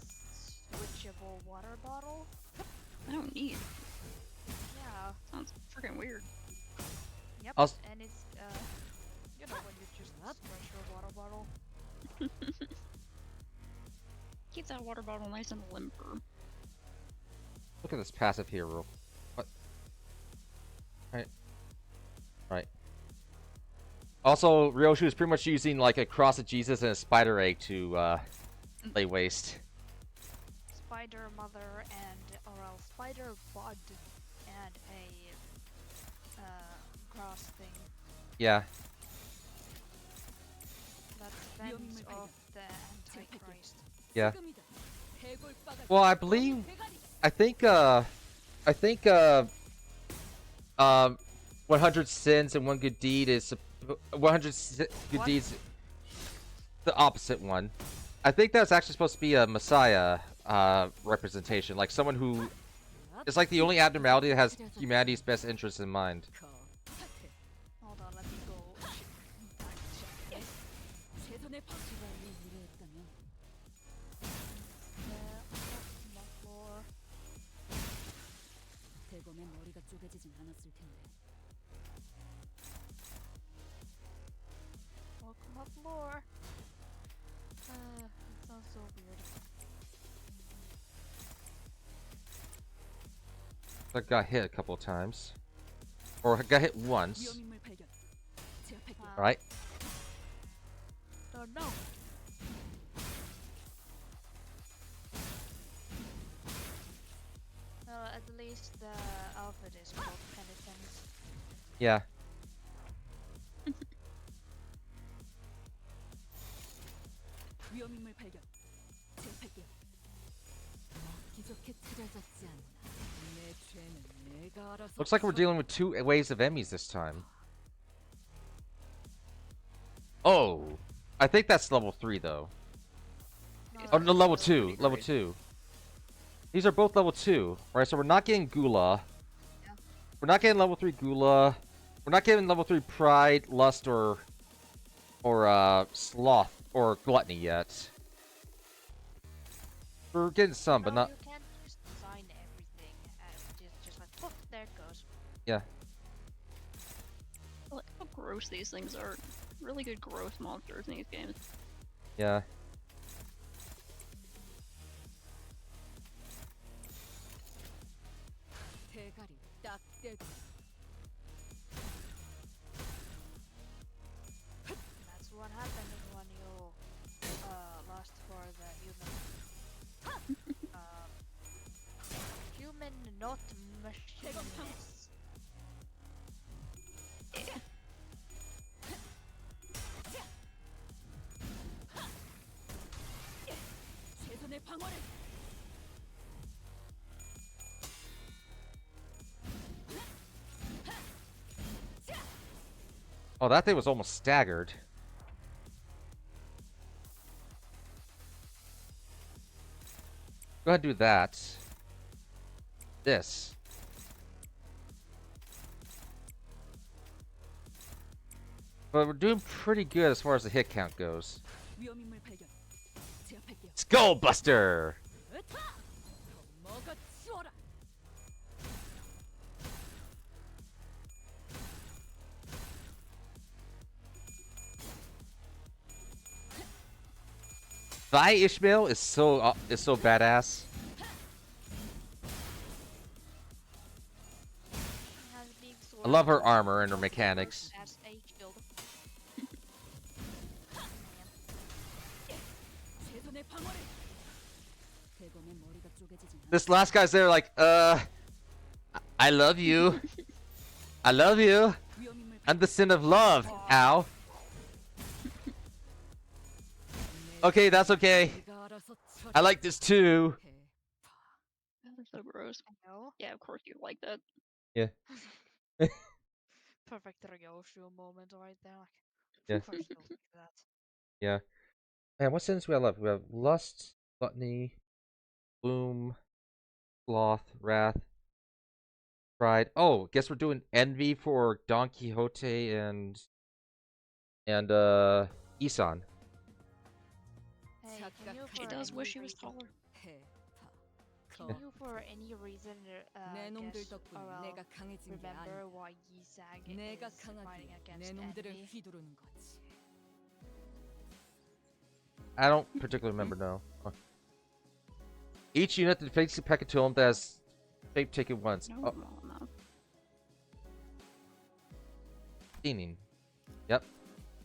switchable water bottle. I don't need. Yeah. Sounds freaking weird. Yep. Also- And it's you know when you just stretch your water bottle. Keep that water bottle nice and limper. Look at this passive here, real. What? Right. Also, Ryoshu is pretty much using like a cross of Jesus and a spider egg to lay waste. Spider mother and or else spider bud and a grass thing. Yeah. That's Venge of the Antichrist. Yeah. Well, I believe, I think 100 sins and one good deed is 100 good What? deeds. The opposite one. I think that's actually supposed to be a Messiah representation, like someone who is like the only abnormality that has humanity's best interests in mind. Hold on, let me go. 최선의 방식을 무례했다면 My floor. 대검의 머리가 쪼개지진 않았을 텐데. Welcome my floor. It sounds so weird. I got hit a couple of times, or got hit once. 위험인물 발견. 제압할게요. Right? Oh no. At least the outfit is called penitence. Yeah. 위험인물 발견. 제압할게요. 기적해 찾아졌지 않나. 내 죄는 내가 알아서. Looks like we're dealing with two waves of enemies this time. Oh, I think that's level 3 though. Oh no, level 2, level 2. These are both level 2, right? So we're not getting Gula. Yeah. We're not getting level 3 Gula. We're not getting level 3 Pride, Lust, or Sloth or Gluttony yet. We're getting some, but No, not. you can't just design everything and just like, oh, there it goes. Yeah. I like how gross these things are. Really good gross monsters in these games. Yeah. 대가리 딱 떼고. That's what happened when you lost for the human not machinist. 최선의 방어를. Oh, that thing was almost staggered. Go ahead and do that. This. But we're doing pretty good as far as the hit count goes. 위험인물 발견. 제압할게요. Skullbuster! 으타! 더 먹어 치워라. Vi Ishmael is so badass. Has big I sword love her and armor and her also mechanics. works as a shield. 최선의 방어를. 대검의 머리가 쪼개지진 않았을 This last guy's there like, I love you. I love you. 위험인물 I'm the sin of love. Ow. Okay, that's okay. 내가 알아서 I like this too. They're so gross. I know. Yeah, of course you like that. Yeah. Perfect Ryoshu moment right there. Like, Yeah. of course you'll like that. Yeah. And what sentence we have left? We have lust, gluttony, gloom, sloth, wrath, pride. Oh, guess we're doing envy for Don Quixote and Isan. Hey, can you She for does any wish she was reason- taller. Can you for any reason 내 놈들 guess 덕분에 or 내가 강해진 게 remember 아니야. why Yisag 내가 is fighting 강하기에 against 내 놈들을 envy? 휘두르는 거지. I don't particularly remember, no. Each unit that defeats the Pekatomb that has shape taken once. No, Oh, no. Steaming. Yep.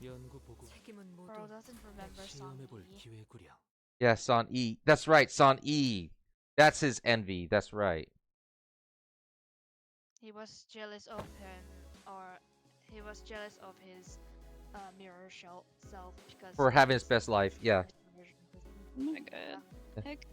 연구 보고 책임은 모두 Bro doesn't remember Song 시험해볼 Yi. 기회구려. Yeah, San E. That's right, San E. That's his envy. That's right. He was jealous of him, or he was jealous of his mirror self because For he having his was best life, yeah. the version of his- Oh my god. Yeah. Heck.